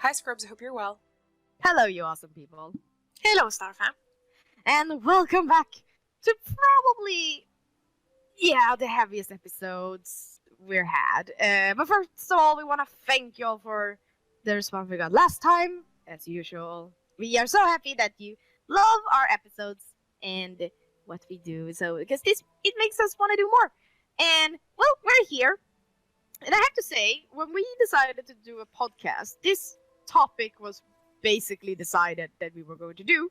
Hi Scrubs, I hope you're well. Hello, you awesome people. Hello, Starfam. And welcome back to probably, the heaviest episodes we've had. But first of all, we want to thank you all for the response we got last time. As usual, we are so happy that you love our episodes and what we do. So, because it makes us want to do more. And, well, we're here. And I have to say, when we decided to do a podcast, this topic was basically decided that we were going to do,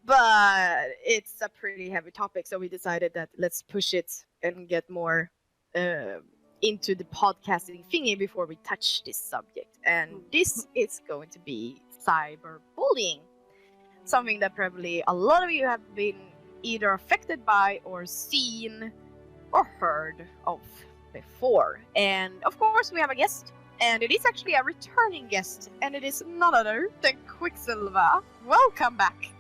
but it's a pretty heavy topic, so we decided that let's push it and get more into the podcasting thingy before we touch this subject. And this is going to be cyberbullying, something that probably a lot of you have been either affected by or seen or heard of before. And of course we have a guest, and it is actually a returning guest, and it is none other than Quicksilveryt. Welcome back.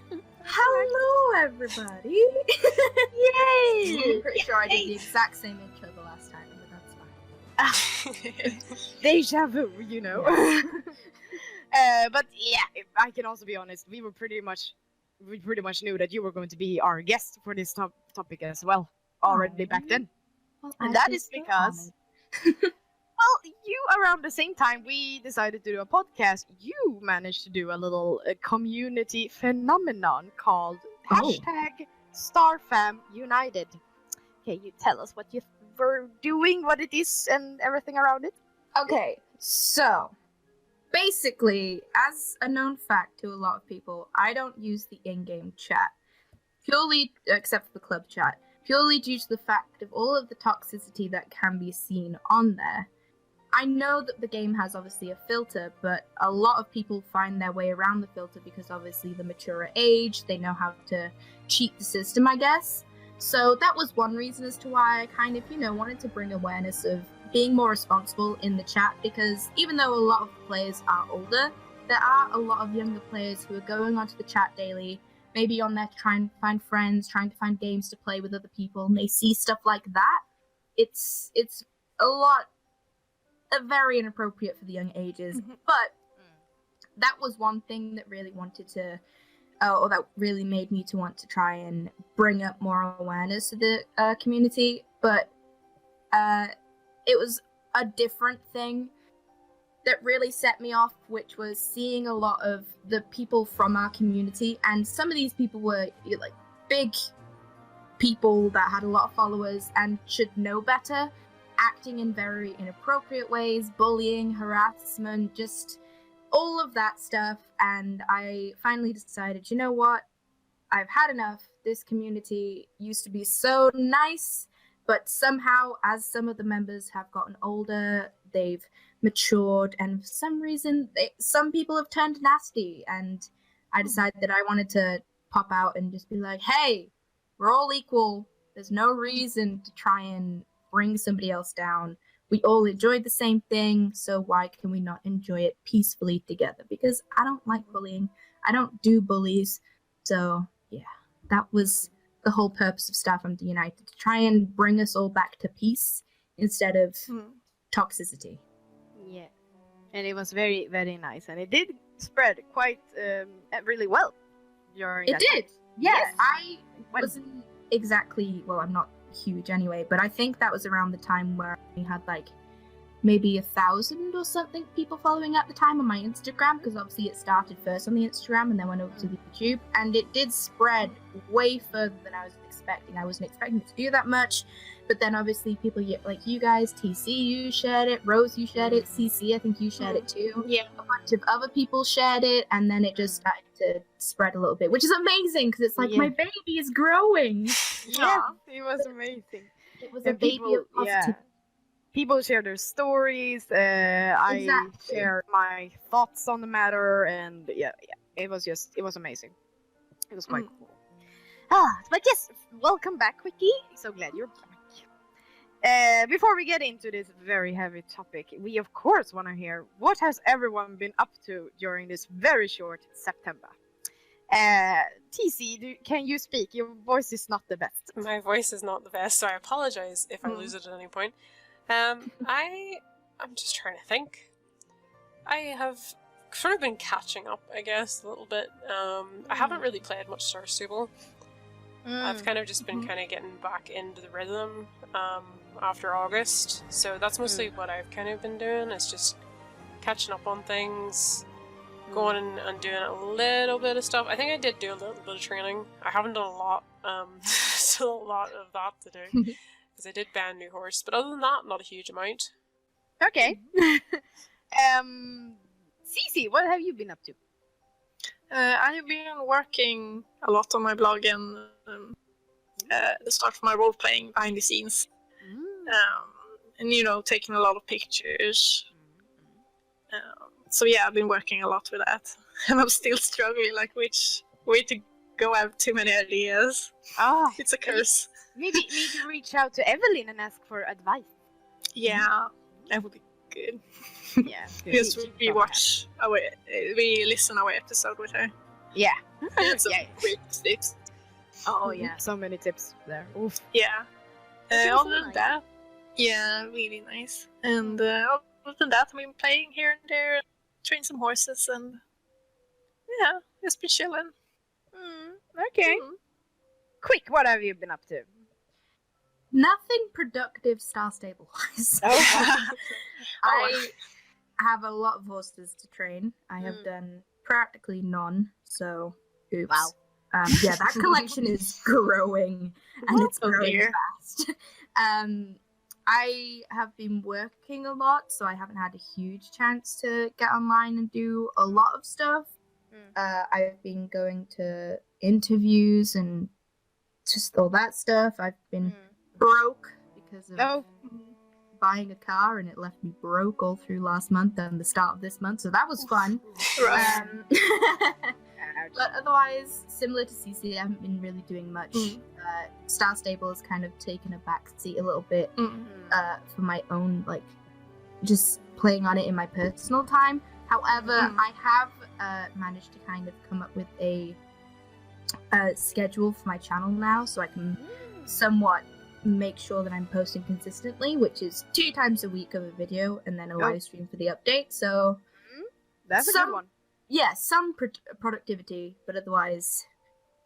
Hello, everybody! Yay! I'm pretty sure I did the exact same intro the last time, but that's fine. Deja vu, you know. But yeah, I can also be honest. We pretty much knew that you were going to be our guest for this topic as well already back then, and that is because. Well, you around the same time we decided to do a podcast, you managed to do a little community phenomenon called #StarFamUnited. Can you tell us what you were doing, what it is, and everything around it? Okay, so basically, as a known fact to a lot of people, I don't use the in-game chat, purely, except for the club chat, purely due to the fact of all of the toxicity that can be seen on there. I know that the game has obviously a filter, but a lot of people find their way around the filter because obviously the maturer age, they know how to cheat the system, I guess. So that was one reason as to why I kind of, wanted to bring awareness of being more responsible in the chat, because even though a lot of the players are older, there are a lot of younger players who are going onto the chat daily, maybe on there trying to find friends, trying to find games to play with other people, and they see stuff like that. It's very inappropriate for the young ages, but that was one thing that really that really made me to want to try and bring up more awareness to the community. But it was a different thing that really set me off, which was seeing a lot of the people from our community, and some of these people were like big people that had a lot of followers and should know better, acting in very inappropriate ways, bullying, harassment, just all of that stuff. And I finally decided, you know what? I've had enough. This community used to be so nice, but somehow, as some of the members have gotten older, they've matured, and for some reason, some people have turned nasty. And I decided that I wanted to pop out and just be like, hey, we're all equal. There's no reason to try and bring somebody else down. We all enjoyed the same thing, so why can we not enjoy it peacefully together? Because I don't like bullying. I don't do bullies. So yeah, that was the whole purpose of StarFam United, to try and bring us all back to peace instead of toxicity. Yeah, and it was very, very nice, and it did spread quite really well during it that did time. Yes. I wasn't exactly, well, I'm not huge anyway, but I think that was around the time where we had like maybe 1,000 or something people following at the time on my Instagram, because obviously it started first on the Instagram and then went over to the YouTube, and it did spread way further than I was expecting. I wasn't expecting it to do that much, but then obviously people like you guys, TC, you shared it, Rose, you shared it, CC, I think you shared it too. Yeah, a bunch of other people shared it, and then it just started to spread a little bit, which is amazing because it's like my baby is growing. Yeah, it was amazing. It was a baby of positivity. People share their stories. I share my thoughts on the matter, and it was amazing. It was quite cool. But yes, welcome back, Quickie. So glad you're back. Before we get into this very heavy topic, we of course want to hear what has everyone been up to during this very short September. TC, can you speak? Your voice is not the best. My voice is not the best, so I apologize if I lose it at any point. I'm just trying to think. I have sort of been catching up, I guess, a little bit. I haven't really played much Star Stable. I've kind of just been kind of getting back into the rhythm after August, so that's mostly what I've kind of been doing, is just catching up on things, going and doing a little bit of stuff. I think I did do a little bit of training. I haven't done a lot, still a lot of that to do, because I did buy a new horse, but other than that, not a huge amount. Okay. Cece, what have you been up to? I have been working a lot on my blog and start my role playing behind the scenes, and taking a lot of pictures. So yeah, I've been working a lot with that, and I'm still struggling, like which way to go. I have too many ideas. It's a curse. Maybe reach out to Evelyn and ask for advice. Yeah, that would be good. Yeah, Just we listen our episode with her. Yeah. And some great tips. Oh yeah, so many tips there. Oof. Yeah. Other than that, yeah, really nice. And other than that, I've been playing here and there, train some horses, and yeah, just been chilling. Okay. Quick, what have you been up to? Nothing productive Star Stable wise. I have a lot of horses to train. I have done practically none, so oops. Wow. Yeah, that collection is growing, and it's growing fast. I have been working a lot, so I haven't had a huge chance to get online and do a lot of stuff. I've been going to interviews and just all that stuff. I've been broke because of buying a car, and it left me broke all through last month and the start of this month, so that was fun. But otherwise, similar to CC, I haven't been really doing much. Star Stable has kind of taken a back seat a little bit for my own, like, just playing on it in my personal time. However, I have managed to kind of come up with a schedule for my channel now, so I can somewhat make sure that I'm posting consistently, which is 2 times a week of a video and then a live stream for the update. So that's a good one. Yeah, some productivity, but otherwise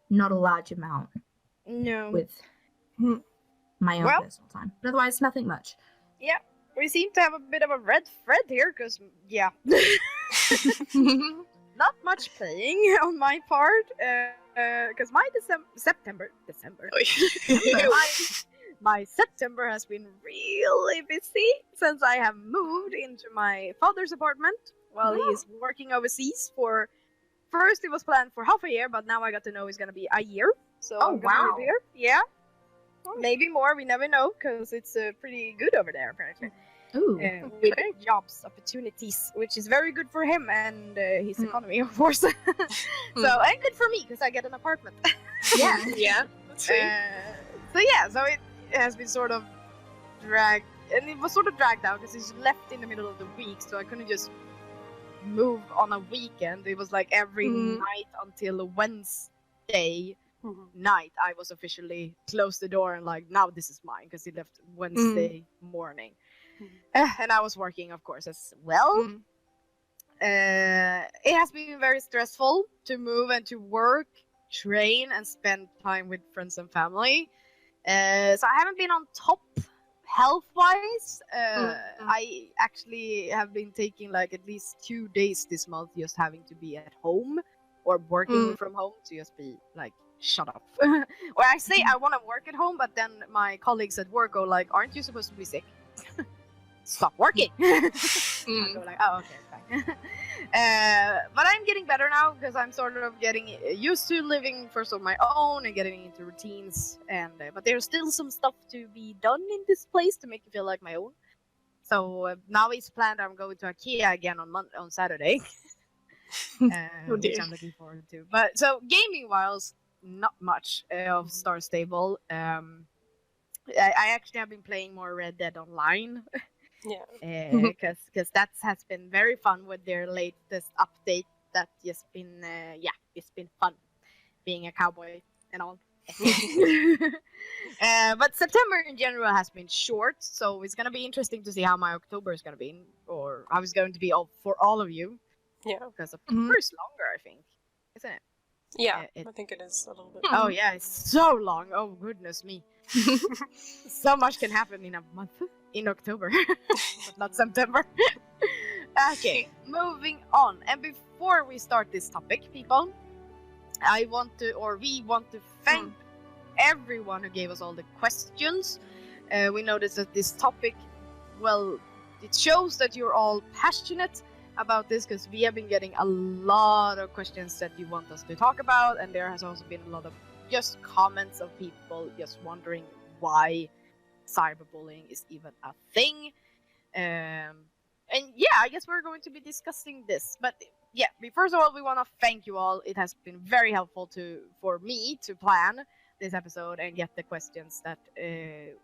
not a large amount. No. With my own personal time. But otherwise, nothing much. Yeah, we seem to have a bit of a red thread here, because, yeah. Not much playing on my part, because my September. My September has been really busy since I have moved into my father's apartment while he is working overseas for. First, it was planned for half a year, but now I got to know it's gonna be a year. So I'm gonna live here. Yeah, maybe more. We never know, because it's pretty good over there apparently. Ooh. With jobs opportunities, which is very good for him and his economy, of course. So and good for me, because I get an apartment. Yeah, that's right. So it has been sort of dragged, and it was sort of dragged out because it's left in the middle of the week, so I couldn't just move on a weekend. It was like every night until Wednesday night I was officially closed the door and like, now this is mine, because he left Wednesday morning. And I was working, of course, as well. It has been very stressful to move and to work, train, and spend time with friends and family. So I haven't been on top health-wise. I actually have been taking like at least 2 days this month just having to be at home or working from home to just be like, shut up. Or I say I want to work at home, but then my colleagues at work go like, aren't you supposed to be sick? Stop working. I go like, oh, okay, fine. But I'm getting better now, because I'm sort of getting used to living first on my own and getting into routines. And but there's still some stuff to be done in this place to make it feel like my own. So now it's planned I'm going to IKEA again on Saturday, which I'm looking forward to. But so gaming wise, not much of Star Stable. I actually have been playing more Red Dead Online. Because that has been very fun with their latest update. That just been it's been fun being a cowboy and all. But September in general has been short, so it's gonna be interesting to see how my October is gonna be, or how it's going to be for all of you. Yeah. Because October is longer, I think, isn't it? Yeah, I think it is a little bit. Oh yeah, it's so long. Oh goodness me. So much can happen in a month. In October. But not September. Okay, moving on. And before we start this topic, people, we want to thank everyone who gave us all the questions. We noticed that this topic, well, it shows that you're all passionate about this, because we have been getting a lot of questions that you want us to talk about, and there has also been a lot of just comments of people just wondering why cyberbullying is even a thing. And yeah, I guess we're going to be discussing this. But yeah, first of all, we want to thank you all. It has been very helpful for me to plan this episode and get the questions that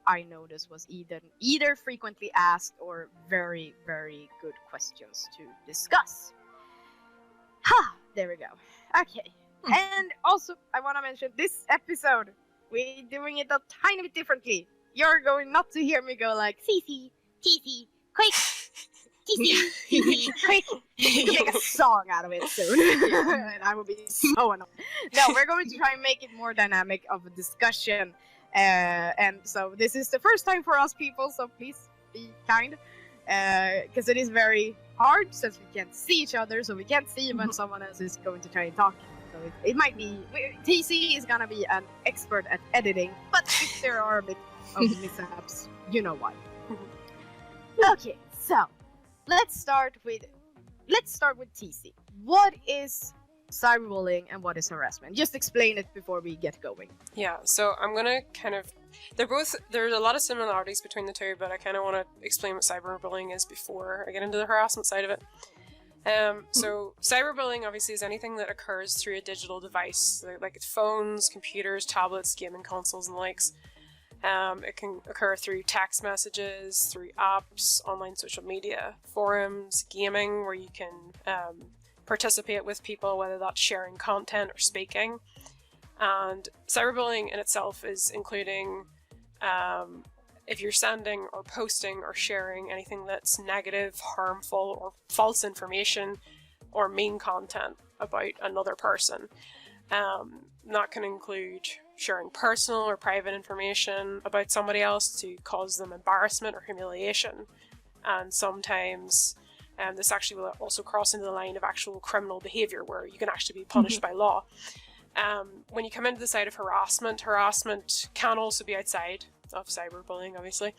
I noticed was either frequently asked or very, very good questions to discuss. There we go. Okay. And also, I want to mention this episode, we're doing it a tiny bit differently. You're going not to hear me go like, Cici, Cici, quick, Cici, quick. You can make a song out of it soon. And I will be so annoyed. No, we're going to try and make it more dynamic of a discussion. And so this is the first time for us people, so please be kind. Because it is very hard since we can't see each other, so we can't see when someone else is going to try and talk. So it might be... TC is gonna be an expert at editing, but if there are a bit of mishaps, you know why. Okay, so let's start with TC. What is cyberbullying and what is harassment? Just explain it before we get going. Yeah, so I'm gonna kind of... There's a lot of similarities between the two, but I kind of want to explain what cyberbullying is before I get into the harassment side of it. So cyberbullying obviously is anything that occurs through a digital device, like phones, computers, tablets, gaming consoles, and the likes. It can occur through text messages, through apps, online social media, forums, gaming, where you can participate with people, whether that's sharing content or speaking. And cyberbullying in itself is including if you're sending or posting or sharing anything that's negative, harmful, or false information or mean content about another person. That can include sharing personal or private information about somebody else to cause them embarrassment or humiliation. And sometimes this actually will also cross into the line of actual criminal behaviour where you can actually be punished by law. When you come into the side of harassment can also be outside of cyberbullying, obviously.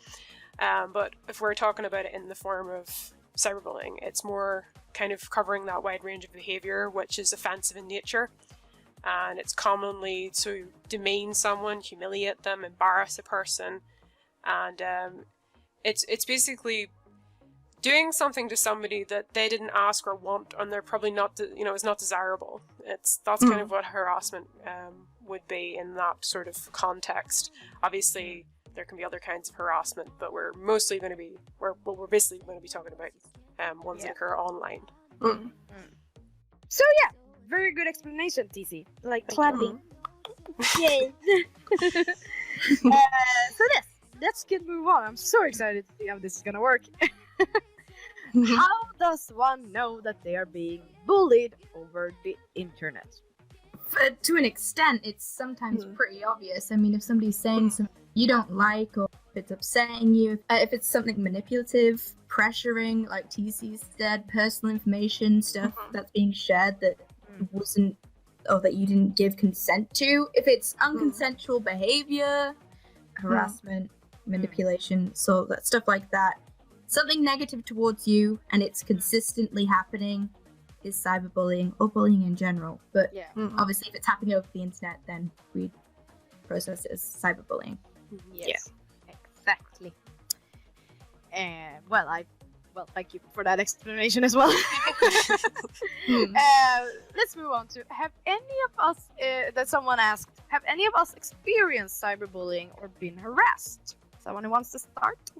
But if we're talking about it in the form of cyberbullying, it's more kind of covering that wide range of behaviour which is offensive in nature. And it's commonly to demean someone, humiliate them, embarrass a person. And it's basically doing something to somebody that they didn't ask or want, and they're probably not, is not desirable. That's kind of what harassment would be in that sort of context. Obviously, there can be other kinds of harassment, but we're basically going to be talking about ones that occur online. So yeah, very good explanation, TC. Like clapping. Yay! So let's move on. I'm so excited to see how this is gonna work. How does one know that they are being bullied over the internet? To an extent, it's sometimes pretty obvious. I mean, if somebody's saying something you don't like, or if it's upsetting you, if it's something manipulative, pressuring, like TC said, personal information, stuff that's being shared that wasn't, or that you didn't give consent to, if it's unconsensual behavior, harassment, manipulation, so that stuff like that, something negative towards you and it's consistently happening, is cyberbullying or bullying in general. But obviously if it's happening over the internet, then we'd process it as cyberbullying. Yes, exactly. Well, thank you for that explanation as well. Let's move on to, have any of us, that someone asked, have any of us experienced cyberbullying or been harassed? Someone who wants to start?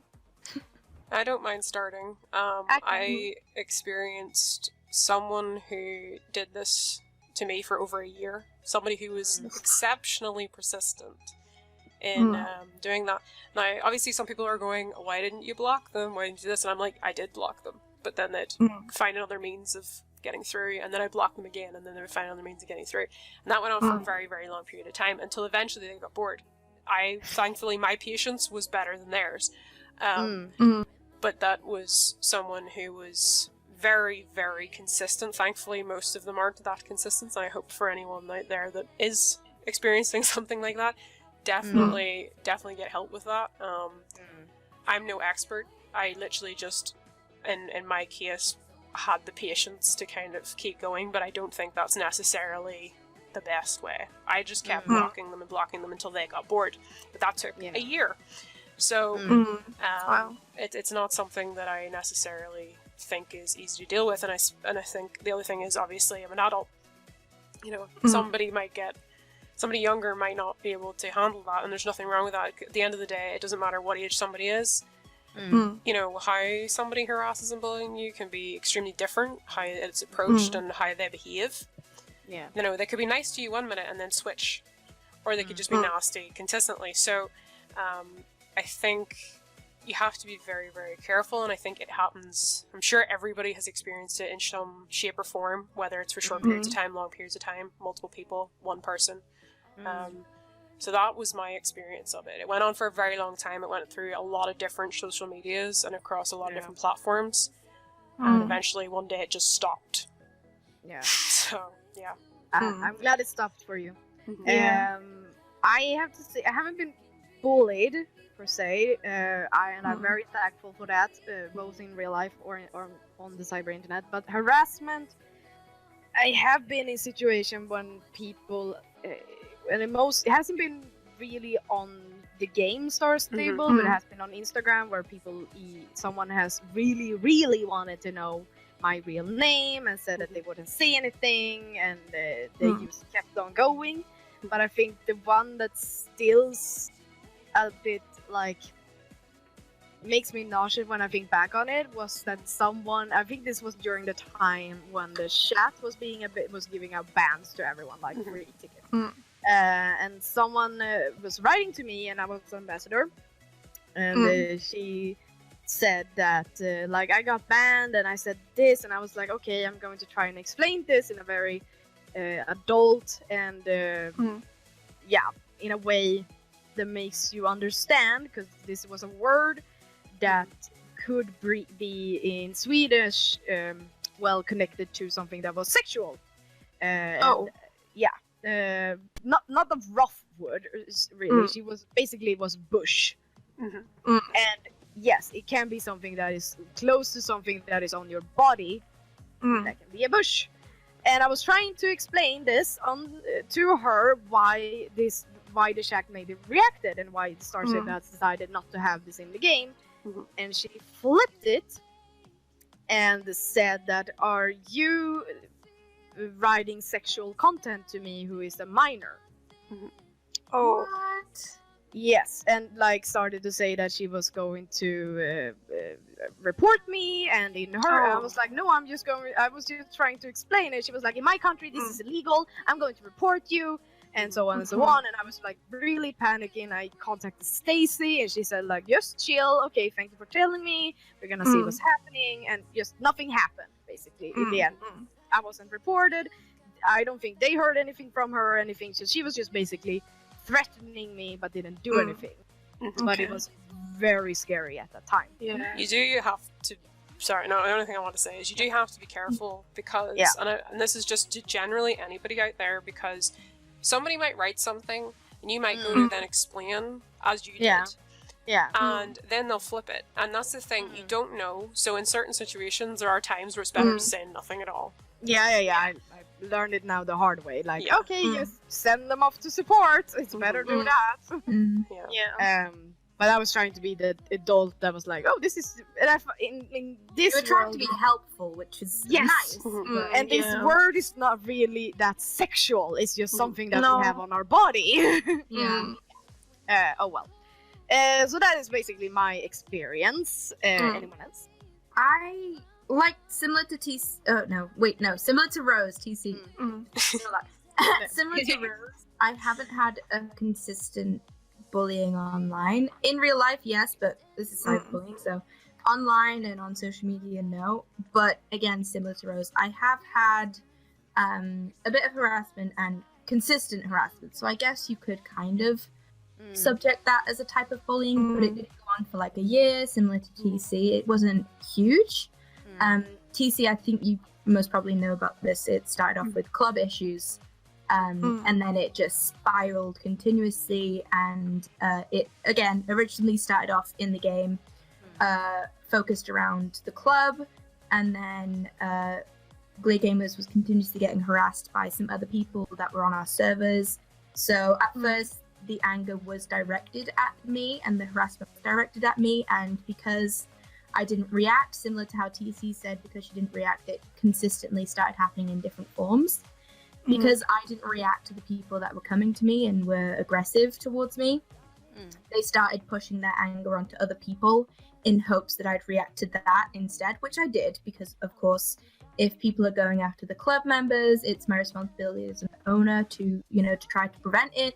I don't mind starting. I experienced someone who did this to me for over a year. Somebody who was exceptionally persistent in doing that. Now, obviously some people are going, why didn't you block them? Why didn't you do this? And I'm like, I did block them. But then they'd find another means of getting through, and then I blocked them again, and then they would find other means of getting through. And that went on for a very, very long period of time until eventually they got bored. Thankfully, my patience was better than theirs. But that was someone who was very, very consistent. Thankfully, most of them aren't that consistent, and I hope for anyone out there that is experiencing something like that, definitely get help with that. I'm no expert. I literally just, in my case, had the patience to kind of keep going, but I don't think that's necessarily the best way. I just kept blocking them until they got bored. But that took a year. So it's not something that I necessarily think is easy to deal with, and I think the other thing is, obviously, I'm an adult. You know, somebody younger might not be able to handle that, and there's nothing wrong with that. At the end of the day, it doesn't matter what age somebody is. You know, how somebody harasses and bullying you can be extremely different, how it's approached and how they behave. Yeah. You know, they could be nice to you one minute and then switch, or they could just be nasty consistently. So I think you have to be very, very careful, and I think it happens. I'm sure everybody has experienced it in some shape or form, whether it's for short periods of time, long periods of time, multiple people, one person. So that was my experience of it. It went on for a very long time. It went through a lot of different social medias and across a lot of different platforms. And eventually, one day, it just stopped. Yeah. So, yeah. I'm glad it stopped for you. I have to say, I haven't been bullied, per se, and I'm very thankful for that, both in real life or on the cyber internet. But harassment, I have been in situation when people... and it hasn't been really on the Game Stars table, but it has been on Instagram, where someone has really wanted to know my real name and said that they wouldn't say anything, and they just kept on going. But I think the one that still's a bit like makes me nauseous when I think back on it was that someone, I think this was during the time when the chat was giving out bans to everyone, like free tickets. And someone was writing to me, and I was ambassador, and she said that like I got banned, and I said this, and I was like, okay, I'm going to try and explain this in a very adult and in a way that makes you understand, because this was a word that could be in Swedish connected to something that was sexual. Not a rough word, really. She was bush. And yes, it can be something that is close to something that is on your body. That can be a bush. And I was trying to explain this to her why the Shack maybe reacted, and why the Star Citizen has decided not to have this in the game. And she flipped it and said that, are you writing sexual content to me who is a minor? Oh. What? Yes, and like started to say that she was going to report me, and in her, I was like, no, I was just trying to explain it. She was like, in my country, this is illegal. I'm going to report you, and so on and so on. And I was like really panicking. I contacted Stacy, and she said like, just chill. Okay, thank you for telling me. We're gonna see what's happening, and just nothing happened basically in the end. I wasn't reported. I don't think they heard anything from her or anything. So she was just basically threatening me, but didn't do anything. But it was very scary at that time. Yeah. You do have to... Sorry, no, the only thing I want to say is you do have to be careful, because... And this is just to generally anybody out there, because somebody might write something, and you might go to then explain, as you did. Yeah. And then they'll flip it. And that's the thing, you don't know. So in certain situations, there are times where it's better to say nothing at all. I learned it now the hard way. Like, okay, just send them off to support. It's better do that. But I was trying to be the adult that was like, oh, this is... in this you were trying to be helpful, which is nice. And this word is not really that sexual. It's just something that we have on our body. Oh well. So that is basically my experience. Anyone else? I like similar to similar to Rose, TC. Similar to Rose, I haven't had a consistent bullying online. In real life, yes, but this is cyberbullying, so online and on social media, no. But again, similar to Rose, I have had a bit of harassment and consistent harassment. So I guess you could kind of subject that as a type of bullying, but it did go on for like a year, similar to TC. It wasn't huge. TC, I think you most probably know about this. It started off with club issues, and then it just spiraled continuously. And it, again, originally started off in the game, focused around the club, and then Glade Gamers was continuously getting harassed by some other people that were on our servers. So at first, the anger was directed at me, and the harassment was directed at me, and because I didn't react, similar to how TC said, because she didn't react, it consistently started happening in different forms. Because I didn't react to the people that were coming to me and were aggressive towards me, they started pushing their anger onto other people in hopes that I'd react to that instead, which I did, because of course, if people are going after the club members, it's my responsibility as an owner to, to try to prevent it.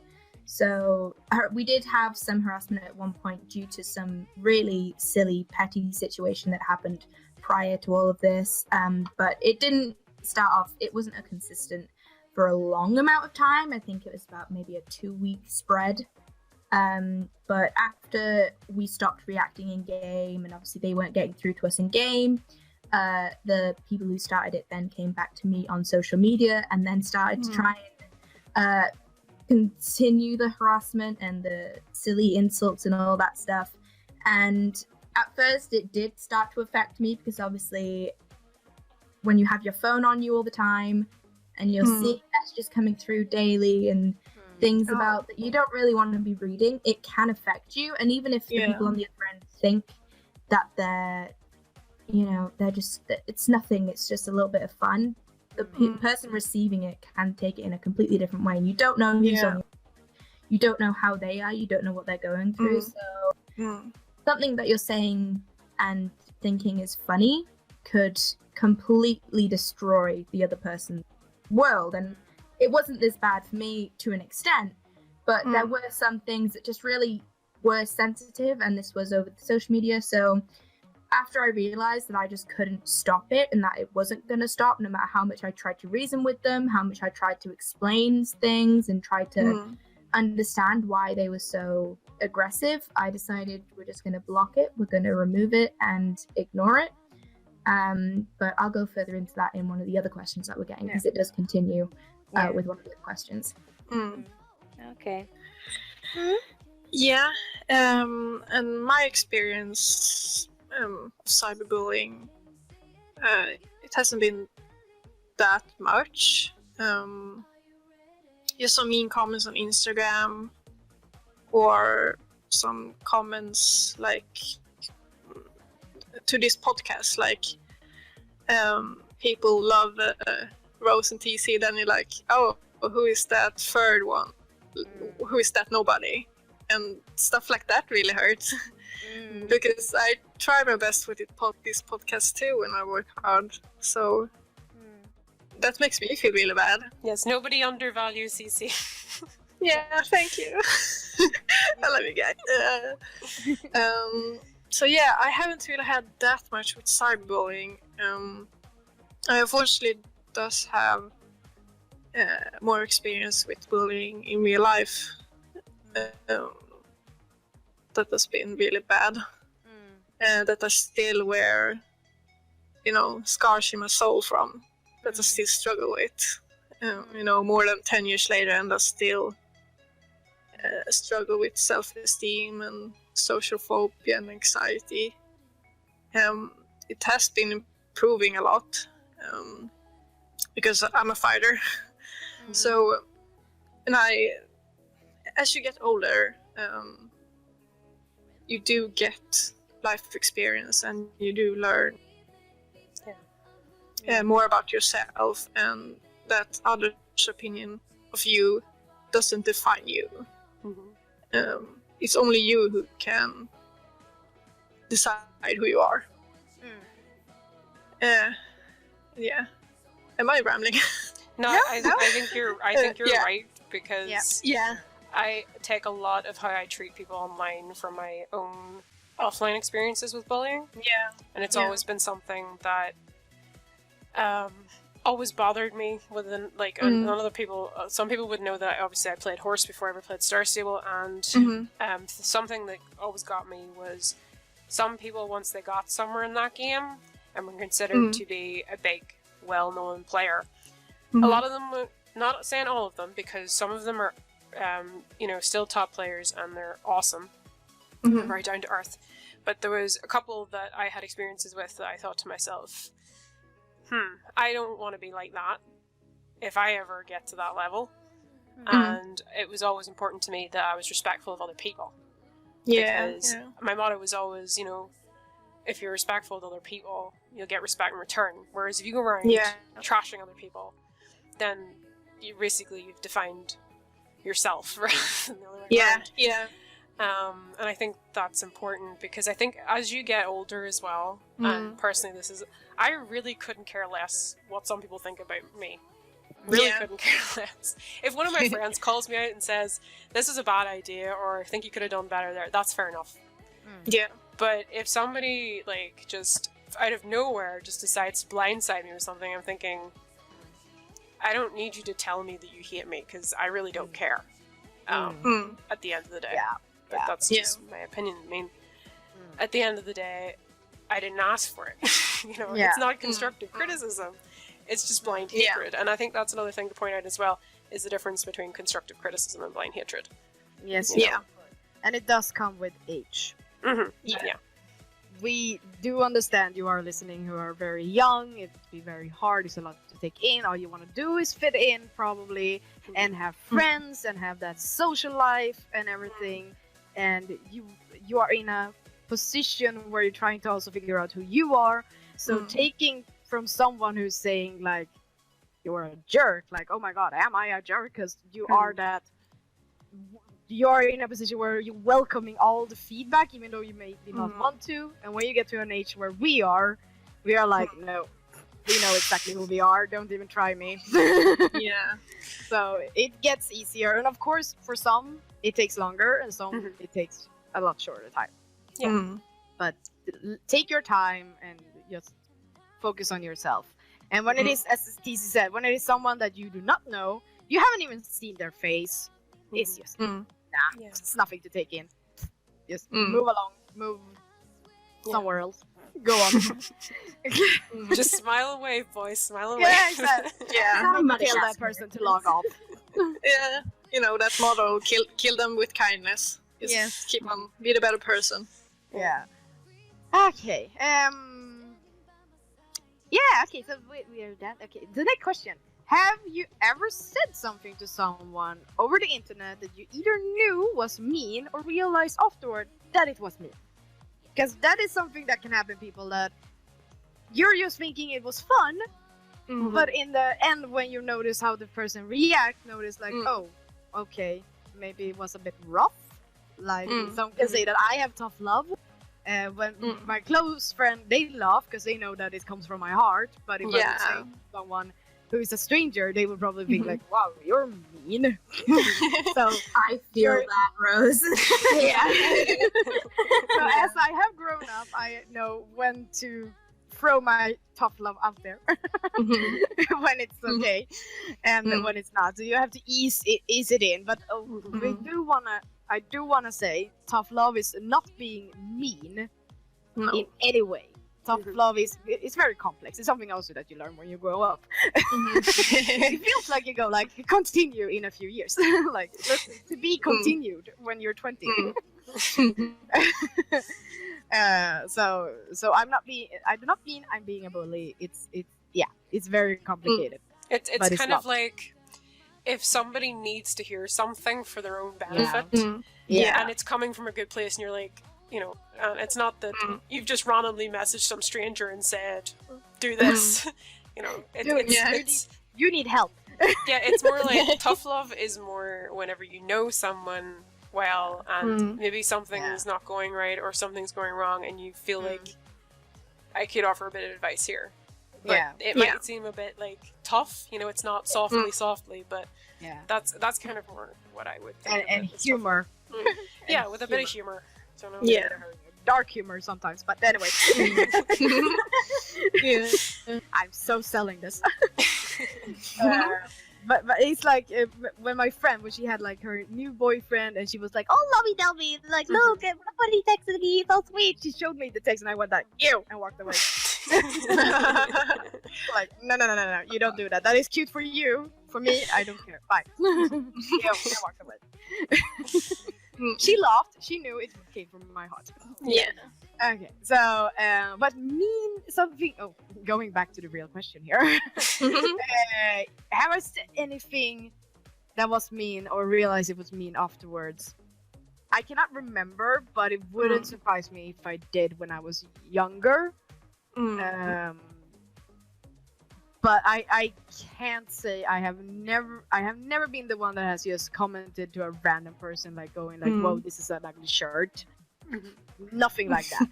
So we did have some harassment at one point due to some really silly, petty situation that happened prior to all of this. But it didn't start off, it wasn't a consistent for a long amount of time. I think it was about maybe a 2-week spread. But after we stopped reacting in game, and obviously they weren't getting through to us in game, the people who started it then came back to me on social media and then started to try and continue the harassment and the silly insults and all that stuff. And at first it did start to affect me, because obviously when you have your phone on you all the time and you're seeing messages coming through daily and things about that you don't really want to be reading, it can affect you. And even if the people on the other end think that they're just, it's nothing, it's just a little bit of fun, the person receiving it can take it in a completely different way, and you don't know who's on, you don't know how they are, you don't know what they're going through. So something that you're saying and thinking is funny could completely destroy the other person's world. And it wasn't this bad for me to an extent, but there were some things that just really were sensitive, and this was over the social media. So after I realized that I just couldn't stop it, and that it wasn't going to stop, no matter how much I tried to reason with them, how much I tried to explain things and try to understand why they were so aggressive, I decided we're just going to block it, we're going to remove it and ignore it. But I'll go further into that in one of the other questions that we're getting, because it does continue with one of the questions. Okay. Yeah, and my experience cyberbullying, it hasn't been that much. Just some mean comments on Instagram, or some comments like to this podcast, like people love Rose and TC, then you're like, oh, who is that third one? Who is that nobody? And stuff like that really hurts. Because I try my best with this podcast too, and I work hard. So that makes me feel really bad. Yes, nobody undervalues CC. Yeah, thank you. I love you guys. So yeah, I haven't really had that much with cyberbullying. I unfortunately does have more experience with bullying in real life. That has been really bad. That I still wear, scars in my soul from. That I still struggle with. More than 10 years later, and I still struggle with self-esteem and social phobia and anxiety. It has been improving a lot, because I'm a fighter. So, as you get older, you do get life experience, and you do learn more about yourself, and that others' opinion of you doesn't define you. It's only you who can decide who you are. Yeah. Am I rambling? No, I think you're right, because Yeah. I take a lot of how I treat people online from my own offline experiences with bullying. Yeah. And it's always been something that always bothered me within, like, other people, some people would know that obviously I played Horse before I ever played Star Stable, and something that always got me was some people, once they got somewhere in that game and were considered to be a big, well-known player, a lot of them, not saying all of them, because some of them are, still top players and they're awesome, very down to earth, but there was a couple that I had experiences with that I thought to myself, I don't want to be like that if I ever get to that level. And it was always important to me that I was respectful of other people. Because my motto was always, if you're respectful of other people, you'll get respect in return. Whereas if you go around trashing other people, then you've defined yourself rather than the other way around. And I think that's important because I think as you get older as well, and personally I really couldn't care less what some people think about me. Really couldn't care less. If one of my friends calls me out and says, this is a bad idea, or I think you could have done better there, that's fair enough. Yeah. But if somebody, like, just out of nowhere just decides to blindside me with something, I'm thinking, I don't need you to tell me that you hate me, because I really don't care. At the end of the day. But that's just my opinion. I mean, at the end of the day, I didn't ask for it. It's not constructive criticism. It's just blind hatred. And I think that's another thing to point out as well, is the difference between constructive criticism and blind hatred. Yes. And it does come with age. We do understand you are listening who are very young. It'd be very hard. It's a lot to take in. All you want to do is fit in, probably, and have friends and have that social life and everything. And you are in a position where you're trying to also figure out who you are. So taking from someone who's saying, like, you're a jerk, like, oh my god, am I a jerk? Because you are that. You're in a position where you're welcoming all the feedback, even though you may not want to. And when you get to an age where we are like, no, we know exactly who we are. Don't even try me. So it gets easier. And of course, for some, it takes longer, and some it takes a lot shorter time. But take your time and just focus on yourself. And when it is, as TC said, when it is someone that you do not know, you haven't even seen their face, it's just it's nothing to take in. Just move along, move somewhere else. Go on. Just smile away, boys. Smile away. Yeah, exactly. Tell that person to log off. That motto: kill them with kindness. Just keep on, be the better person. Yeah. Okay. Okay. So we are done. Okay. The next question: have you ever said something to someone over the internet that you either knew was mean or realized afterward that it was mean? Because that is something that can happen, people, that you're just thinking it was fun, but in the end, when you notice how the person notice like, oh, okay, maybe it was a bit rough. Like, some can say that I have tough love. When my close friend, they laugh because they know that it comes from my heart. But if I would say to someone who is a stranger, they would probably be like, wow, you're mean. So I feel that, Rose. So as I have grown up, I know when to throw my tough love out there when it's okay and when it's not. So you have to ease it in. But I do wanna say tough love is not being mean in any way. Tough love it's very complex. It's something also that you learn when you grow up. It feels like you go like continue in a few years. Like to be continued when you're 20. So I'm not being. I do not mean I'm being a bully. It's very complicated. It's kind of like if somebody needs to hear something for their own benefit, and it's coming from a good place, and you're like, it's not that you've just randomly messaged some stranger and said, "Do this." You need help. It's more like tough love is more whenever you know someone well and maybe something is not going right or something's going wrong and you feel like I could offer a bit of advice here. But it might seem a bit like tough, it's not softly, but that's kind of more what I would think. And humor. With a bit of humor. dark humor sometimes. But anyway, Yeah. I'm so selling this. But it's like when my friend, when she had like her new boyfriend, and she was like, "Oh, lovey-dovey, like look at what he texted me, so sweet." She showed me the text, and I went like, "Ew," and walked away. Like, no, you don't do that. That is cute for you. For me, I don't care. Bye. Ew, and walked away. She laughed. She knew it came from my heart. Yeah. Okay, so but mean something. Oh, going back to the real question here. Have I said anything that was mean or realized it was mean afterwards? I cannot remember, but it wouldn't surprise me if I did when I was younger. But I can't say I have never been the one that has just commented to a random person like going like, "Whoa, this is an ugly shirt." Nothing like that.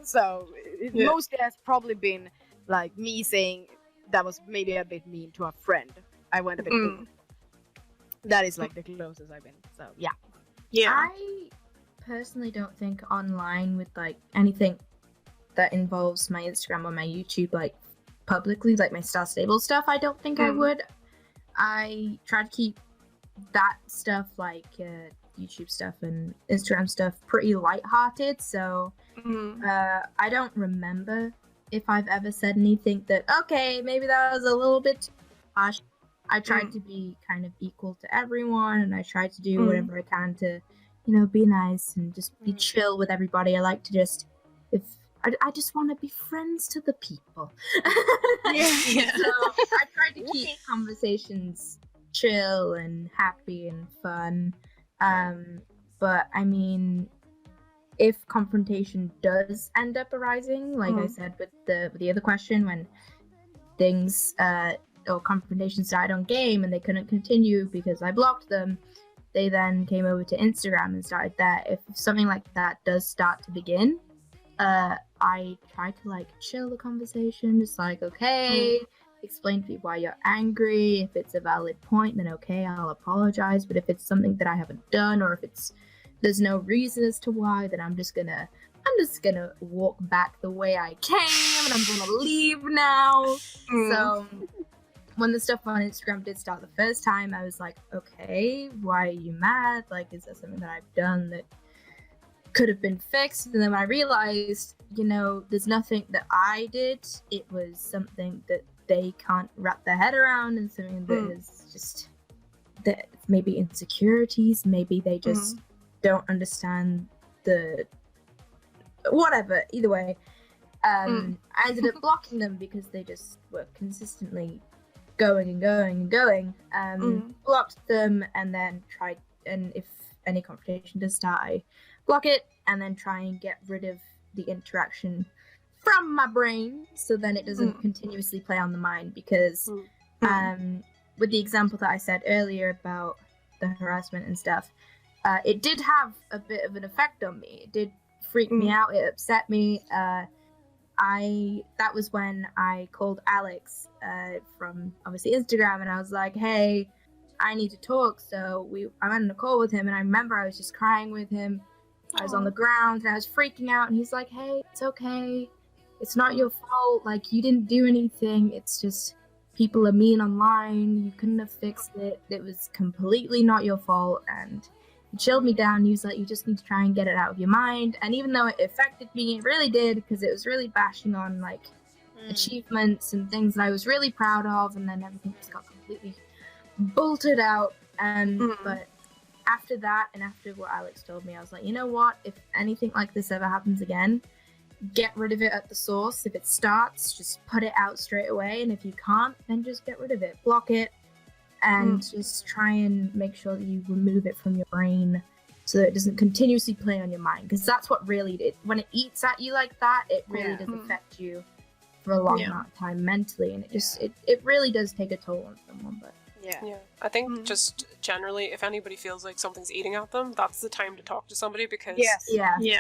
So it mostly has probably been like me saying that was maybe a bit mean to a friend. I went a bit over. That is like the closest I've been. So yeah. I personally don't think online with like anything that involves my Instagram or my YouTube like publicly, like my Star Stable stuff, I don't think I would. I try to keep that stuff like YouTube stuff and Instagram stuff pretty lighthearted, so I don't remember if I've ever said anything that, okay, maybe that was a little bit too harsh. I tried to be kind of equal to everyone, and I tried to do whatever I can to, you know, be nice and just be chill with everybody. I like to just, I just want to be friends to the people. So I try to keep conversations chill and happy and fun. But I mean, if confrontation does end up arising, like I said with the other question, when things or confrontations died on game and they couldn't continue because I blocked them, they then came over to Instagram and started there. If something like that does start to begin, I try to like chill the conversation, just like, okay, explain to me why you're angry. If it's a valid point, then okay, I'll apologize. But if it's something that I haven't done, or if there's no reason as to why, then I'm just gonna walk back the way I came, and I'm gonna leave now. So when the stuff on Instagram did start the first time, I was like, okay, why are you mad? Like, is there something that I've done that could have been fixed? And then when I realized, you know, there's nothing that I did, it was something that they can't wrap their head around, and something that is just that maybe insecurities, maybe they just don't understand the whatever. Either way, I ended up blocking them because they just were consistently going and going and going. Blocked them, and then tried, and if any confrontation does start, I block it and then try and get rid of the interaction from my brain, so then it doesn't continuously play on the mind. Because with the example that I said earlier about the harassment and stuff, it did have a bit of an effect on me. It did freak me out. It upset me. That was when I called Alex from obviously Instagram, and I was like, hey, I need to talk. So I went on a call with him, and I remember I was just crying with him. I was on the ground and I was freaking out, and he's like, hey, it's okay. It's not your fault. Like, you didn't do anything. It's just people are mean online. You couldn't have fixed it. It was completely not your fault. And he chilled me down. He was like, you just need to try and get it out of your mind. And even though it affected me, it really did, because it was really bashing on like achievements and things that I was really proud of, and then everything just got completely bolted out. But after that, and after what Alex told me, I was like, you know what? If anything like this ever happens again, get rid of it at the source. If it starts, just put it out straight away. And if you can't, then just get rid of it. Block it. And just try and make sure that you remove it from your brain so that it doesn't continuously play on your mind. Because that's what really, when it eats at you like that, it really does affect you for a long amount of time mentally. And it just, it really does take a toll on someone. But yeah. I think just generally, if anybody feels like something's eating at them, that's the time to talk to somebody, because exactly.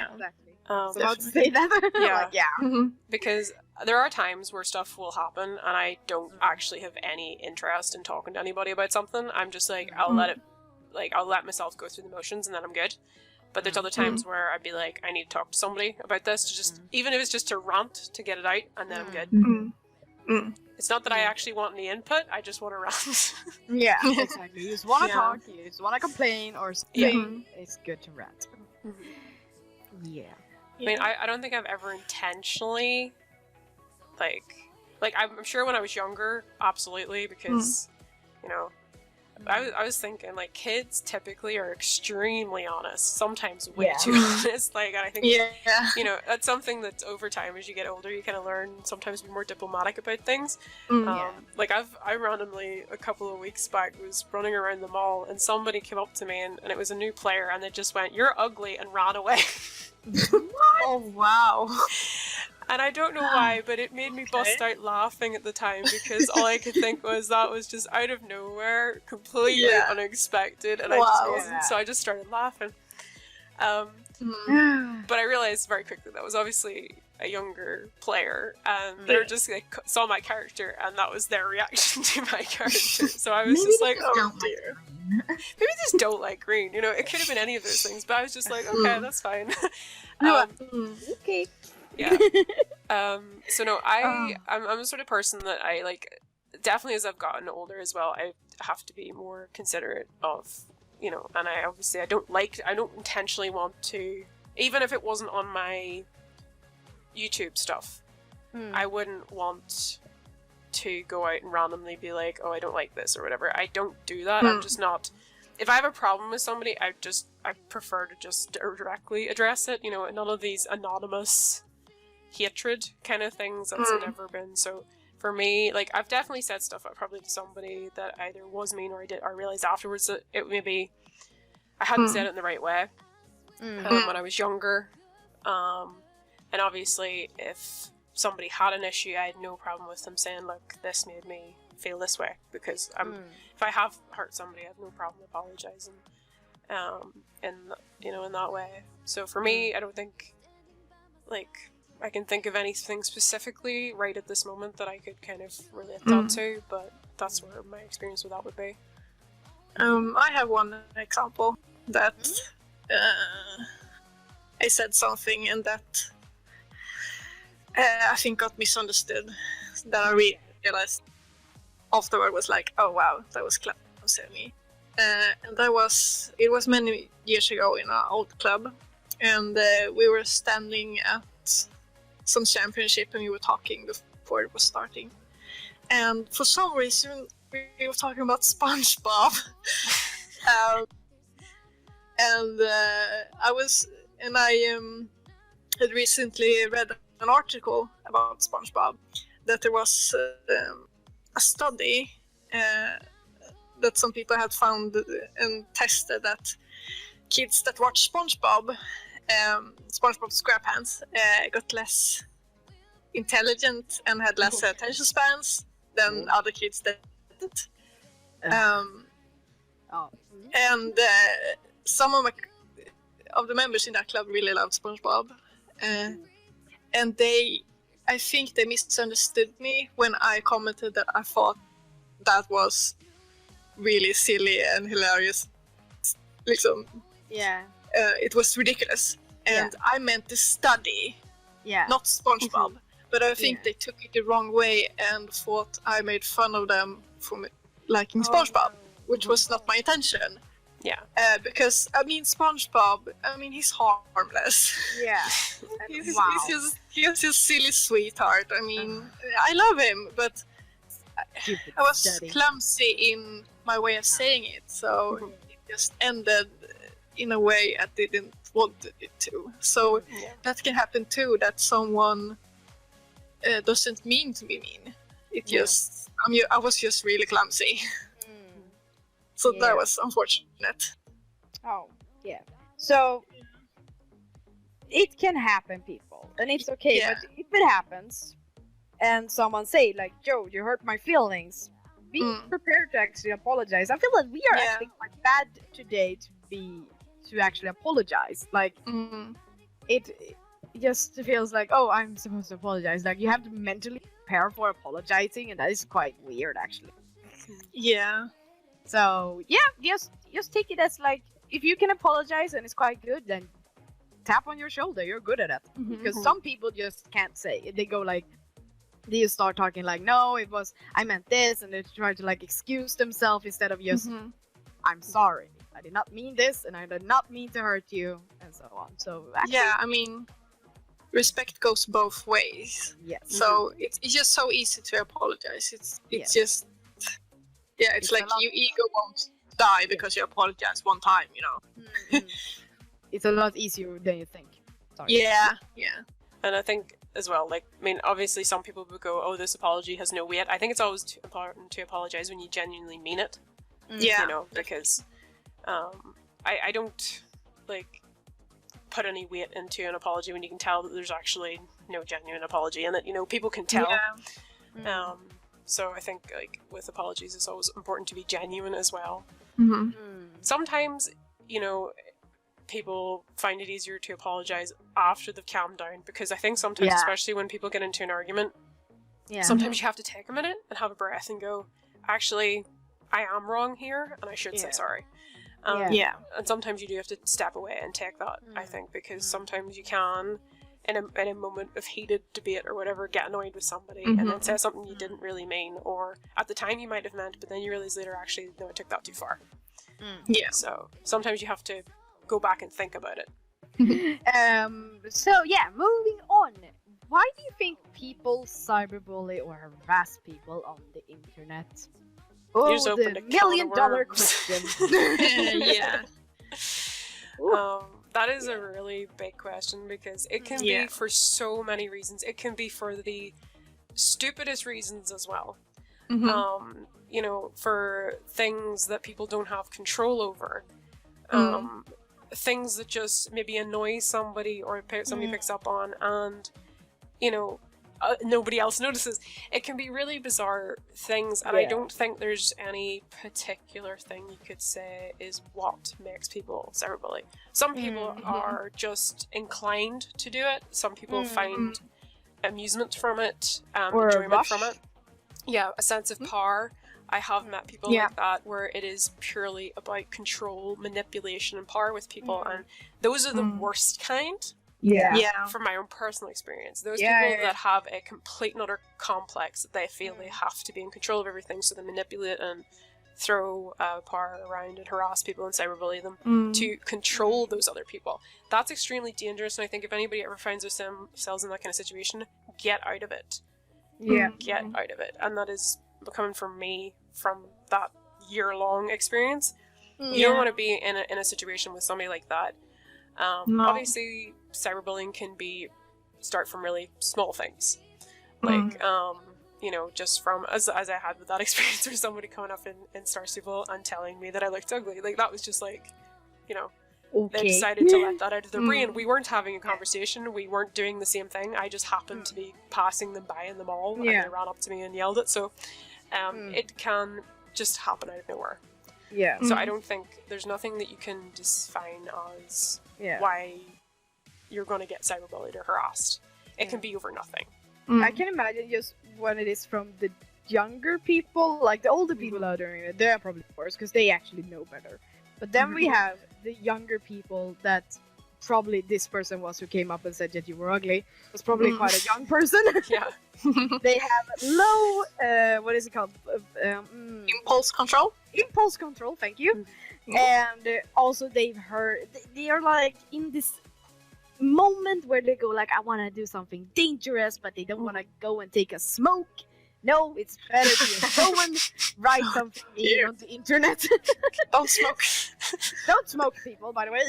So I'll say that. Because there are times where stuff will happen, and I don't actually have any interest in talking to anybody about something. I'm just like, I'll let myself go through the motions, and then I'm good. But there's other times where I'd be like, I need to talk to somebody about this, to just even if it's just to rant to get it out, and then I'm good. It's not that I actually want any input; I just want to rant. Yeah, exactly. You just want to talk, you just want to complain, or something. It's good to rant. Yeah. I mean, I don't think I've ever intentionally, like I'm sure when I was younger, absolutely, because, you know, I was thinking, like, kids typically are extremely honest, sometimes way too honest, like, and I think, you know, that's something that's over time, as you get older, you kind of learn sometimes to be more diplomatic about things. Like, I randomly, a couple of weeks back, was running around the mall, and somebody came up to me, and it was a new player, and they just went, "You're ugly," and ran away. Oh wow. And I don't know why, but it made me bust out laughing at the time, because all I could think was that was just out of nowhere, completely unexpected, and I just wasn't, so I just started laughing. But I realized very quickly that was obviously a younger player, and they were just like, saw my character, and that was their reaction to my character. So I was just like, oh dear. Maybe they just don't like green, you know, it could have been any of those things, but I was just like, okay, that's fine. Okay. Yeah. So no, I'm the sort of person that I like, definitely as I've gotten older as well, I have to be more considerate of, you know, and I don't intentionally want to, even if it wasn't on my YouTube stuff, I wouldn't want to go out and randomly be like, oh, I don't like this or whatever. I don't do that. I'm just not, if I have a problem with somebody, I prefer to just directly address it, you know, none of these anonymous hatred kind of things. That's never been. So for me, like, I've definitely said stuff probably to somebody that either was mean, or I realized afterwards that it maybe I hadn't said it in the right way when I was younger. And obviously, if somebody had an issue, I had no problem with them saying, look, this made me feel this way, because if I have hurt somebody, I have no problem apologizing in that way. So for me, I don't think, like, I can think of anything specifically right at this moment that I could kind of relate that to, but that's where my experience with that would be. I have one example that I said something, and that I think got misunderstood. That I realized afterward was like, oh wow, that was clumsy of me. And it was many years ago in our old club, and we were standing at some championship, and we were talking before it was starting. And for some reason, we were talking about SpongeBob. I had recently read an article about SpongeBob, that there was a study that some people had found and tested that kids that watch SpongeBob SquarePants got less intelligent and had less attention spans than other kids that didn't. And some of the members in that club really loved SpongeBob, and I think they misunderstood me when I commented that I thought that was really silly and hilarious. Liksom. Yeah. It was ridiculous, and I meant the study, not SpongeBob. But I think they took it the wrong way and thought I made fun of them for liking SpongeBob, which was not my intention. Yeah. Because I mean, SpongeBob, he's harmless. Yeah. He's just silly sweetheart. I mean, I love him, but I was clumsy in my way of saying it, so it just ended in a way I didn't want it to. So that can happen too, that someone doesn't mean to be mean. It just, I was just really clumsy. So that was unfortunate. Oh, yeah. So it can happen, people, and it's okay. But if it happens, and someone say like, "Joe, you hurt my feelings," be prepared to actually apologize. I feel that we are actually quite bad today to actually apologize. Like, it just feels like, oh, I'm supposed to apologize. Like, you have to mentally prepare for apologizing, and that is quite weird, actually. Yeah. So yeah, just take it as like, if you can apologize and it's quite good, then tap on your shoulder. You're good at it. Because some people just can't say it. They go like, they just start talking like, no, I meant this, and they try to like excuse themselves instead of just, I'm sorry, I did not mean this, and I did not mean to hurt you, and so on. So actually, yeah, I mean, respect goes both ways. yes. So it's just so easy to apologize. It's just, yeah, it's like your ego won't die because you apologize one time, you know. It's a lot easier than you think. Sorry. Yeah. And I think as well, like, I mean, obviously some people would go, oh, this apology has no weight. I think it's always important to apologize when you genuinely mean it. Yeah. You know, because I don't, like, put any weight into an apology when you can tell that there's actually no genuine apology in it. You know, people can tell. Yeah. So I think, like, with apologies, it's always important to be genuine as well. Sometimes, you know, people find it easier to apologize after they've calmed down, because I think sometimes, especially when people get into an argument, sometimes you have to take a minute and have a breath and go, actually, I am wrong here and I should say sorry. And sometimes you do have to step away and take that, I think, because sometimes you can, in a moment of heated debate or whatever, get annoyed with somebody and then say something you didn't really mean, or at the time you might have meant, but then you realize later, actually, no, I took that too far. Yeah. So sometimes you have to go back and think about it. So yeah, moving on. Why do you think people cyberbully or harass people on the internet? Oh, just opened the a can of $1,000,000 worms. question. Yeah. That is a really big question, because it can be for so many reasons. It can be for the stupidest reasons as well. You know, for things that people don't have control over. Things that just maybe annoy somebody or somebody picks up on, and, you know, nobody else notices. It can be really bizarre things, and I don't think there's any particular thing you could say is what makes people cyberbully. Some people are just inclined to do it. Some people find amusement from it, or enjoyment from it. Yeah, a sense of power. I have met people like that, where it is purely about control, manipulation, and power with people, and those are the worst kind. From my own personal experience. Those people that have a complete and utter complex that they feel they have to be in control of everything, so they manipulate and throw power around and harass people and cyberbully them to control those other people. That's extremely dangerous, and I think if anybody ever finds themselves in that kind of situation, get out of it. Get out of it. And that is coming from me, from that year-long experience. You don't want to be in a situation with somebody like that. Obviously, cyberbullying can start from really small things, like you know, just from as I had with that experience, where somebody coming up in Star Stable and telling me that I looked ugly. Like, that was just like, you know, they decided to let that out of their brain. We weren't having a conversation. We weren't doing the same thing. I just happened to be passing them by in the mall, and they ran up to me and yelled it. So it can just happen out of nowhere. So I don't think there's nothing that you can define as why you're going to get cyberbullied or harassed. It can be over nothing. I can imagine just when it is from the younger people, like the older people are doing it, they're probably worse because they actually know better. But then we have the younger people that probably this person was who came up and said that you were ugly. Was probably quite a young person. They have low, what is it called? Impulse control? Impulse control, thank you. And also they've heard, they are like in this moment where they go like, I want to do something dangerous, but they don't want to go and take a smoke. No, it's better to just go and write something mean on the internet. Don't smoke. Don't smoke, people, by the way.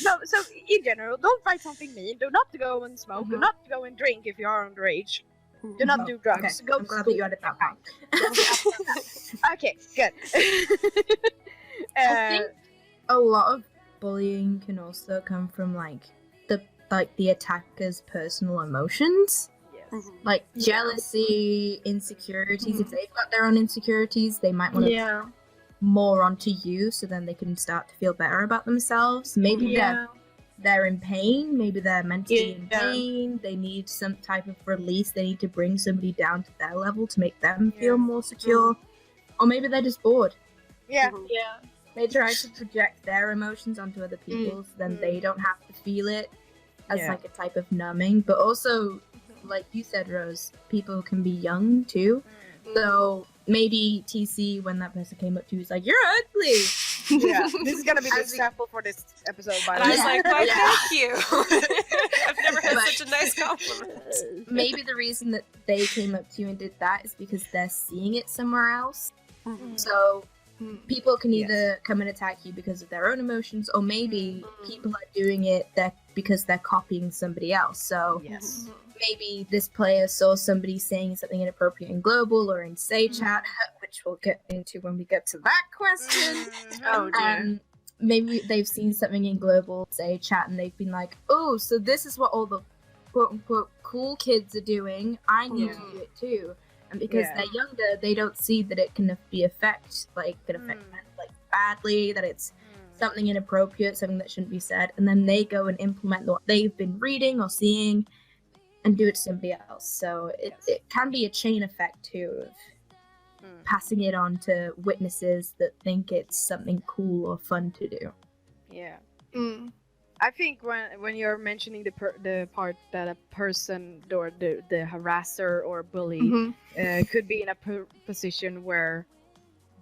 No, so in general, don't write something mean. Do not go and smoke. Do not go and drink if you are underage. Do not do drugs. Okay. Go I'm glad that you added that back. Okay, good. I think a lot of bullying can also come from the attacker's personal emotions. Like jealousy, insecurities. If they've got their own insecurities, they might want to more onto you, so then they can start to feel better about themselves. Maybe they're in pain. Maybe they're mentally in pain. They need some type of release. They need to bring somebody down to their level to make them feel more secure. Or maybe they're just bored. They try to project their emotions onto other people's, then they don't have to feel it as like a type of numbing. But also, like you said, Rose, people can be young too. So maybe TC, when that person came up to you, was like, "You're ugly." Yeah, this is gonna be the example for this episode. By And the I way, was like, why, thank you. I've never had such a nice compliment. Maybe the reason that they came up to you and did that is because they're seeing it somewhere else. So people can either come and attack you because of their own emotions, or maybe people are doing it because they're copying somebody else. So yes. maybe this player saw somebody saying something inappropriate in global or in say chat, which we'll get into when we get to that question. Oh dear. Maybe they've seen something in global say chat and they've been like, "Oh, so this is what all the quote unquote cool kids are doing. I need to do it too." And because they're younger, they don't see that it can affect men like badly, that it's something inappropriate, something that shouldn't be said, and then they go and implement what they've been reading or seeing and do it to somebody else. So it can be a chain effect too of passing it on to witnesses that think it's something cool or fun to do. Yeah. I think when you're mentioning the part that a person or the harasser or bully could be in a position where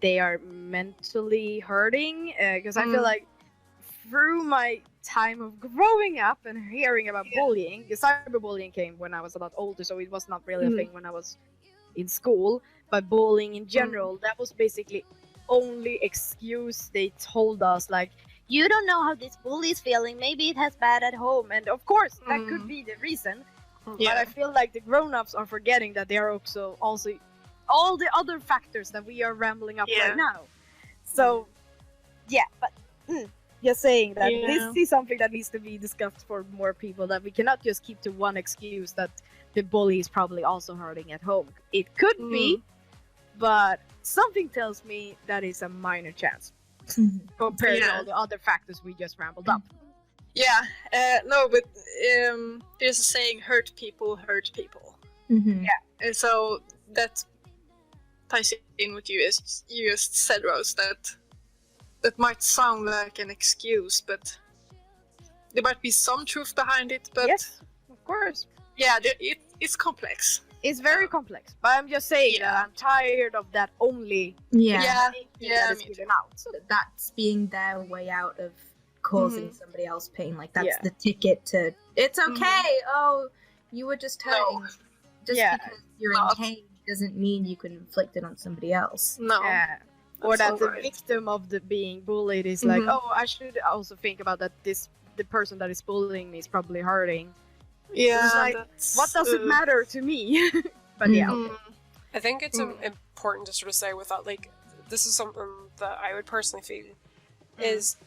they are mentally hurting, because I feel like through my time of growing up and hearing about bullying, the cyberbullying came when I was a lot older, so it was not really a thing when I was in school, but bullying in general, that was basically only excuse they told us, like, you don't know how this bully is feeling, maybe it has bad at home, and of course that could be the reason, but I feel like the grown-ups are forgetting that there are also all the other factors that we are rambling up right now. So but you're saying that this is something that needs to be discussed for more people, that we cannot just keep to one excuse that the bully is probably also hurting at home. It could be, but something tells me that is a minor chance compared to all the other factors we just rambled up. No, but there's a saying, hurt people hurt people. And so that ties in with you, as you just said, Rose, that might sound like an excuse, but there might be some truth behind it. But yes, of course. Yeah, it's complex. It's very complex, but I'm just saying that I'm tired of that only. That is given out. That's being their way out of causing somebody else pain. Like that's the ticket to it's okay. Oh, you were just hurting. No. Just because you're in pain doesn't mean you can inflict it on somebody else. No. Yeah. Or that the victim of the being bullied is like, oh, I should also think about that. The person that is bullying me is probably hurting. Yeah. Like, what does it matter to me? But I think it's important to sort of say with that, like, this is something that I would personally feel is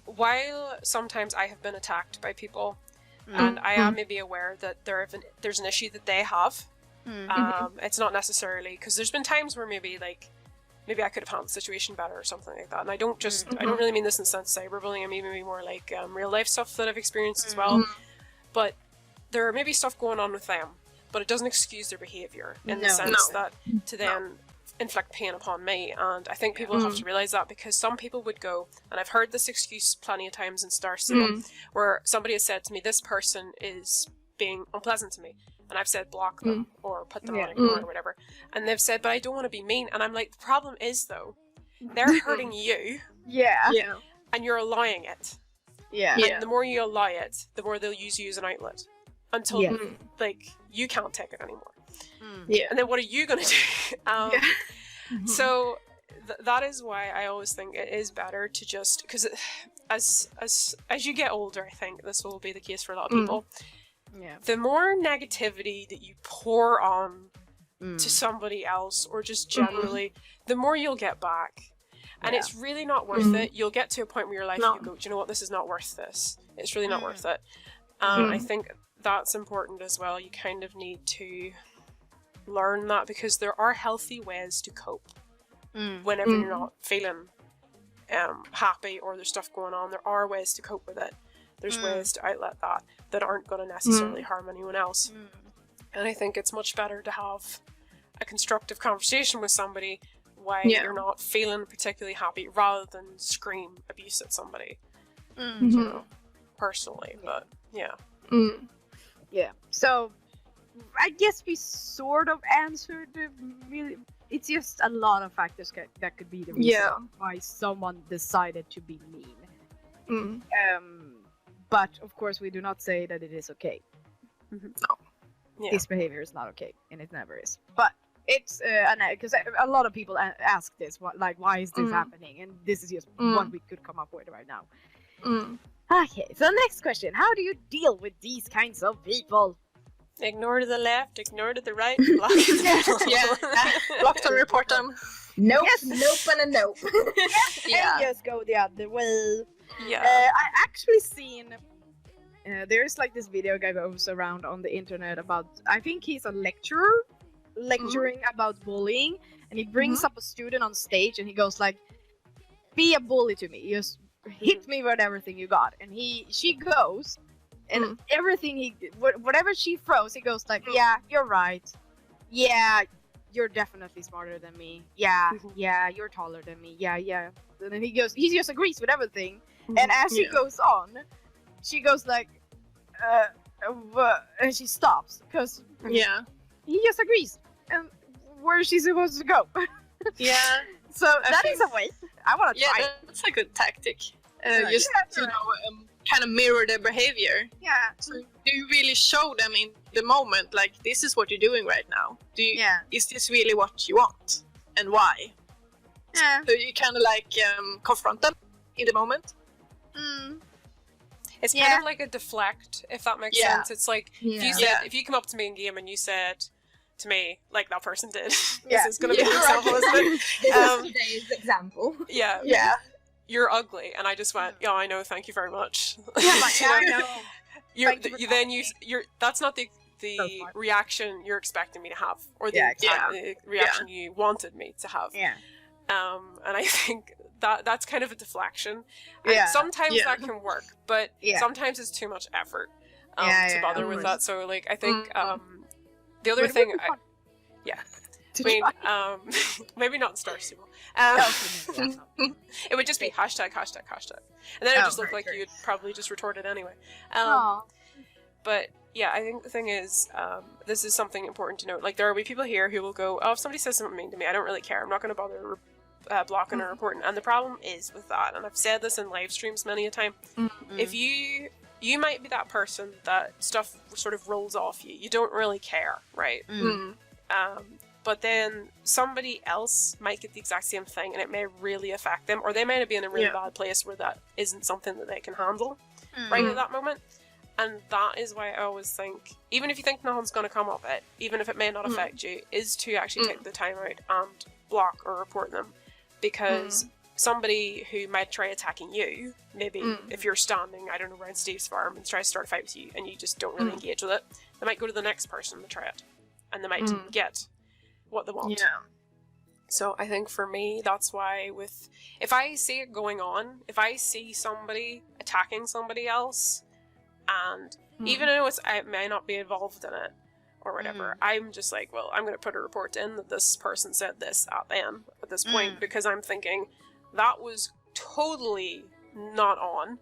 while sometimes I have been attacked by people and I am maybe aware that there's an issue that they have, it's not necessarily, because there's been times where maybe I could have handled the situation better or something like that, and I don't really mean this in the sense of cyberbullying, I mean maybe more like real life stuff that I've experienced as well, but there may be stuff going on with them, but it doesn't excuse their behaviour in the sense that to then inflict pain upon me. And I think people have to realise that, because some people would go, and I've heard this excuse plenty of times in Star City, where somebody has said to me, this person is being unpleasant to me, and I've said block them or put them on ignore or whatever, and they've said, but I don't want to be mean, and I'm like, the problem is though, they're hurting you, and you're allowing it, and the more you allow it, the more they'll use you as an outlet until like you can't take it anymore. And then what are you gonna do? So that is why I always think it is better to just, because as you get older, I think this will be the case for a lot of people, the more negativity that you pour on to somebody else, or just generally, the more you'll get back. And it's really not worth it. You'll get to a point where your life you go, do you know what, this is not worth this. It's really not worth it. I think that's important as well. You kind of need to learn that, because there are healthy ways to cope whenever you're not feeling happy or there's stuff going on. There are ways to cope with it. There's ways to outlet that aren't going to necessarily harm anyone else. And I think it's much better to have a constructive conversation with somebody why you're not feeling particularly happy, rather than scream abuse at somebody. You know, personally, but yeah. Yeah. So I guess we sort of answered it's just a lot of factors that could be the reason why someone decided to be mean. But of course we do not say that it is okay. No. Yeah. This behavior is not okay, and it never is. But it's because a lot of people ask this, why is this happening? And this is just what we could come up with right now. Okay, so next question: how do you deal with these kinds of people? Ignore to the left, ignore to the right, block to the block them, report them. Nope, nope, and a nope. And just go the other way. Yeah. I actually seen. There's like this video guy goes around on the internet about, I think he's a lecturer lecturing about bullying, and he brings up a student on stage and he goes like, be a bully to me, just hit me with everything you got. And she goes and everything whatever she throws, he goes like, yeah, you're right, yeah, you're definitely smarter than me, yeah, you're taller than me, yeah. And then he just agrees with everything. And as he goes on, she goes like, and she stops because he just agrees. And where is she supposed to go? So that is a way. I want to try. That's a good tactic. Just to kind of mirror their behavior. Yeah. So do you really show them in the moment, like, this is what you're doing right now? Is this really what you want, and why? Yeah. So you kind of like confront them in the moment. It's kind of like a deflect, if that makes sense. It's like if you come up to me in game and you said to me, like that person did, this is going to be an example, isn't it? This is today's example. Yeah. You're ugly, and I just went, yeah, I know, thank you very much. I know. That's not the reaction you're expecting me to have, or the reaction you wanted me to have. Yeah. And I think that's kind of a deflection. And sometimes that can work, but sometimes it's too much effort to bother with that. So like I think the other thing maybe not Star Stable. It would just be hashtag, and then it would just look like you'd probably just retort it anyway. But yeah, I think the thing is, this is something important to note. Like, there will be people here who will go, oh, if somebody says something mean to me, I don't really care, I'm not going to bother blocking or reporting. And the problem is with that, and I've said this in live streams many a time, if you might be that person that stuff sort of rolls off you don't really care, right? But then somebody else might get the exact same thing, and it may really affect them, or they might be in a really bad place where that isn't something that they can handle right at that moment. And that is why I always think, even if you think nothing's going to come of it, even if it may not affect you, is to actually take the time out and block or report them. Because somebody who might try attacking you, maybe if you're standing, I don't know, around Steve's farm and tries to start a fight with you, and you just don't really engage with it, they might go to the next person to try it, and they might get what they want. So I think for me, that's why if I see it going on, if I see somebody attacking somebody else, and even though I may not be involved in it or whatever, I'm just like, well, I'm going to put a report in that this person said this at them at this point, because I'm thinking that was totally not on,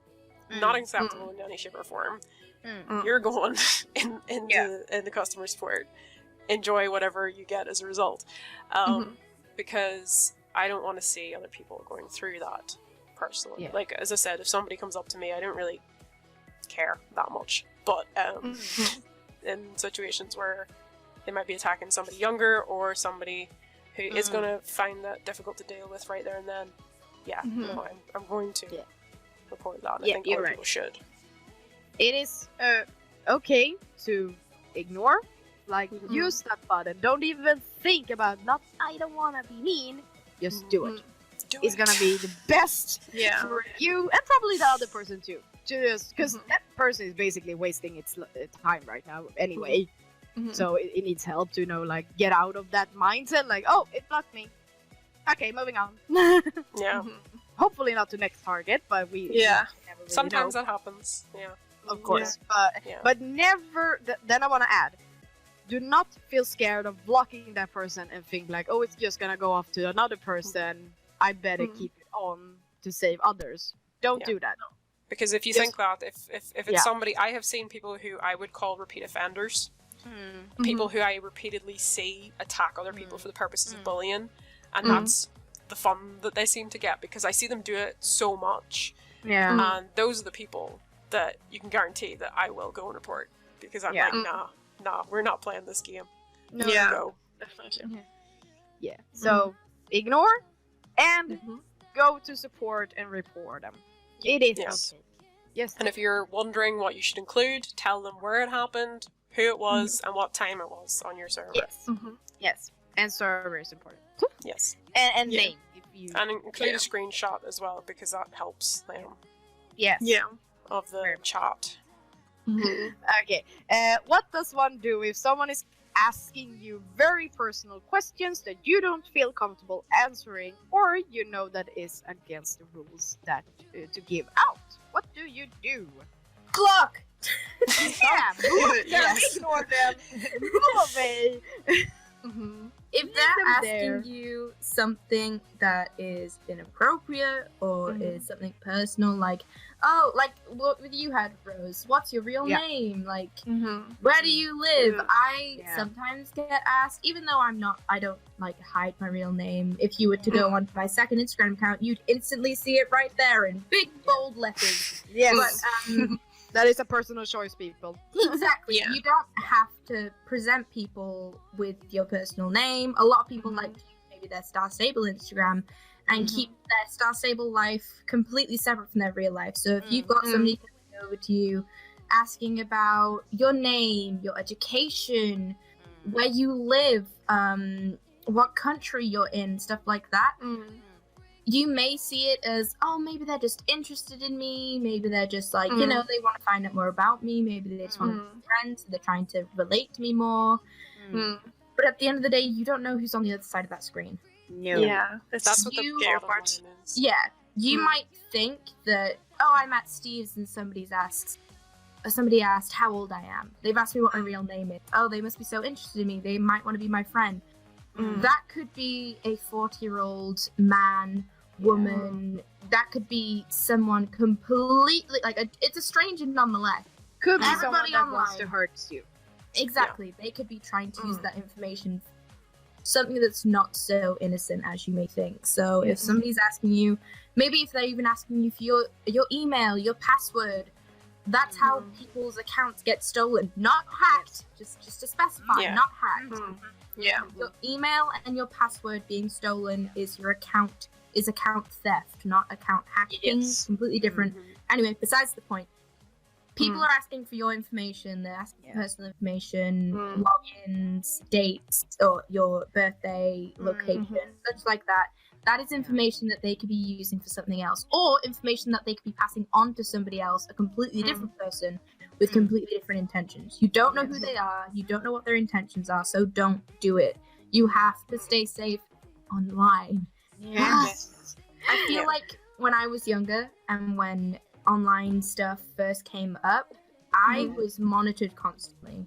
not acceptable in any shape or form. You're going in the customer support. Enjoy whatever you get as a result, because I don't want to see other people going through that personally. Like, as I said, if somebody comes up to me, I don't really care that much, but in situations where they might be attacking somebody younger or somebody who is going to find that difficult to deal with right there and then, I'm going to report that. I think other people should. It is okay to ignore, like, use that button, don't even think about I don't want to be mean, just do it. It's gonna be the best for you and probably the other person too. Just because that person is basically wasting its time right now anyway. So it needs help to get out of that mindset, like, oh, it blocked me, okay, moving on. Hopefully not to next target, but we never really sometimes know. That happens, of course. But never then I want to add, do not feel scared of blocking that person and think like, oh, it's just gonna go off to another person. I better keep it on to save others. Don't do that. Because if you think that, if it's somebody, I have seen people who I would call repeat offenders, people who I repeatedly see attack other people for the purposes of bullying, and that's the fun that they seem to get, because I see them do it so much. Yeah. And those are the people that you can guarantee that I will go and report, because I'm like, nah, we're not playing this game. No. Go. Definitely. Yeah. So ignore and go to support and report them. It is okay. Yes. And if you're wondering what you should include, tell them where it happened, who it was, and what time it was on your server. Yes. Yes. And server is important. Yes. And name. If you... And include a screenshot as well, because that helps them. Yes. Yeah. Of the chat. Okay. What does one do if someone is asking you very personal questions that you don't feel comfortable answering, or you know that is against the rules that to give out? What do you do? Clock! Ignore them. Move away. If they're asking you something that is inappropriate or is something personal, like, oh, like what you had, Rose, what's your real name? Like, where do you live? I sometimes get asked, even though I don't like hide my real name. If you were to go onto my second Instagram account, you'd instantly see it right there in big bold letters. Yes. But, that is a personal choice, people. Exactly. You don't have to present people with your personal name. A lot of people like to use maybe their Star Stable Instagram and keep their Star Stable life completely separate from their real life. So if you've got somebody coming over to you asking about your name, your education, where you live, what country you're in, stuff like that, you may see it as, oh, maybe they're just interested in me. Maybe they're just like, you know, they want to find out more about me. Maybe they just want to be friends. So they're trying to relate to me more. But at the end of the day, you don't know who's on the other side of that screen. No. Yeah, that's what the scary part is. Yeah, you might think that, oh, I'm at Steve's and somebody asked how old I am. They've asked me what my real name is. Oh, they must be so interested in me. They might want to be my friend. That could be a 40-year-old man, woman. That could be someone completely it's a stranger nonetheless. Could be everybody someone that online wants to hurt you. Exactly. They could be trying to use that information something that's not so innocent as you may think. So if somebody's asking you, maybe if they're even asking you for your email, your password, that's how people's accounts get stolen. Not hacked. Just to specify, not hacked. Yeah. Your email and your password being stolen is account theft, not account hacking. Yes. Completely different. Anyway, besides the point. People are asking for your information. They're asking for personal information, logins, dates, or your birthday, location, such like that. That is information that they could be using for something else, or information that they could be passing on to somebody else, a completely different person with completely different intentions. You don't know who they are. You don't know what their intentions are, so don't do it. You have to stay safe online. Yes. I feel like when I was younger and when online stuff first came up, I was monitored constantly.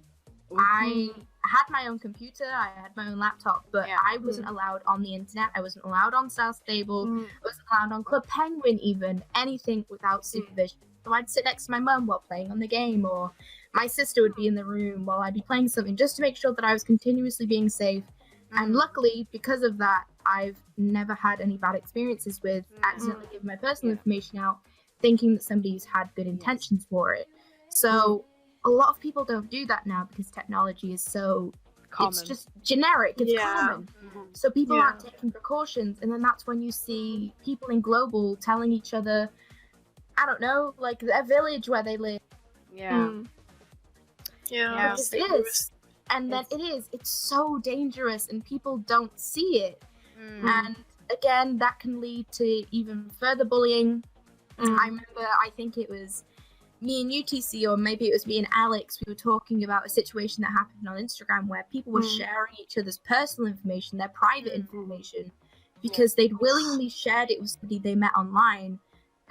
I had my own computer, I had my own laptop, but I wasn't allowed on the internet. I wasn't allowed on Star Stable. I wasn't allowed on Club Penguin even. Anything without supervision. So I'd sit next to my mum while playing on the game, or my sister would be in the room while I'd be playing something, just to make sure that I was continuously being safe. And luckily, because of that, I've never had any bad experiences with accidentally giving my personal information out, thinking that somebody's had good intentions for it. So a lot of people don't do that now because technology is so common. It's just generic. It's common. So people aren't taking precautions, and then that's when you see people in global telling each other, I don't know, like their village where they live. Yeah. It is. And then it's so dangerous, and people don't see it. And again, that can lead to even further bullying. I remember, I think it was me and UTC, or maybe it was me and Alex, we were talking about a situation that happened on Instagram where people were sharing each other's personal information, their private information, because they'd willingly shared it with somebody they met online,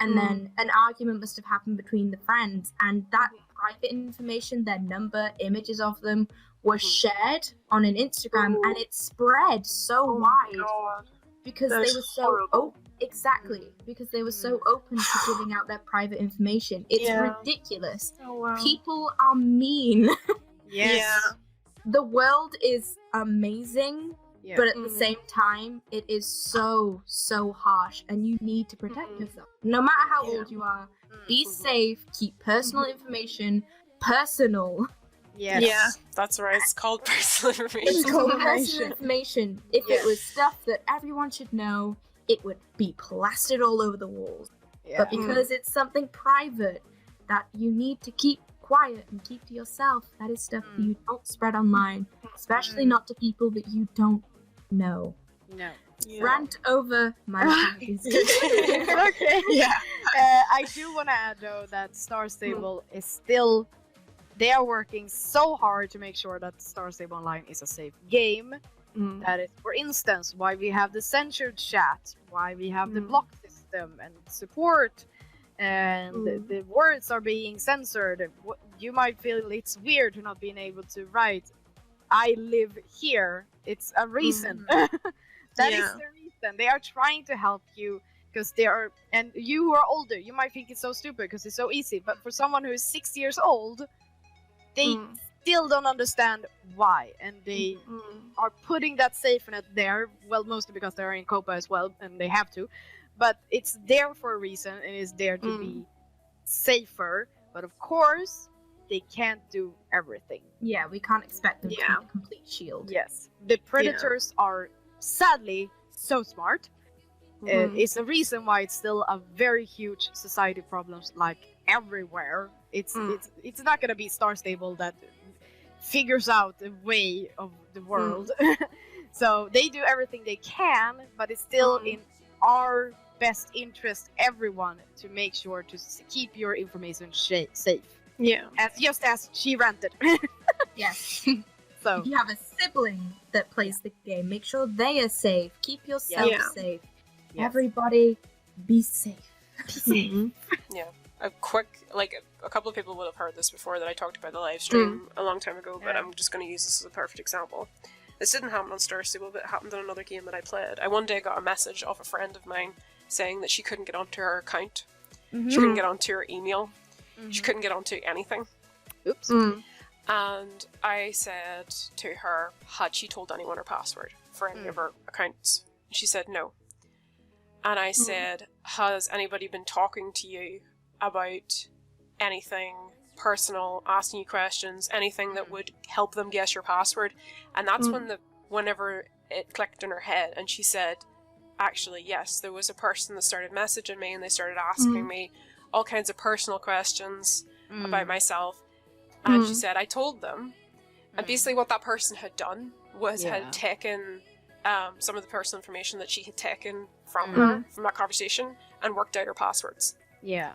and then an argument must have happened between the friends, and that private information, their number, images of them, were shared on an Instagram, and it spread so wide God. because That's they were so horrible. because they were so open to giving out their private information. It's ridiculous. Oh, wow. People are mean. Yes. Yeah. The world is amazing, Yeah. but at the same time, it is so harsh, and you need to protect yourself. No matter how old you are, be safe, keep personal information personal. Yes. Yeah. That's right. It's called personal information. It's called personal information. If it was stuff that everyone should know, it would be plastered all over the walls. Yeah. But because it's something private that you need to keep quiet and keep to yourself, that is stuff that you don't spread online, especially not to people that you don't know. No. Yeah. Rant over my apologies. Okay. Yeah. I do want to add though that Star Stable is still. They are working so hard to make sure that Star Stable Online is a safe game. That is, for instance, why we have the censored chat, why we have the block system and support, and the words are being censored. You might feel it's weird to not being able to write, I live here. It's a reason. That is the reason. They are trying to help you because they are, and you who are older, you might think it's so stupid because it's so easy. But for someone who is 6 years old, they still don't understand why, and they are putting that safety net there. Well, mostly because they're in COPA as well, and they have to. But it's there for a reason, and it's there to be safer. But of course, they can't do everything. Yeah, we can't expect them to be a complete shield. Yes, the predators are sadly so smart. It's a reason why it's still a very huge society problem, like everywhere. It's not gonna be Star Stable that figures out the way of the world. So they do everything they can, but it's still in our best interest, everyone, to make sure to keep your information safe. Yeah. As she ranted. Yes. So if you have a sibling that plays the game, make sure they are safe. Keep yourself safe. Yes. Everybody, be safe. Yeah. A couple of people would have heard this before that I talked about the live stream a long time ago, but I'm just going to use this as a perfect example. This didn't happen on Star Stable, but it happened in another game that I played. I one day got a message off a friend of mine saying that she couldn't get onto her account. She couldn't get onto her email. She couldn't get onto anything. Oops. And I said to her, had she told anyone her password for any of her accounts? She said no. And I said, has anybody been talking to you about anything personal, asking you questions, anything that would help them guess your password? And that's whenever it clicked in her head, and she said, actually, yes, there was a person that started messaging me, and they started asking me all kinds of personal questions about myself. And she said, I told them. And basically what that person had done was had taken some of the personal information that she had taken from her, from that conversation, and worked out her passwords. Yeah.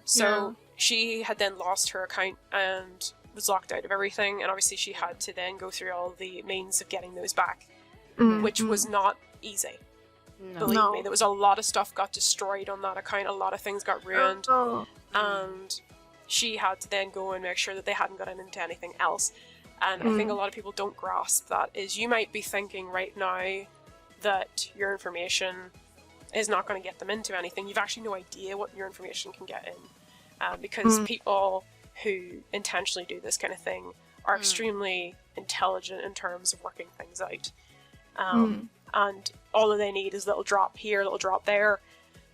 So she had then lost her account and was locked out of everything, and obviously she had to then go through all the means of getting those back, which was not easy. Believe me, there was a lot of stuff got destroyed on that account, a lot of things got ruined, and she had to then go and make sure that they hadn't gotten into anything else. And I think a lot of people don't grasp that, is you might be thinking right now that your information is not going to get them into anything. You've actually no idea what your information can get in. Because people who intentionally do this kind of thing are extremely intelligent in terms of working things out. And all that they need is a little drop here, a little drop there.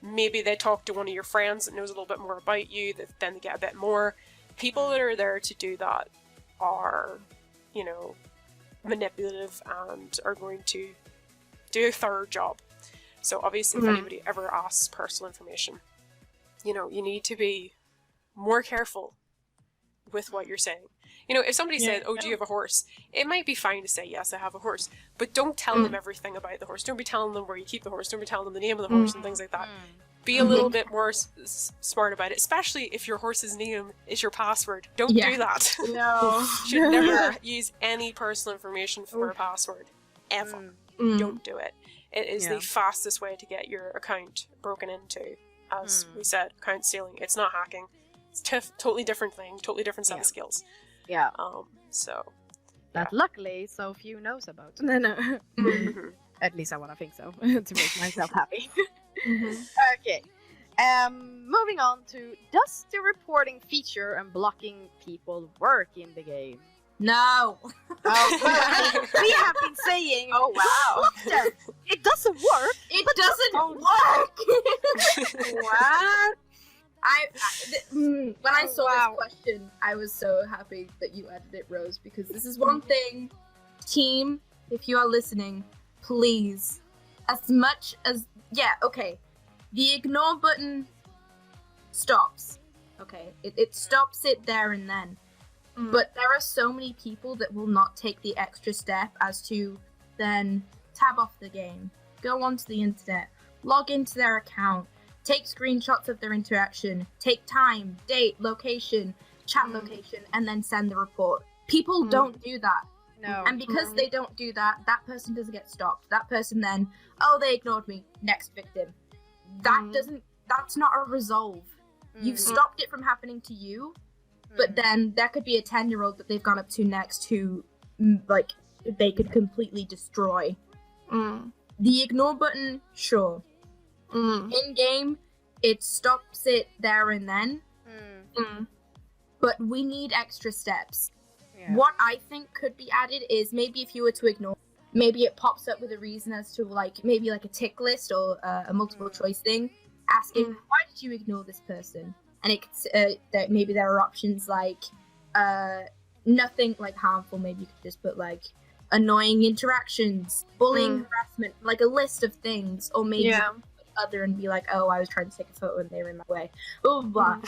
Maybe they talk to one of your friends that knows a little bit more about you, then they get a bit more. People that are there to do that are, you know, manipulative and are going to do a thorough job. So obviously if anybody ever asks personal information, you know, you need to be more careful with what you're saying. You know, if somebody said, oh, do you have a horse? It might be fine to say, yes, I have a horse. But don't tell them everything about the horse. Don't be telling them where you keep the horse. Don't be telling them the name of the horse and things like that. Be a little bit more smart about it, especially if your horse's name is your password. Don't do that. No. You should never use any personal information for a password. Ever. Don't do it. It is the fastest way to get your account broken into. As we said, account stealing. It's not hacking. totally different thing, totally different set of skills. Yeah. So That luckily so few knows about. No. At least I want to think so to make myself happy. Okay. Moving on to, does the reporting feature and blocking people work in the game? No. We have been saying. Oh wow! It doesn't work. It doesn't work. What? When I saw this question, I was so happy that you added it, Rose, because this is one thing. Team, if you are listening, please, as much as the ignore button stops. Okay, it stops it there and then. But there are so many people that will not take the extra step as to then tab off the game, go onto the internet, log into their account, take screenshots of their interaction, take time, date, location, chat location, and then send the report. People don't do that. No. And because they don't do that, that person doesn't get stopped. That person then, they ignored me, next victim. That's not a resolve. You've stopped it from happening to you. But then there could be a 10-year-old that they've gone up to next who, they could completely destroy. The ignore button, sure. In-game, it stops it there and then. But we need extra steps. Yeah. What I think could be added is maybe if you were to ignore, maybe it pops up with a reason as to, maybe a tick list or a multiple choice thing, asking, why did you ignore this person? And it that maybe there are options like nothing harmful. Maybe you could just put annoying interactions, bullying, harassment, a list of things, or maybe other and be I was trying to take a photo and they were in my way. Blah.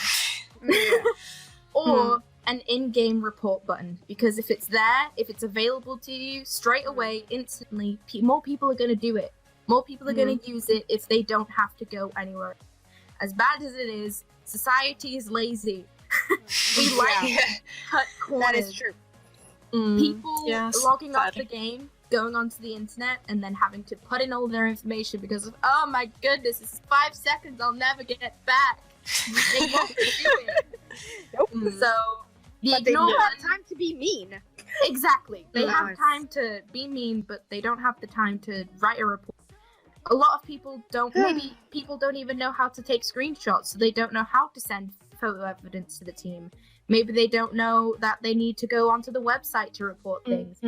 Or an in-game report button, because if it's there, if it's available to you straight away, instantly, more people are going to do it. More people are going to use it if they don't have to go anywhere. As bad as it is, society is lazy. We cut corners. That is true. People logging off the game, going onto the internet, and then having to put in all their information because of, oh my goodness, it's 5 seconds, I'll never get it back. They won't do it. Nope. So, but they don't have time to be mean. Exactly. They have time to be mean, but they don't have the time to write a report. A lot of people don't, maybe people don't even know how to take screenshots, so they don't know how to send photo evidence to the team. Maybe they don't know that they need to go onto the website to report things.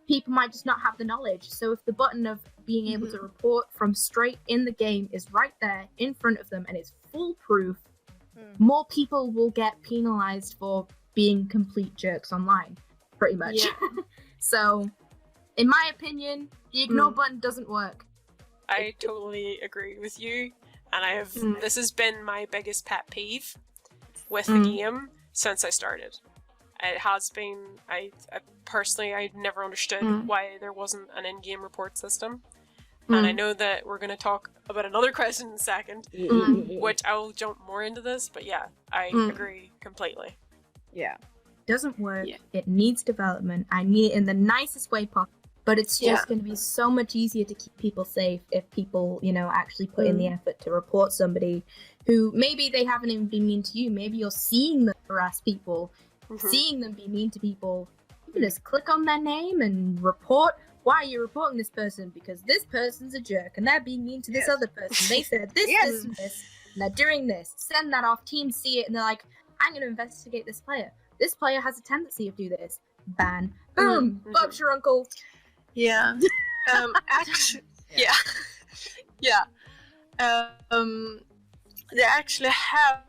People might just not have the knowledge. So if the button of being able to report from straight in the game is right there in front of them and it's foolproof, more people will get penalized for being complete jerks online, pretty much. So, in my opinion, the ignore button doesn't work. I totally agree with you, and I have. This has been my biggest pet peeve with the game since I started. It has been. I personally, I never understood why there wasn't an in-game report system, and I know that we're going to talk about another question in a second, which I will jump more into this. But yeah, I agree completely. Yeah, doesn't work. It needs development. I mean it in the nicest way possible. But it's just going to be so much easier to keep people safe if people, actually put in the effort to report somebody who maybe they haven't even been mean to you. Maybe you're seeing them harass people, seeing them be mean to people. You can just click on their name and report. Why are you reporting this person? Because this person's a jerk and they're being mean to this other person. They said this, this, and this, and they're doing this. Send that off. Teams see it and they're like, I'm going to investigate this player. This player has a tendency to do this. Ban. Boom. Bob's your uncle. Yeah. Actually, they actually have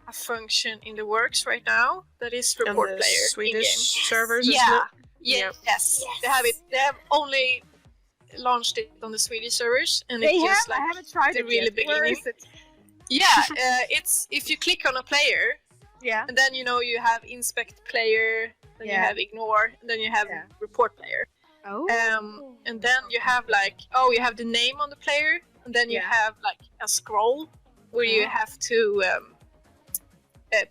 a function in the works right now that is report the player Swedish servers. Yes. They have it. They have only launched it on the Swedish servers, and it's just I haven't tried the it really yet. beginning. Where is it? It's if you click on a player, and then you have inspect player, then you have ignore, and then you have report player. And then you have you have the name on the player, and then you have a scroll where you have to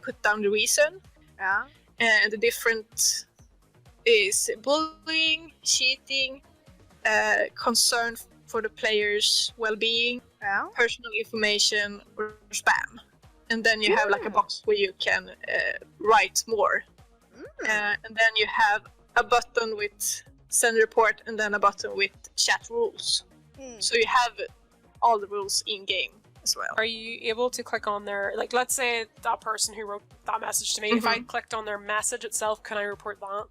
put down the reason. And the different is bullying, cheating, concern for the player's well-being, personal information, or spam. and then you have like a box where you can write more. And then you have a button with send report, and then a button with chat rules. So you have all the rules in game as well. Are you able to click on their, like, let's say that person who wrote that message to me, if I clicked on their message itself, can I report that?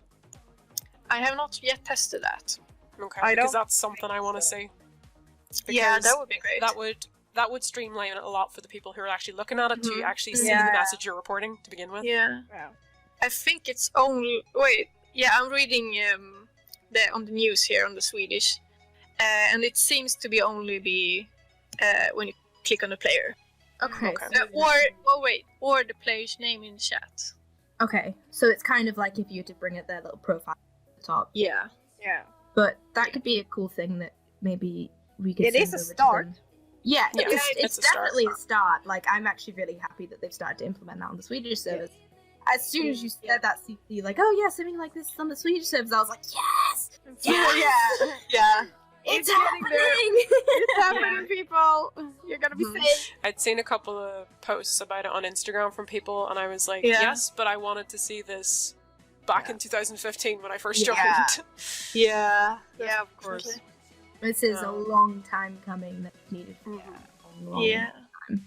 I have not yet tested that. Okay, because that's something I want to see. Yeah, that would be great. That would streamline it a lot for the people who are actually looking at it to actually see the message you're reporting to begin with. Yeah. Wow. I think it's only... Wait, yeah, I'm reading on the news here on the Swedish, and it seems to be only when you click on the player. Okay. Or the player's name in the chat. Okay, so it's kind of like if you were to bring up their little profile at the top. Yeah. Yeah. But that could be a cool thing that maybe we could. It is a start. Yeah, Yeah, it's definitely a start. Like, I'm actually really happy that they've started to implement that on the Swedish service. Yeah. As soon as you said that, CC, like, oh yeah, something like this is on the Swedish service, I was like, yes! Yeah. It's happening! It's happening, people! You're gonna be safe. I'd seen a couple of posts about it on Instagram from people, and I was like, yes, but I wanted to see this back in 2015 when I first joined. Yeah, of course. This is a long time coming that's needed for a long time.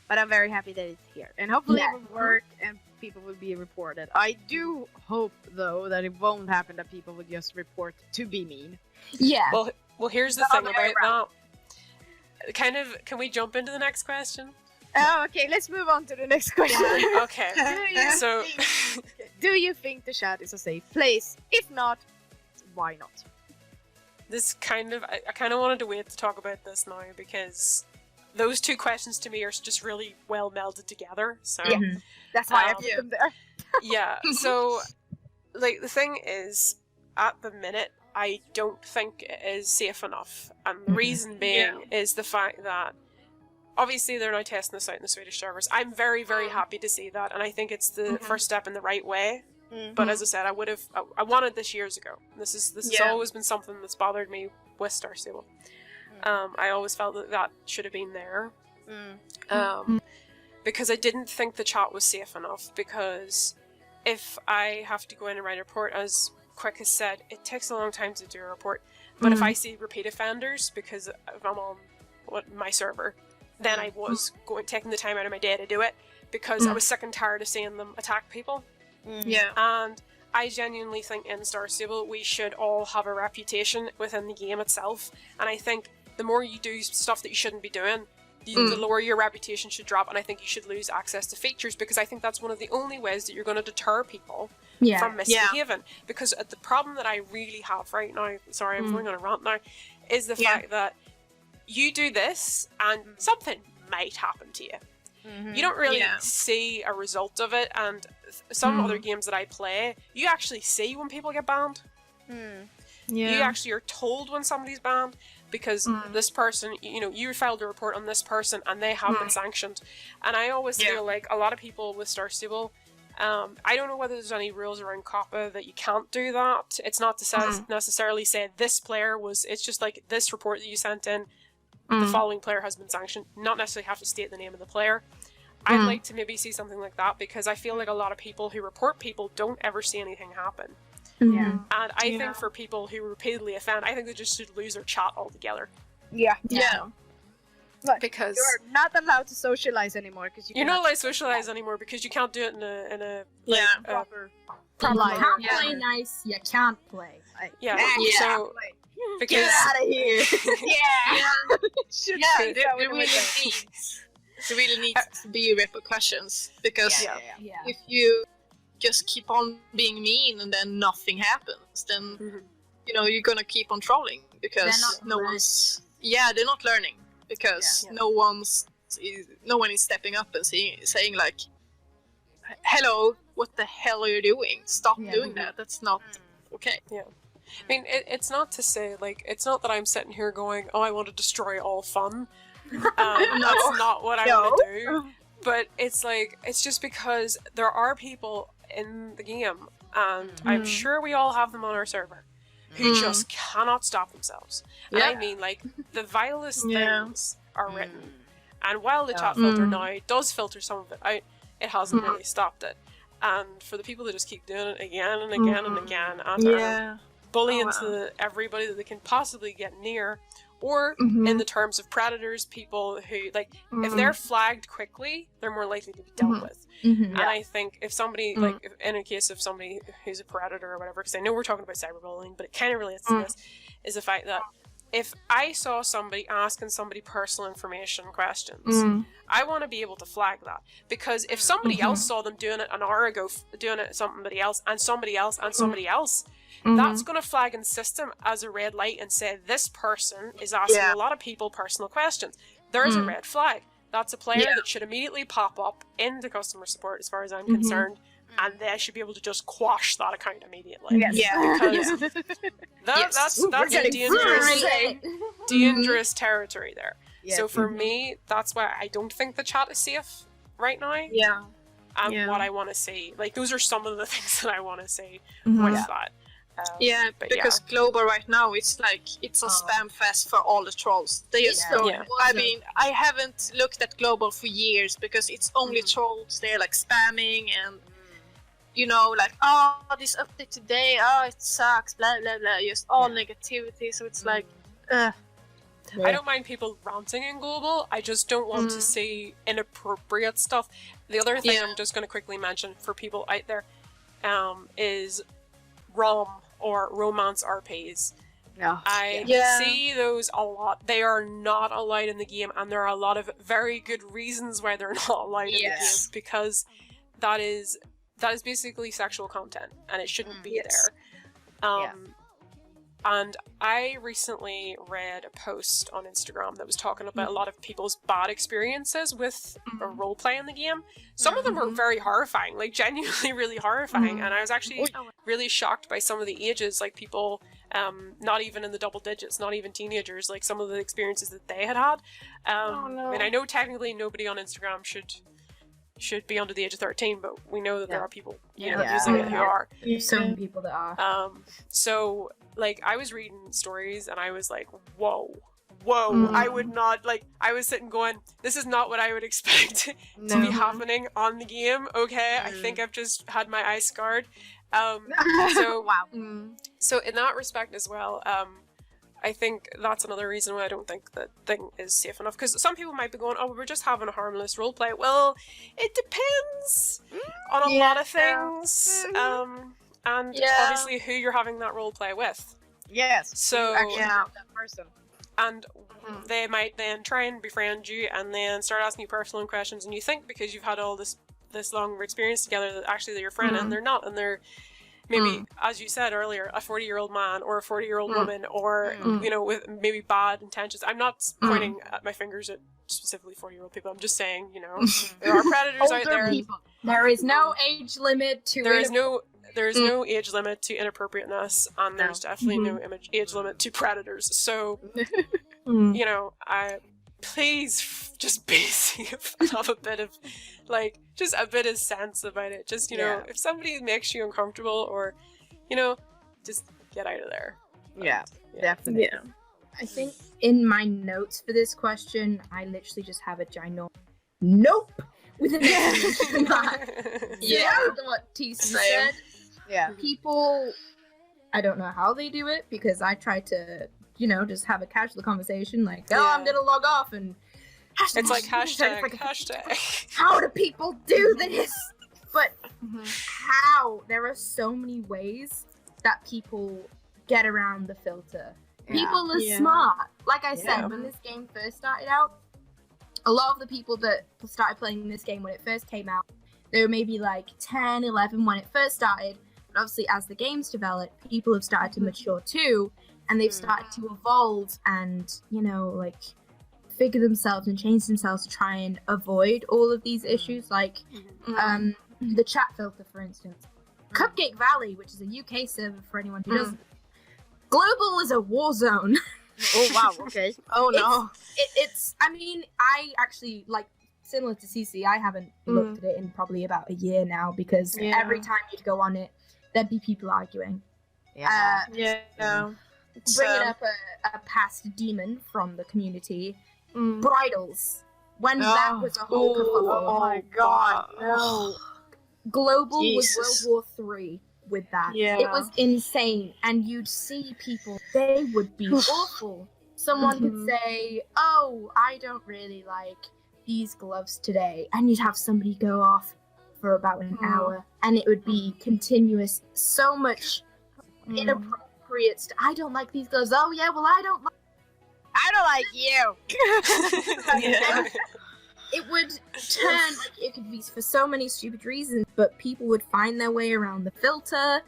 But I'm very happy that it's here. And hopefully it will work and people will be reported. I do hope, though, that it won't happen that people will just report to be mean. Yeah. Well, here's the thing about that. Kind of, can we jump into the next question? Oh, okay, let's move on to the next question. Okay. So, do you think the chat is a safe place? If not, why not? This kind of, I kind of wanted to wait to talk about this now because those two questions to me are just really well melded together. So that's why I put them there. Yeah. So, like, the thing is, at the minute, I don't think it is safe enough, and the reason being is the fact that obviously they're now testing this out in the Swedish servers. I'm very, very happy to see that, and I think it's the first step in the right way. But as I said, I wanted this years ago. This has always been something that's bothered me with Star Stable. I always felt that should have been there. Because I didn't think the chat was safe enough, because if I have to go in and write a report, as Quick has said, it takes a long time to do a report. But if I see repeat offenders, because if I'm on my server, then I was taking the time out of my day to do it, because I was sick and tired of seeing them attack people. Yeah. And I genuinely think in Star Stable we should all have a reputation within the game itself, and I think the more you do stuff that you shouldn't be doing, the lower your reputation should drop, and I think you should lose access to features, because I think that's one of the only ways that you're going to deter people from misbehaving. Because the problem that I really have right now, sorry, I'm going on a rant now, is the fact that you do this and something might happen to you. You don't really see a result of it, and some other games that I play, you actually see when people get banned. You actually are told when somebody's banned, because this person, you filed a report on this person and they have been sanctioned. And I always feel like a lot of people with Star Stable, I don't know whether there's any rules around COPPA that you can't do that. It's not to necessarily say this player was, it's just like this report that you sent in, the following player has been sanctioned. Not necessarily have to state the name of the player. I'd like to maybe see something like that, because I feel like a lot of people who report people don't ever see anything happen. And I think for people who repeatedly offend, I think they just should lose their chat altogether. But because you're not allowed to socialize anymore, because you're not allowed to socialize anymore, because you can't do it in a proper you can't play nice, you can't play. So because get out of here. There really needs to be repercussions, because if you just keep on being mean and then nothing happens, then you're gonna keep on trolling, because they're not learning, because no one is stepping up and saying like, hello, what the hell are you doing? Stop doing that. That's not okay. I mean, it's not to say, like, it's not that I'm sitting here going, oh, I want to destroy all fun. That's not what I want to do. But it's like, it's just because there are people in the game, and I'm sure we all have them on our server, who just cannot stop themselves. And I mean, like, the vilest things are written. And while the chat filter now does filter some of it out, it hasn't really stopped it. And for the people that just keep doing it again and again and again, and are bullying to everybody that they can possibly get near, or in the terms of predators, people who, like, if they're flagged quickly, they're more likely to be dealt with. And I think if somebody, like, if, in a case of somebody who's a predator or whatever, because I know we're talking about cyberbullying, but it kind of relates to this, is the fact that if I saw somebody asking somebody personal information questions, I want to be able to flag that. Because if somebody else saw them doing it an hour ago, doing it to somebody else, and somebody else, and somebody else, that's going to flag in system as a red light and say, this person is asking a lot of people personal questions. There's a red flag. That's a player that should immediately pop up into customer support, as far as I'm concerned, and they should be able to just quash that account immediately. Because that's a dangerous territory there. So for me, that's why I don't think the chat is safe right now. And what I want to see, like, those are some of the things that I want to see with that. Because global right now, it's like, it's a spam fest for all the trolls. They just I mean, I haven't looked at global for years because it's only trolls. They're like spamming and, you know, like, oh, this update today, oh, it sucks, blah, blah, blah, just all negativity. So it's like, I don't mind people ranting in global, I just don't want to see inappropriate stuff. The other thing I'm just going to quickly mention for people out there is ROM, or romance RPs. I see those a lot. They are not allowed in the game, and there are a lot of very good reasons why they're not allowed in the game, because that is basically sexual content, and it shouldn't be there. And I recently read a post on Instagram that was talking about a lot of people's bad experiences with roleplay in the game. Some of them were very horrifying, like genuinely really horrifying, and I was actually really shocked by some of the ages, like people not even in the double digits, not even teenagers, like some of the experiences that they had had. I mean, I know technically nobody on Instagram should be under the age of 13, but we know that there are people, you know, using it who are. There's so many people that are. So, like, I was reading stories and I was like, whoa, I would not, like, I was sitting going, this is not what I would expect to be happening on the game, okay? I think I've just had my eyes scarred. So, so in that respect as well, I think that's another reason why I don't think that thing is safe enough. Because some people might be going, oh, we're just having a harmless roleplay. Well, it depends on a lot of things. And obviously who you're having that roleplay with. So, that person. And they might then try and befriend you and then start asking you personal questions, and you think because you've had all this long experience together that actually they're your friend, and they're not, and they're maybe, as you said earlier, a 40-year-old man or a 40-year-old woman, or you know, with maybe bad intentions. I'm not pointing at my fingers at specifically 40-year-old people. I'm just saying, you know, there are predators out there. There is no age limit to there is no age limit to inappropriateness, and there's definitely no age limit to predators. So, you know, please just be safe and have a bit of, like, just a bit of sense about it. Just, you know, if somebody makes you uncomfortable, or, you know, just get out of there. Definitely. I think in my notes for this question, I literally just have a ginormous nope with an exclamation mark. What TC said. People, I don't know how they do it, because I try to, you know, just have a casual conversation, like, oh, I'm gonna log off, and it's like hashtag. How do people do this? But how? There are so many ways that people get around the filter. People are smart. Like I said, when this game first started out, a lot of the people that started playing this game when it first came out, they were maybe like 10, 11 when it first started. But obviously, as the game's developed, people have started to mature too, and they've started to evolve and, you know, like, figure themselves and change themselves to try and avoid all of these issues, like the chat filter, for instance. Cupcake Valley, which is a UK server for anyone who doesn't. Global is a war zone. Oh, wow, okay. Oh, no. It's, I mean, I actually, like, similar to CC, I haven't looked at it in probably about a year now, because every time you'd go on it, there'd be people arguing. Bringing up a past demon from the community, bridals. when that was a whole kerfuffle. Oh my god, no. Global Jesus. was World War III with that. Yeah. It was insane, and you'd see people, they would be awful. Someone could say, oh, I don't really like these gloves today, and you'd have somebody go off for about an hour, and it would be continuous, so much inappropriate stuff. I don't like these gloves. Oh yeah, well I don't like you. Yeah. It would turn, like, it could be for so many stupid reasons, but people would find their way around the filter.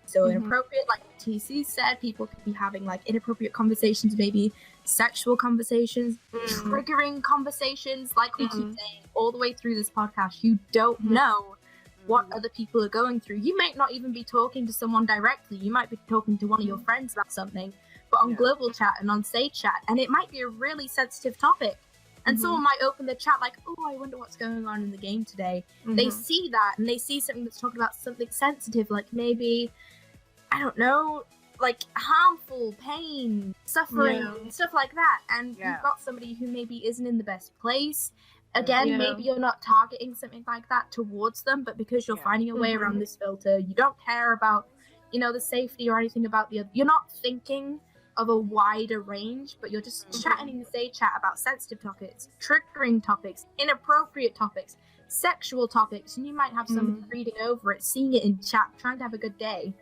So inappropriate, like TC said, people could be having like inappropriate conversations, maybe sexual conversations, triggering conversations, like we keep saying all the way through this podcast. You don't know what other people are going through. You might not even be talking to someone directly. You might be talking to one of your friends about something, but on global chat and on Say Chat, and it might be a really sensitive topic. And someone might open the chat like, oh, I wonder what's going on in the game today. They see that, and they see something that's talking about something sensitive, like maybe, I don't know, like harmful, pain, suffering, stuff like that. And you've got somebody who maybe isn't in the best place. Again, maybe you're not targeting something like that towards them, but because you're finding a way around this filter, you don't care about, you know, the safety or anything about the other. You're not thinking of a wider range, but you're just chatting in the Say Chat about sensitive topics, triggering topics, inappropriate topics, sexual topics, and you might have somebody reading over it, seeing it in chat, trying to have a good day,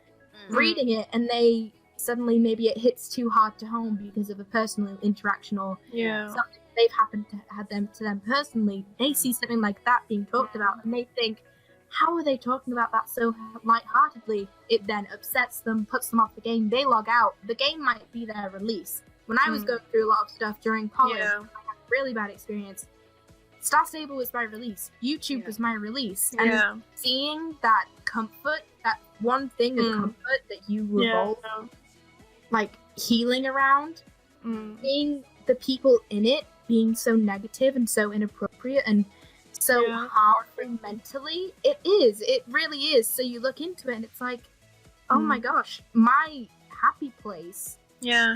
reading it, and they suddenly, maybe it hits too hard to home because of a personal interaction or something they've happened to have to them personally. They see something like that being talked about, and they think, how are they talking about that so lightheartedly? It then upsets them, puts them off the game. They log out. The game might be their release. When I was going through a lot of stuff during college, I had a really bad experience. Star Stable was my release. YouTube was my release. And seeing that comfort, that one thing of comfort that you revolve, like healing around, seeing the people in it being so negative and so inappropriate and so harmful mentally, it really is. So you look into it and it's like, oh my gosh, my happy place,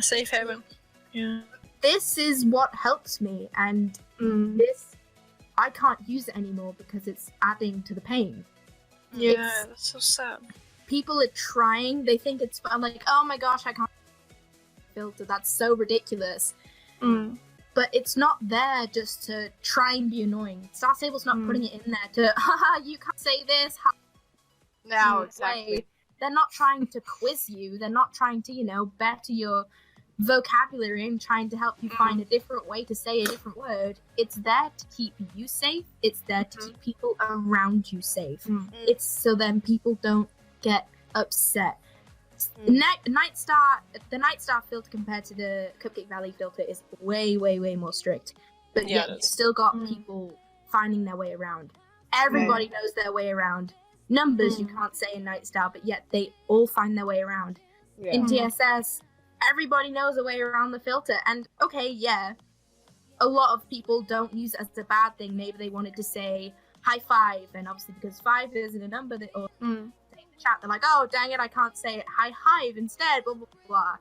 safe haven, this is what helps me, and this, I can't use it anymore because it's adding to the pain. That's so sad. People are trying, they think it's fun, like, oh my gosh, I can't filter, that's so ridiculous. But it's not there just to try and be annoying. Star Stable's not putting it in there to, haha, you can't say this. No, exactly. They're not trying to quiz you. They're not trying to, you know, better your vocabulary and trying to help you find a different way to say a different word. It's there to keep you safe. It's there to keep people around you safe. It's so then people don't get upset. The Night Star filter compared to the Cupcake Valley filter is way more strict, but yet you've still got people finding their way around. Everybody knows their way around. Numbers you can't say in Night Star, but yet they all find their way around. In TSS, everybody knows a way around the filter, and okay, a lot of people don't use it as a bad thing. Maybe they wanted to say high five, and obviously because 5 isn't a number, they all chat, they're like, oh dang it, I can't say it, high hive instead, blah blah blah.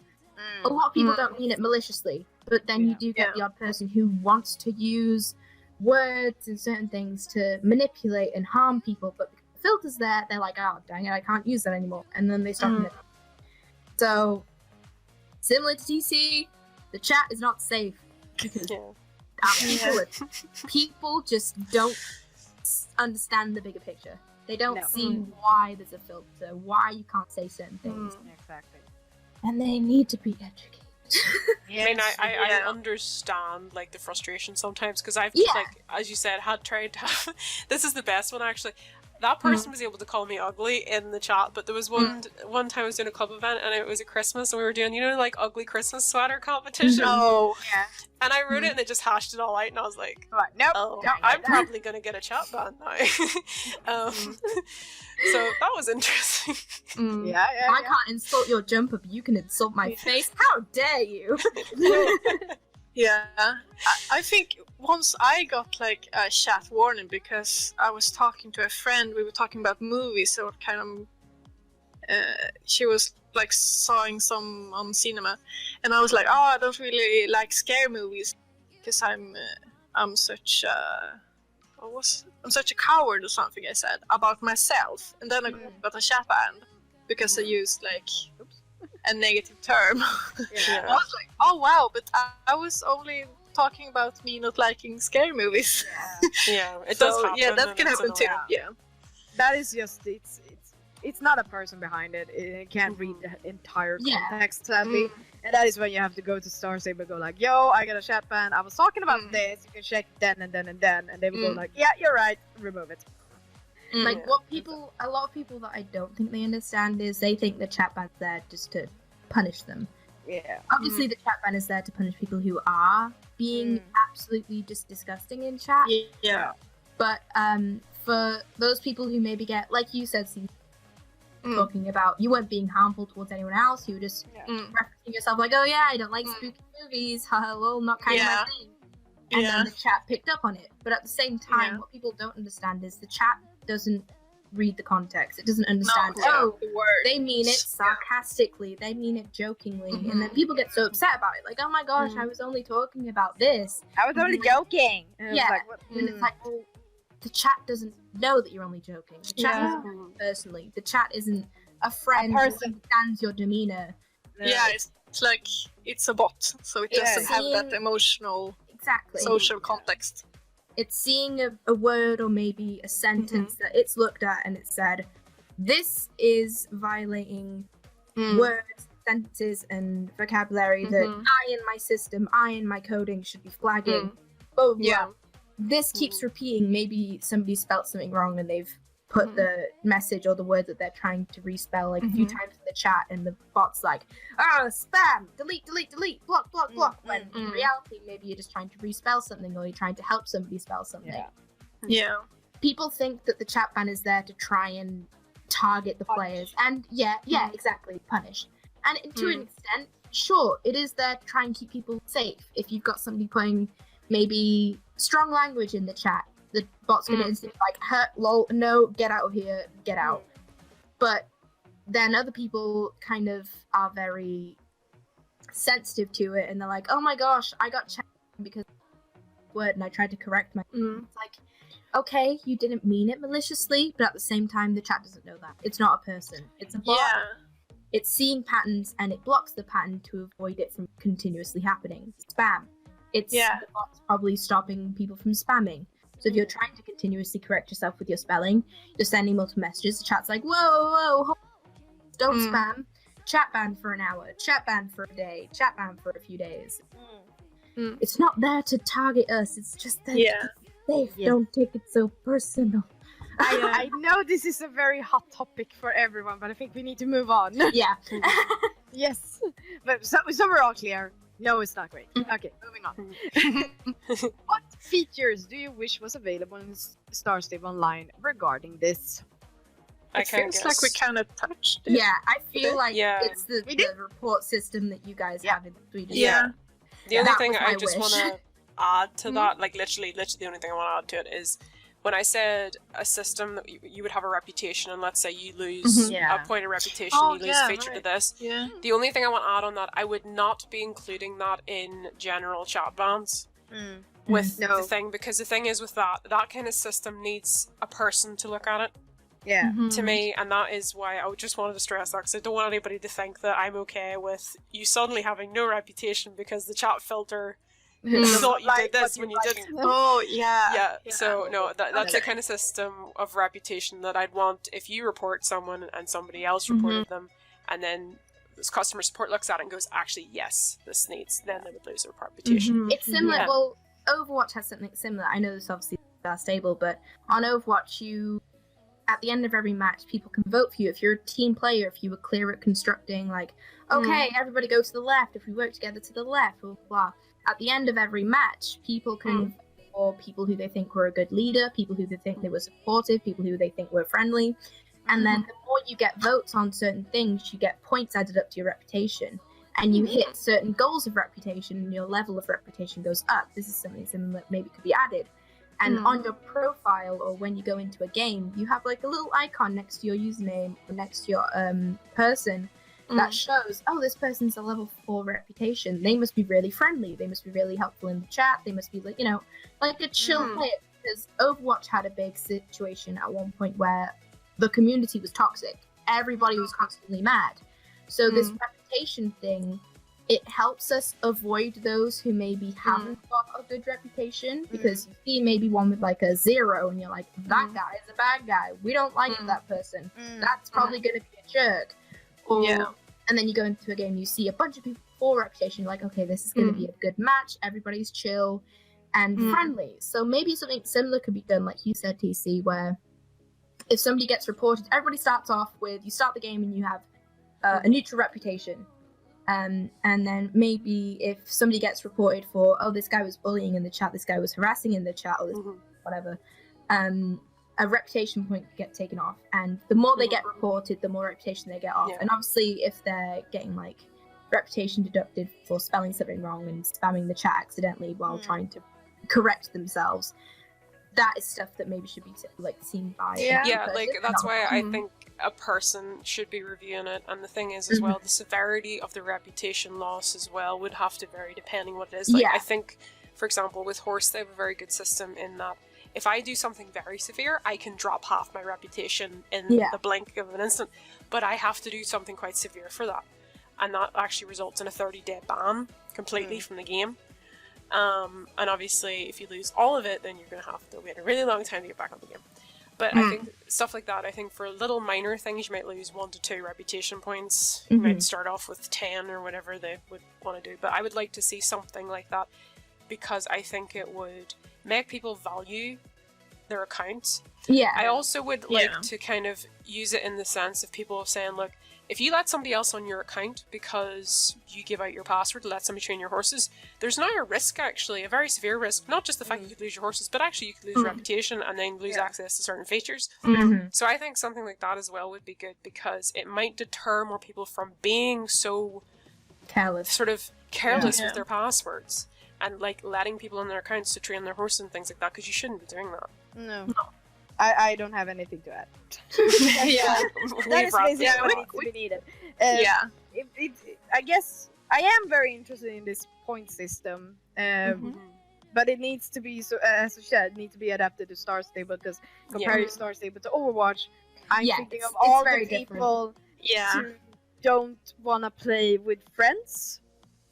A lot of people don't mean it maliciously, but then you do get the odd person who wants to use words and certain things to manipulate and harm people, but the filter's there, they're like, oh dang it, I can't use that anymore, and then they stop it. So similar to TC, the chat is not safe because people just don't understand the bigger picture. They don't see why there's a filter, why you can't say certain things. Exactly. And they need to be educated. I mean, I understand, like, the frustration sometimes, because I've, like, as you said, had tried to have... This is the best one, actually. That person was able to call me ugly in the chat, but there was one time I was doing a club event, and it was at Christmas, and we were doing, you know, like, ugly Christmas sweater competition. Oh, And I wrote it, and it just hashed it all out, and I was like, nope, I'm probably going to get a chat ban now. So that was interesting. I can't insult your jumper, but you can insult my face. How dare you? I think once I got like a chat warning because I was talking to a friend, we were talking about movies, so kind of she was like sawing some on cinema, and I was like, oh, I don't really like scare movies because I'm I'm such I'm such a coward or something. I said about myself, and then I got a chat ban because I used like a negative term. Yeah. I was like, oh wow, but I was only talking about me not liking scary movies. Yeah, it So, does happen. yeah, that and can it's happen too. annoying. Yeah. That is just it's not a person behind it. It can't read the entire context, sadly. And that is when you have to go to Star Stable and go like, yo, I got a chat ban. I was talking about this. You can check then and then and then. And they will go like, yeah, you're right. Remove it. Like a lot of people that I don't think they understand is they think the chat ban's there just to punish them. Yeah. Obviously, the chat ban is there to punish people who are being absolutely just disgusting in chat. Yeah. But for those people who maybe get, like you said, Steve, talking about you weren't being harmful towards anyone else, you were just referencing yourself like, oh yeah, I don't like spooky movies, haha, well, not kind of my thing. And then the chat picked up on it. But at the same time, what people don't understand is the chat doesn't read the context. It doesn't understand, they mean it sarcastically, they mean it jokingly, and then people get so upset about it, like, oh my gosh, I was only talking about this. I was only joking. And yeah, like, what? and it's like, well, the chat doesn't know that you're only joking. The chat doesn't know you personally. The chat isn't a friend who understands your demeanor. Yeah, it's like it's a bot, so it doesn't have that emotional, social context. It's seeing a word or maybe a sentence that it's looked at and it said, this is violating words, sentences, and vocabulary that I in my system, I in my coding should be flagging. Oh, yeah. This keeps repeating. Maybe somebody spelled something wrong and they've put the message or the word that they're trying to respell like a few times in the chat, and the bot's like, oh, spam, delete, block, when in reality maybe you're just trying to respell something or you're trying to help somebody spell something. Yeah. People think that the chat ban is there to try and target the players, and exactly, punish. And to an extent, sure, it is there to try and keep people safe. If you've got somebody putting maybe strong language in the chat, the bot's gonna instantly like, hurt, lol, no, get out of here, get out. But then other people kind of are very sensitive to it, and they're like, oh my gosh, I got chat because of the word and I tried to correct my It's like, okay, you didn't mean it maliciously, but at the same time, the chat doesn't know that. It's not a person. It's a bot. Yeah. It's seeing patterns and it blocks the pattern to avoid it from continuously happening. Spam. It's the bot's probably stopping people from spamming. So if you're trying to continuously correct yourself with your spelling, you're sending multiple messages, the chat's like, whoa, don't spam. Chat ban for an hour, chat ban for a day, chat ban for a few days. It's not there to target us, it's just there to be safe. Don't take it so personal. I know this is a very hot topic for everyone, but I think we need to move on. Yeah. Yes. But so we're all clear. No, it's not great. Okay, moving on. What features do you wish was available in Star Stable Online regarding this? It feels like we kind of touched it. Yeah, I feel like it's the report system that you guys have in Sweden. Yeah. The only thing I just wish. want to add to that, like literally the only thing I want to add to it is when I said a system that you would have a reputation, and let's say you lose a point of reputation, you lose feature to this. Yeah. The only thing I want to add on that, I would not be including that in general chat bans with the thing, because the thing is with that kind of system needs a person to look at it. Yeah. To me, and that is why I just wanted to stress that, because I don't want anybody to think that I'm okay with you suddenly having no reputation because the chat filter thought you did this when you didn't. Oh, yeah. So, no, that's the kind of system of reputation that I'd want if you report someone and somebody else reported them, and then this customer support looks at it and goes, actually, yes, this needs, then they would lose their reputation. It's similar, well, Overwatch has something similar. I know this obviously is stable, but on Overwatch, at the end of every match, people can vote for you. If you're a team player, if you were clear at constructing, like, okay, everybody go to the left, if we work together to the left, blah, blah. At the end of every match, people can vote for people who they think were a good leader, people who they think they were supportive, people who they think were friendly. And then the more you get votes on certain things, you get points added up to your reputation. And you hit certain goals of reputation, and your level of reputation goes up. This is something similar that maybe could be added. And on your profile, or when you go into a game, you have like a little icon next to your username or next to your person that shows, oh, this person's a level 4 reputation. They must be really friendly. They must be really helpful in the chat. They must be like, you know, like a chill player. Because Overwatch had a big situation at one point where the community was toxic. Everybody was constantly mad. So this reputation thing, it helps us avoid those who maybe haven't got a good reputation, because you see maybe one with like a 0 and you're like, that guy is a bad guy. We don't like that person. That's probably going to be a jerk. Or, and then you go into a game, you see a bunch of people with 4 reputation, you're like, okay, this is going to be a good match. Everybody's chill and friendly. So maybe something similar could be done, like you said, TC, where if somebody gets reported, everybody starts off with, you start the game and you have a neutral reputation. And then maybe if somebody gets reported for, oh, this guy was bullying in the chat, this guy was harassing in the chat, or this whatever, a reputation point could get taken off. And the more they get reported, the more reputation they get off. And obviously, if they're getting like reputation deducted for spelling something wrong and spamming the chat accidentally while trying to correct themselves, that is stuff that maybe should be like seen by like that's why I think a person should be reviewing it. And the thing is as well, the severity of the reputation loss as well would have to vary depending what it is. Like I think, for example, with Horse, they have a very good system in that if I do something very severe, I can drop half my reputation in the blink of an instant, but I have to do something quite severe for that, and that actually results in a 30-day ban completely from the game. And obviously, if you lose all of it, then you're going to have to wait a really long time to get back on the game. But I think stuff like that, I think for little minor things, you might lose 1 to 2 reputation points. You might start off with 10 or whatever they would want to do. But I would like to see something like that, because I think it would make people value their accounts. I also would like to kind of use it in the sense of people saying, look, if you let somebody else on your account because you give out your password to let somebody train your horses, there's now a risk, actually, a very severe risk. Not just the fact that you could lose your horses, but actually you could lose reputation and then lose access to certain features. So I think something like that as well would be good, because it might deter more people from being so careless with their passwords, and like letting people on their accounts to train their horses and things like that, because you shouldn't be doing that. No. I don't have anything to add. That is basically what needs to be needed. I guess I am very interested in this point system, but it needs to be, so as I said, needs to be adapted to Star Stable, because comparing Star Stable to Overwatch, I'm thinking of all the people who don't want to play with friends.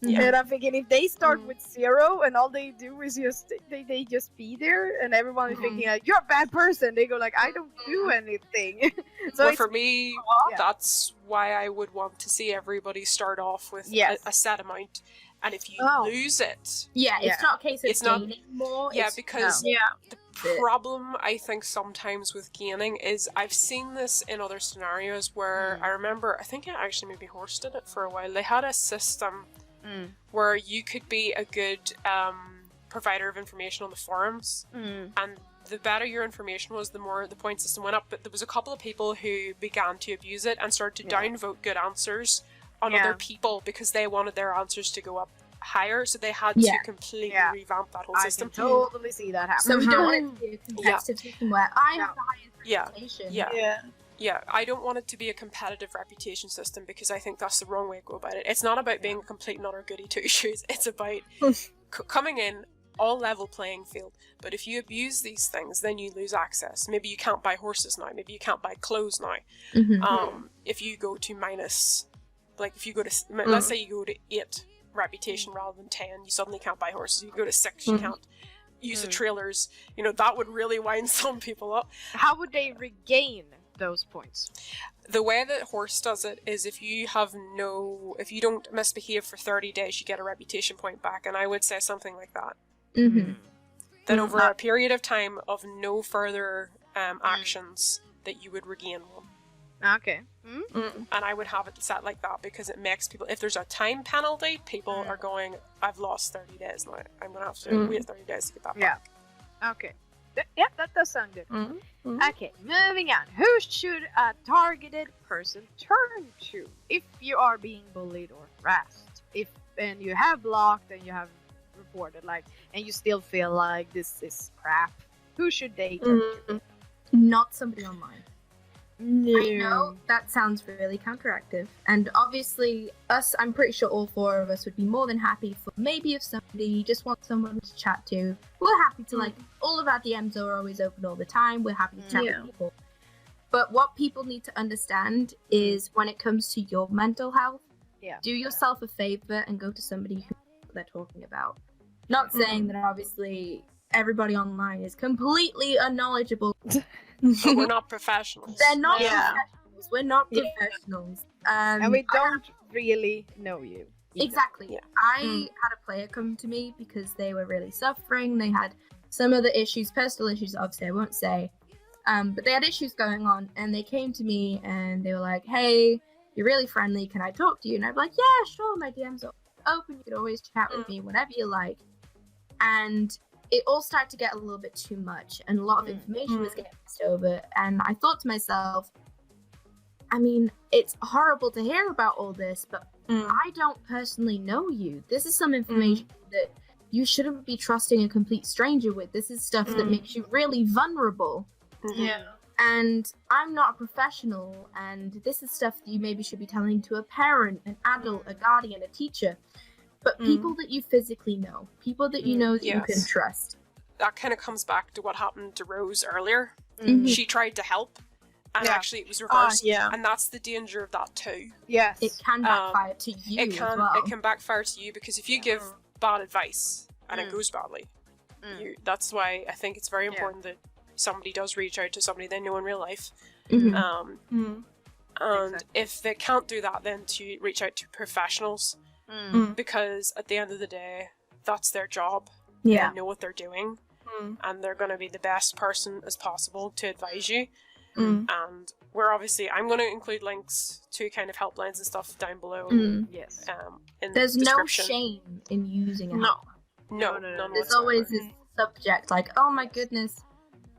And I'm thinking, if they start with 0 and all they do is just they just be there, and everyone is thinking like, you're a bad person, they go like, I don't do anything. So well, for me, that's why I would want to see everybody start off with a set amount, and if you lose it, it's not a case of gaining more. Because the problem I think sometimes with gaining is, I've seen this in other scenarios where I remember, I think it actually maybe Horse did it for a while. They had a system where you could be a good provider of information on the forums, and the better your information was, the more the point system went up. But there was a couple of people who began to abuse it and started to downvote good answers on other people because they wanted their answers to go up higher, so they had to completely revamp that whole system. I can totally see that happen. So we don't want it to be a competitive system where I have the highest reputation. Yeah, I don't want it to be a competitive reputation system, because I think that's the wrong way to go about it. It's not about being a complete and utter goody two-shoes. It's about coming in all level playing field. But if you abuse these things, then you lose access. Maybe you can't buy horses now. Maybe you can't buy clothes now. If you go to minus, like if you go to, let's say you go to 8 reputation rather than 10, you suddenly can't buy horses. You go to 6, you can't use the trailers. You know, that would really wind some people up. How would they regain those points? The way that Horse does it is, if you don't misbehave for 30 days, you get a reputation point back, and I would say something like that. Then over a period of time of no further actions, that you would regain one. Okay. And I would have it set like that, because it makes people, if there's a time penalty, people are going, I've lost 30 days now, I'm going to have to wait 30 days to get that back. Okay. That does sound good. Okay, moving on. Who should a targeted person turn to if you are being bullied or harassed? And you have blocked and you have reported, and you still feel like this is crap, who should they turn to? Not somebody online. No. I know that sounds really counteractive, and obviously I'm pretty sure all 4 of us would be more than happy for maybe if somebody just wants someone to chat to, we're happy to all of our DMs are always open all the time, we're happy to chat with people. But what people need to understand is when it comes to your mental health, do yourself a favor and go to somebody who knows what they're talking about. Not saying that obviously everybody online is completely unknowledgeable. But we're not professionals. They're not professionals. We're not professionals. And we don't really know you. Either. Exactly. Yeah. I had a player come to me because they were really suffering. They had some other issues, personal issues, obviously I won't say. But they had issues going on, and they came to me and they were like, hey, you're really friendly. Can I talk to you? And I'd be like, yeah, sure. My DMs are open. You could always chat with me, whatever you like. And it all started to get a little bit too much, and a lot of information was getting passed over. And I thought to myself, I mean, it's horrible to hear about all this, but I don't personally know you. This is some information that you shouldn't be trusting a complete stranger with. This is stuff that makes you really vulnerable. Yeah. And I'm not a professional, and this is stuff that you maybe should be telling to a parent, an adult, a guardian, a teacher. But people that you physically know, people that you know that you can trust. That kind of comes back to what happened to Rose earlier. She tried to help, and actually it was reversed. And that's the danger of that too. Yes. It can backfire to you as well. It can backfire to you, because if you give bad advice and it goes badly, that's why I think it's very important that somebody does reach out to somebody they know in real life. And if they can't do that, then to reach out to professionals. Because at the end of the day, that's their job. They know what they're doing, and they're going to be the best person as possible to advise you. And I'm going to include links to kind of helplines and stuff down below. Yes. In There's the no description. shame in using a No. helpline. No. There's always this subject like, oh my goodness,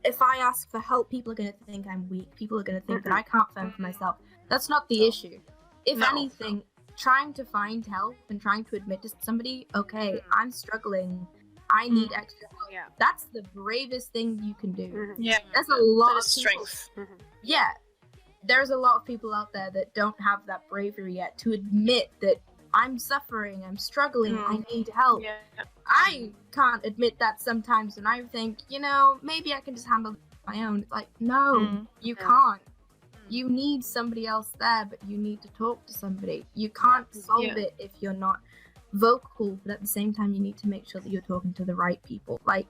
if I ask for help, people are going to think I'm weak. People are going to think that I can't fend for myself. That's not the issue. If anything, trying to find help and trying to admit to somebody, okay, I'm struggling, I need extra help. That's the bravest thing you can do. There's a lot of strength. There's a lot of people out there that don't have that bravery yet to admit that I'm suffering, I'm struggling, I need help. I can't admit that sometimes, and I think, maybe I can just handle it on my own. It's like, no, you can't. You need somebody else there, but you need to talk to somebody. You can't solve it if you're not vocal, but at the same time, you need to make sure that you're talking to the right people. Like,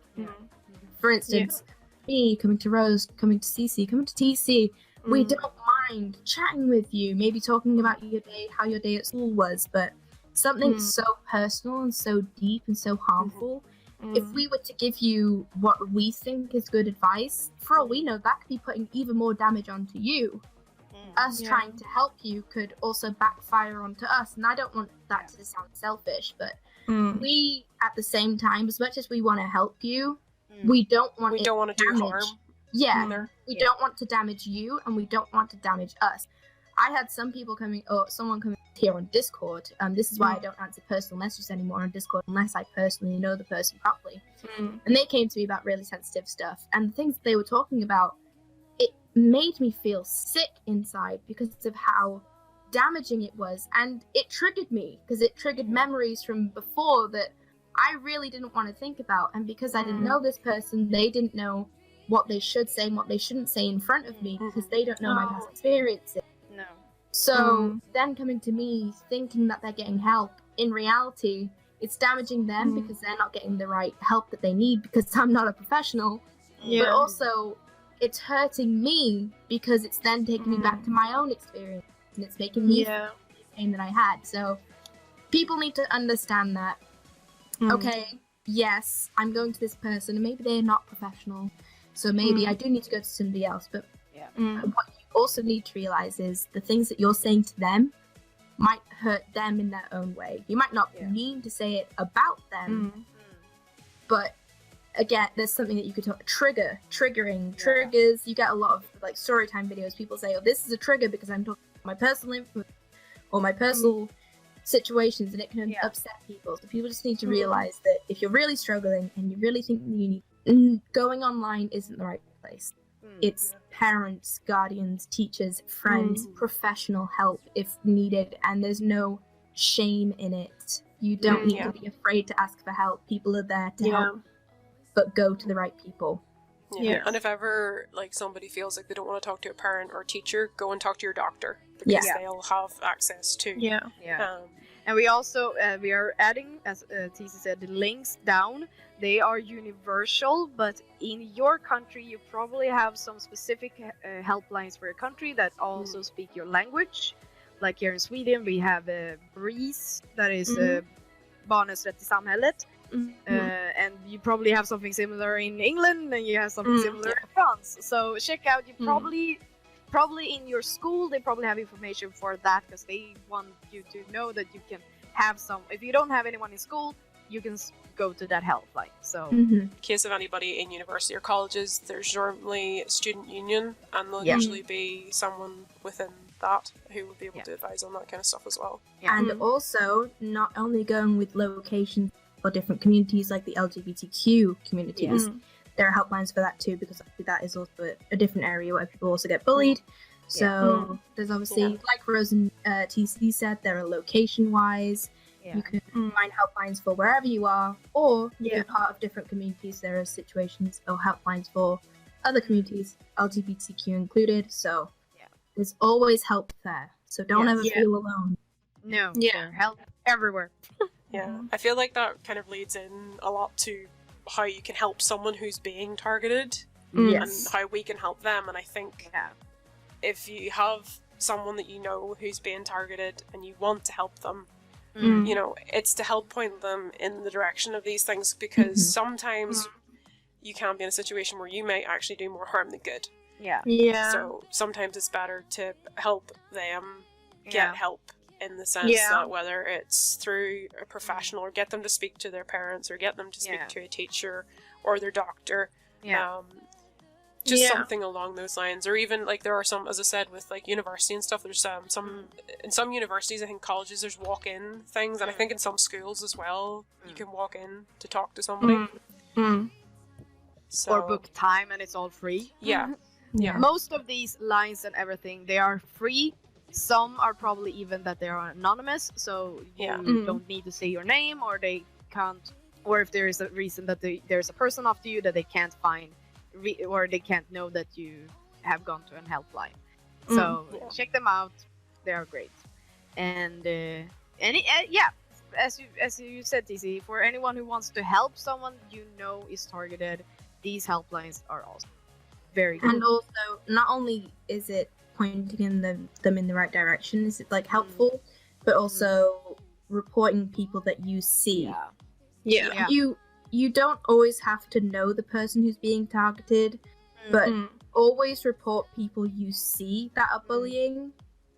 for instance, me coming to Rose, coming to CC, coming to TC, we don't mind chatting with you, maybe talking about your day, how your day at school was, but something so personal and so deep and so harmful, if we were to give you what we think is good advice, for all we know, that could be putting even more damage onto you. Us trying to help you could also backfire onto us, and I don't want that to sound selfish, but we, at the same time, as much as we want to help you, we don't want to do harm. We don't want to damage you, and we don't want to damage us. I had someone coming here on Discord. This is why I don't answer personal messages anymore on Discord unless I personally know the person properly. And they came to me about really sensitive stuff, and the things they were talking about, it made me feel sick inside because of how damaging it was, and it triggered me because it triggered memories from before that I really didn't want to think about. And because I didn't know this person, they didn't know what they should say and what they shouldn't say in front of me because they don't know my past experiences. So then coming to me thinking that they're getting help, in reality it's damaging them because they're not getting the right help that they need because I'm not a professional. But also it's hurting me because it's then taking me back to my own experience, and it's making me feel the pain that I had. So people need to understand that, okay, yes, I'm going to this person and maybe they're not professional, so maybe I do need to go to somebody else, but what you also need to realize is the things that you're saying to them might hurt them in their own way. You might not mean to say it about them, but again, there's something that you could talk triggers. You get a lot of like story time videos. People say, oh, this is a trigger because I'm talking about my personal influence or my personal situations, and it can upset people. So people just need to realize that if you're really struggling and you really think that you need, going online isn't the right place. It's parents, guardians, teachers, friends, professional help if needed, and there's no shame in it. You don't need to be afraid to ask for help. People are there to help, but go to the right people. Yeah. And if ever like somebody feels like they don't want to talk to a parent or a teacher, go and talk to your doctor, because they'll have access to. And we also we are adding, as TC said, the links down. They are universal, but in your country you probably have some specific helplines for your country that also speak your language. Like here in Sweden we have BRIS, that is Barnens rätt i samhället. And you probably have something similar in England, and you have something similar in France. So check out, you probably in your school they probably have information for that, because they want you to know that you can have some. If you don't have anyone in school, you can go to that helpline. So in case of anybody in university or colleges, there's normally a student union, and there'll usually be someone within that who will be able to advise on that kind of stuff as well. And also, not only going with locations for different communities like the LGBTQ communities, there are helplines for that too, because that is also a different area where people also get bullied. So there's obviously, like Rose and TC said, there are location-wise. You can find helplines for wherever you are, or if you're part of different communities, there are situations or helplines for other communities, LGBTQ included. So there's always help there. So don't ever feel alone. No, there's help everywhere. I feel like that kind of leads in a lot to how you can help someone who's being targeted and how we can help them. And I think if you have someone that you know who's being targeted and you want to help them, you know, it's to help point them in the direction of these things, because sometimes you can be in a situation where you might actually do more harm than good. So sometimes it's better to help them get help, in the sense that whether it's through a professional, or get them to speak to their parents, or get them to speak to a teacher or their doctor, just something along those lines. Or even like there are some, as I said, with like university and stuff, there's some in some universities, I think colleges, there's walk-in things, and I think in some schools as well you can walk in to talk to somebody. So, or book time, and it's all free. Most of these lines and everything, they are free. Some are probably even that they are anonymous, so you don't need to say your name, or they can't, or if there is a reason that there's a person after you that they can't find, or they can't know that you have gone to a helpline. So check them out; they are great. And as you said, TC, for anyone who wants to help someone you know is targeted, these helplines are also very good. And also, not only is it pointing them in the right direction, is it like helpful, but also reporting people that you see. You don't always have to know the person who's being targeted, but always report people you see that are bullying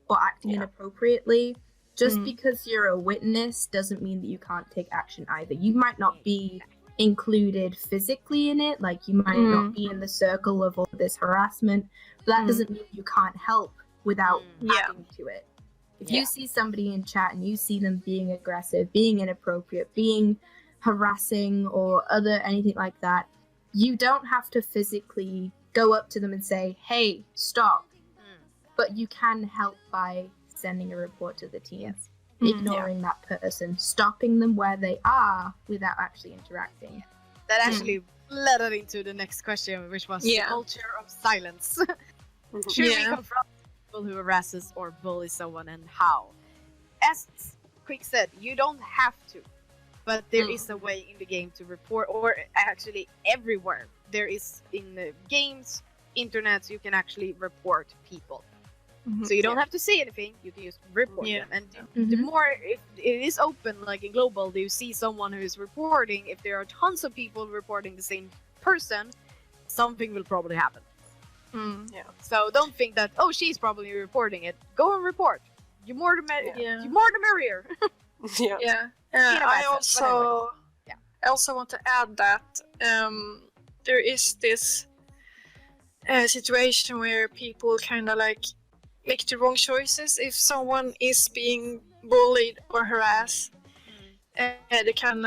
or acting inappropriately. Just because you're a witness doesn't mean that you can't take action either. You might not be included physically in it, like you might not be in the circle of all this harassment, but that doesn't mean you can't help without adding to it. If you see somebody in chat and you see them being aggressive, being inappropriate, being harassing or anything like that, you don't have to physically go up to them and say, hey, stop. But you can help by sending a report to the team. Ignoring that person, stopping them where they are without actually interacting. That actually led us into the next question, which was the culture of silence. Should we confront people who harasses or bully someone, and how? As Quick said, you don't have to, but there is a way in the game to report, or actually everywhere. There is in the games, internet, you can actually report people. So you don't have to say anything, you can just report them. And the more if it is open, like in global, you see someone who is reporting, if there are tons of people reporting the same person, something will probably happen. So don't think that, oh, she's probably reporting it. Go and report. You more the merrier. I also want to add that there is this situation where people kind of like make the wrong choices. If someone is being bullied or harassed, they can,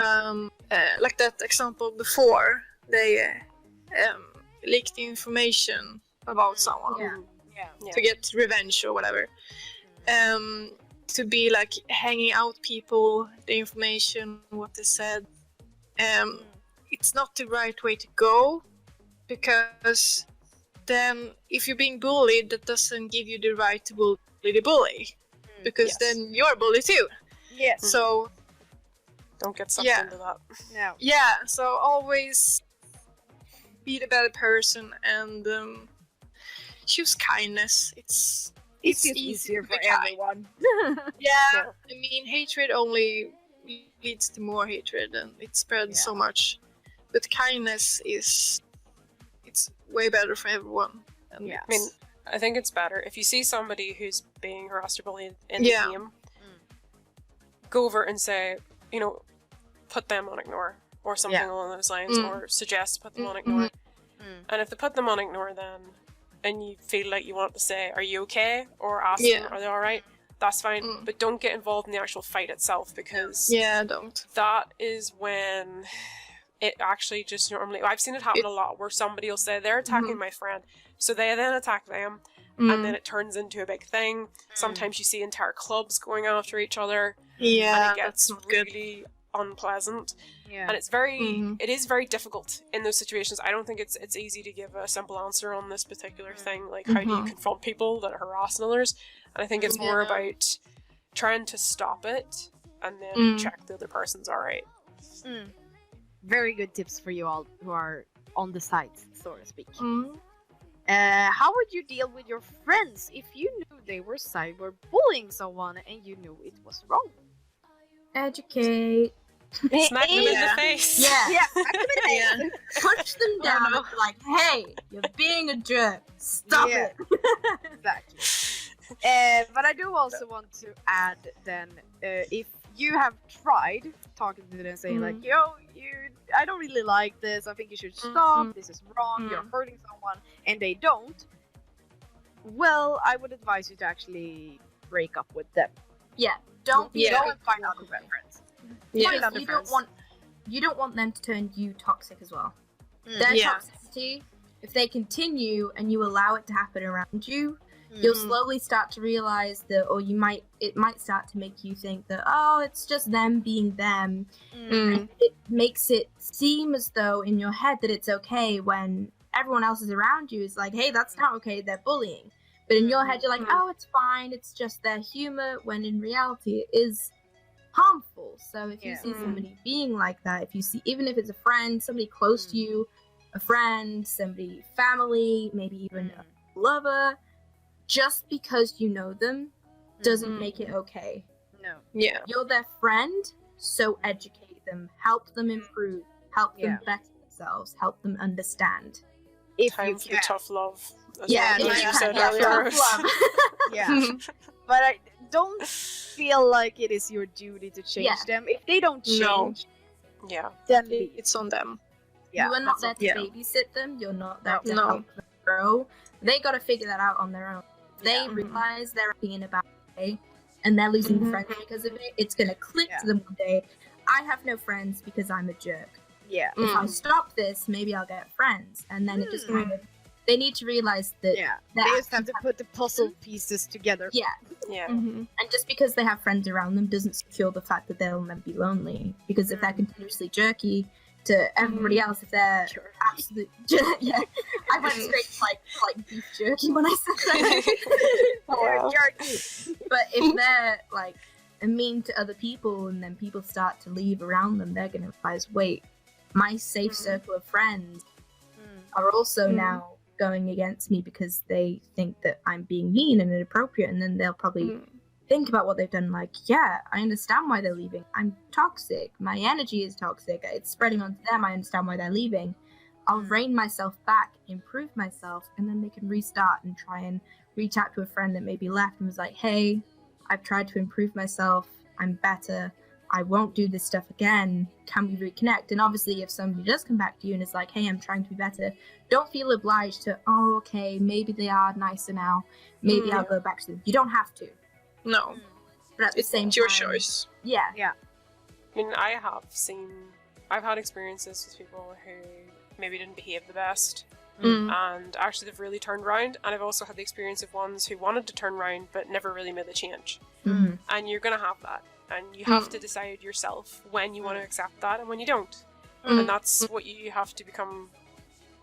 like that example before, they leaked the information about someone. Yeah. To get revenge or whatever. To be like hanging out people, the information, what they said. It's not the right way to go, because then if you're being bullied, that doesn't give you the right to bully the bully, because then you're a bully too. Yes. So don't get sucked into that. No. Yeah, so always be the better person and choose kindness. It's easier to for be kind. everyone. Yeah, I mean, hatred only leads to more hatred, and it spreads so much. But kindness it's way better for everyone. And I mean, I think it's better if you see somebody who's being harassed or bullied in the game, go over and say, you know, put them on ignore or something along those lines, or suggest put them on ignore. And if they put them on ignore, then and you feel like you want to say, are you okay? Or ask them, are they alright? That's fine. But don't get involved in the actual fight itself, because don't. That is when it actually just normally... I've seen it happen a lot, where somebody will say, they're attacking my friend. So they then attack them, and then it turns into a big thing. Sometimes you see entire clubs going after each other. Yeah, and it gets really unpleasant. Yeah. And it's very it is very difficult in those situations. I don't think it's easy to give a simple answer on this particular thing, like how do you confront people that are harassing others. And I think it's more about trying to stop it and then check the other person's alright. Very good tips for you all who are on the site, so to speak. How would you deal with your friends if you knew they were cyberbullying someone and you knew it was wrong? Educate. Smack them in the face. Yeah. Smack them in the face. Push them down and be like, hey, you're being a jerk. Stop it. Exactly. But I do also want to add then, if you have tried talking to them and saying like, yo, I don't really like this, I think you should stop, this is wrong, you're hurting someone, and they don't, well, I would advise you to actually break up with them. Yeah, don't find out the friends. Yeah, you don't want them to turn you toxic as well. Their toxicity, if they continue and you allow it to happen around you, you'll slowly start to realize that, or it might start to make you think that, oh, it's just them being them. And it makes it seem as though in your head that it's okay when everyone else is around you is like, hey, that's not okay, they're bullying. But in your head, you're like, oh, it's fine, it's just their humor, when in reality it is harmful. So if you see somebody being like that, if you see, even if it's a friend, somebody close to you, a friend, somebody, family, maybe even a lover, just because you know them doesn't make it okay. No. Yeah. You're their friend, so educate them, help them improve, help them better themselves, help them understand. If time for the tough love. Yeah, But I don't feel like it is your duty to change them. If they don't change, then it's on them. You are not there to babysit them. You're not there to help them grow. They got to figure that out on their own. They realize they're acting in a bad way and they're losing friends because of it. It's going to click to them one day. I have no friends because I'm a jerk. Yeah. If I stop this, maybe I'll get friends. And then it just kind of, they need to realize that. Yeah. They just have to put the puzzle pieces together. Yeah. Yeah. And just because they have friends around them doesn't secure the fact that they'll never be lonely. Because if they're continuously jerky to everybody else, if they're absolute I went straight to like beef jerky when I said that. Jerky. But if they're like mean to other people and then people start to leave around them, they're gonna realize, wait, my safe circle of friends are also now going against me because they think that I'm being mean and inappropriate, and then they'll probably think about what they've done, like, yeah, I understand why they're leaving. I'm toxic. My energy is toxic. It's spreading onto them. I understand why they're leaving. I'll rein myself back, improve myself, and then they can restart and try and reach out to a friend that maybe left and was like, hey, I've tried to improve myself. I'm better. I won't do this stuff again. Can we reconnect? And obviously, if somebody does come back to you and is like, hey, I'm trying to be better, don't feel obliged to, oh, okay, maybe they are nicer now. Maybe I'll go back to them. You don't have to. No. But at the same time, it's your choice. Yeah. I mean, I've had experiences with people who maybe didn't behave the best, and actually they've really turned around. And I've also had the experience of ones who wanted to turn around but never really made the change. And you're going to have that, and you have to decide yourself when you want to accept that and when you don't. And that's what you have to become.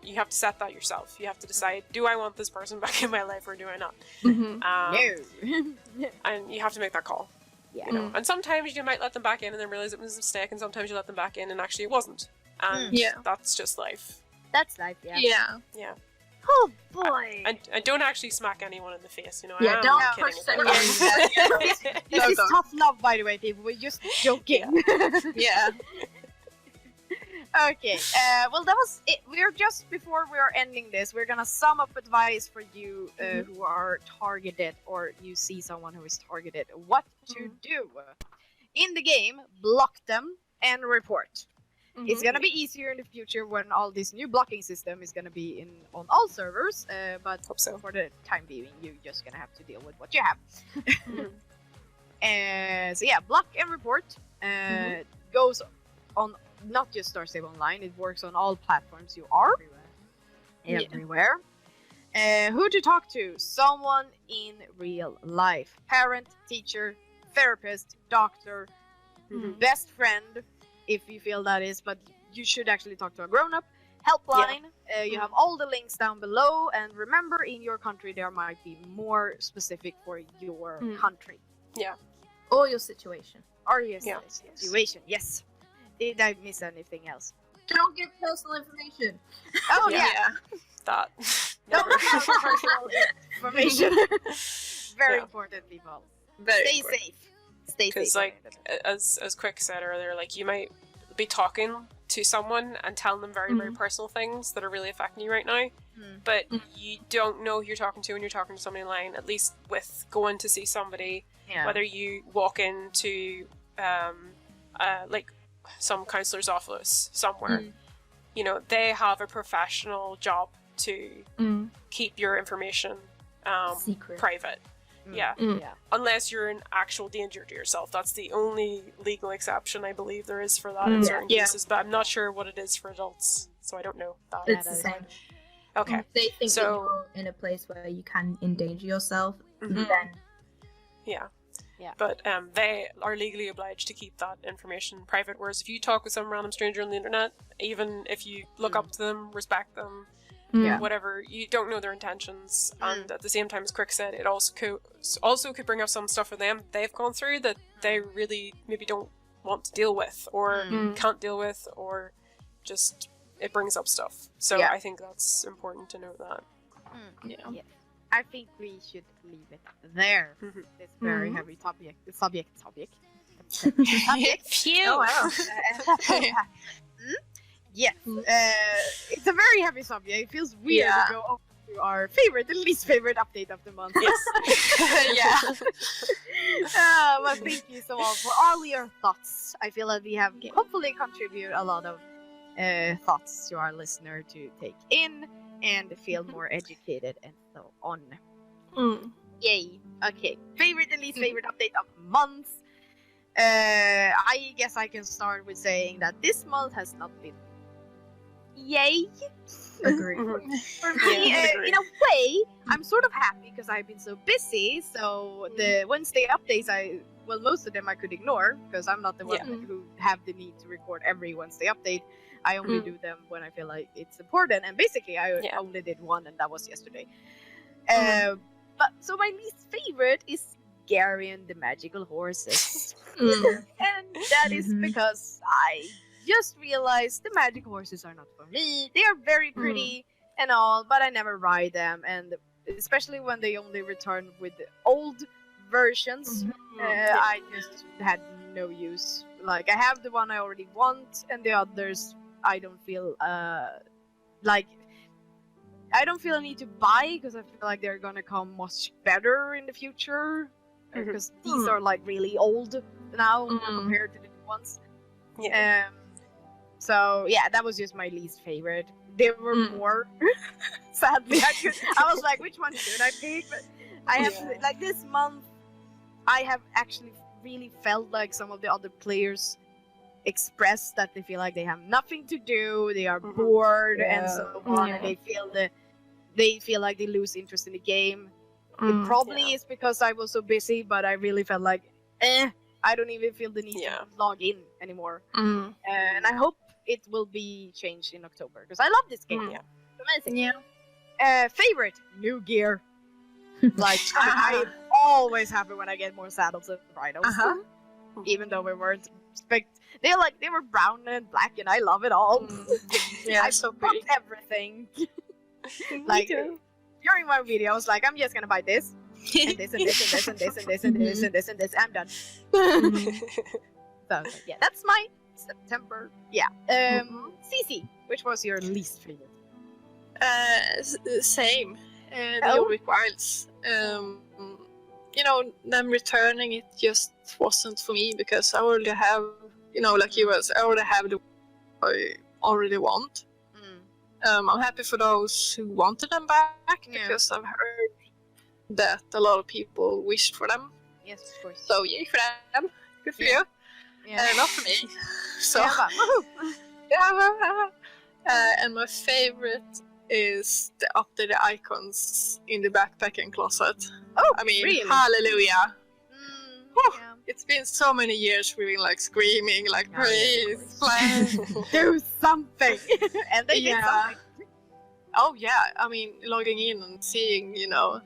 You have to set that yourself. You have to decide, do I want this person back in my life or do I not? No. And you have to make that call. Yeah. You know? And sometimes you might let them back in and then realize it was a mistake, and sometimes you let them back in and actually it wasn't. And that's just life. That's life, yeah. Yeah. Oh boy. And don't actually smack anyone in the face, you know. Yeah, I am don't kidding push about anyone. that. This is tough love, by the way, people. We're just joking. Yeah. Okay, well that was it. We're just before we're ending this, we're gonna sum up advice for you who are targeted, or you see someone who is targeted, what to do. In the game, block them and report. It's gonna be easier in the future when all this new blocking system is gonna be on all servers, but Hope so. for the time being, you're just gonna have to deal with what you have. So yeah, block and report goes on not just Star Stable Online, it works on all platforms you are. Everywhere. Who to talk to? Someone in real life. Parent, teacher, therapist, doctor, best friend, if you feel that is, but you should actually talk to a grown-up. Helpline, you have all the links down below, and remember, in your country there might be more specific for your country. Yeah. Or your situation. Or your situation, yes. Did I miss anything else? Don't give personal information. Oh Yeah. That. Never. Personal information. Very important, people. Very Stay important. safe. Stay safe. Because, like, as Quick said earlier, like, you might be talking to someone and telling them very, very personal things that are really affecting you right now, but you don't know who you're talking to when you're talking to somebody online. At least with going to see somebody, whether you walk into, like, some counsellor's office somewhere, you know, they have a professional job to keep your information Secret. private. Yeah. Unless you're in actual danger to yourself. That's the only legal exception I believe there is for that in certain cases, but I'm not sure what it is for adults, so I don't know that. It's the same. Okay. If they think So- that you're in a place where you can endanger yourself, then Yeah. Yeah. But they are legally obliged to keep that information private, whereas if you talk with some random stranger on the internet, even if you look up to them, respect them, whatever, you don't know their intentions, and at the same time, as Quick said, it also could bring up some stuff for them they've gone through that they really maybe don't want to deal with, or can't deal with, or just it brings up stuff. So I think that's important to know that. Yeah. I think we should leave it there. This very heavy subject. Phew. Oh wow. Yes. It's a very heavy subject. It feels weird to go over to our favorite and least favorite update of the month. Yes. Well, thank you so much for all your thoughts. I feel that we have hopefully contributed a lot of thoughts to our listener to take in and feel more educated and so on. Yay. Okay. Favorite and least favorite update of the month. I guess I can start with saying that this month has not been yay. agree. For me, in a way, I'm sort of happy because I've been so busy. So the Wednesday updates, most of them I could ignore because I'm not the one who have the need to record every Wednesday update. I only do them when I feel like it's important, and basically I only did one, and that was yesterday. But so my least favorite is Gary and the Magical Horses, and that is because I just realized the magic horses are not for me. They are very pretty and all, but I never ride them, and especially when they only return with the old versions, I just had no use. Like, I have the one I already want, and the others I don't feel like I don't feel a need to buy because I feel like they're gonna come much better in the future, because these are like really old now compared to the new ones. So yeah, that was just my least favorite. There were more. Sadly, I was like, which one should I pick? But I have to, like, this month I have actually really felt like some of the other players express that they feel like they have nothing to do, they are bored and so on, and they feel like they lose interest in the game. It probably is because I was so busy, but I really felt like, I don't even feel the need to log in anymore. And I hope it will be changed in October, because I love this game. It's amazing. Favorite, new gear. Like, I'm always happy when I get more saddles and rhinos. Even though we weren't they were brown and black, and I love it all. I so bought pretty. everything. Like, during my video, I was like, I'm just gonna buy this, and this, and this, and this, and this, and this, and this, and this, and this. I'm done. So, yeah, that's my September. Yeah. Cece, which was your least favorite? Same. The Orbit Wilds. Them returning it just wasn't for me, because I already have, like you was, I already have the I already want. I'm happy for those who wanted them back, because I've heard that a lot of people wished for them. Yes, of course. So yay for them. Good for you. Not for me. So and my favorite is the updated icons in the backpacking closet. I mean, really? Hallelujah. It's been so many years we've been like screaming, like, please, do something. And they did something. Oh yeah, I mean, logging in and seeing, the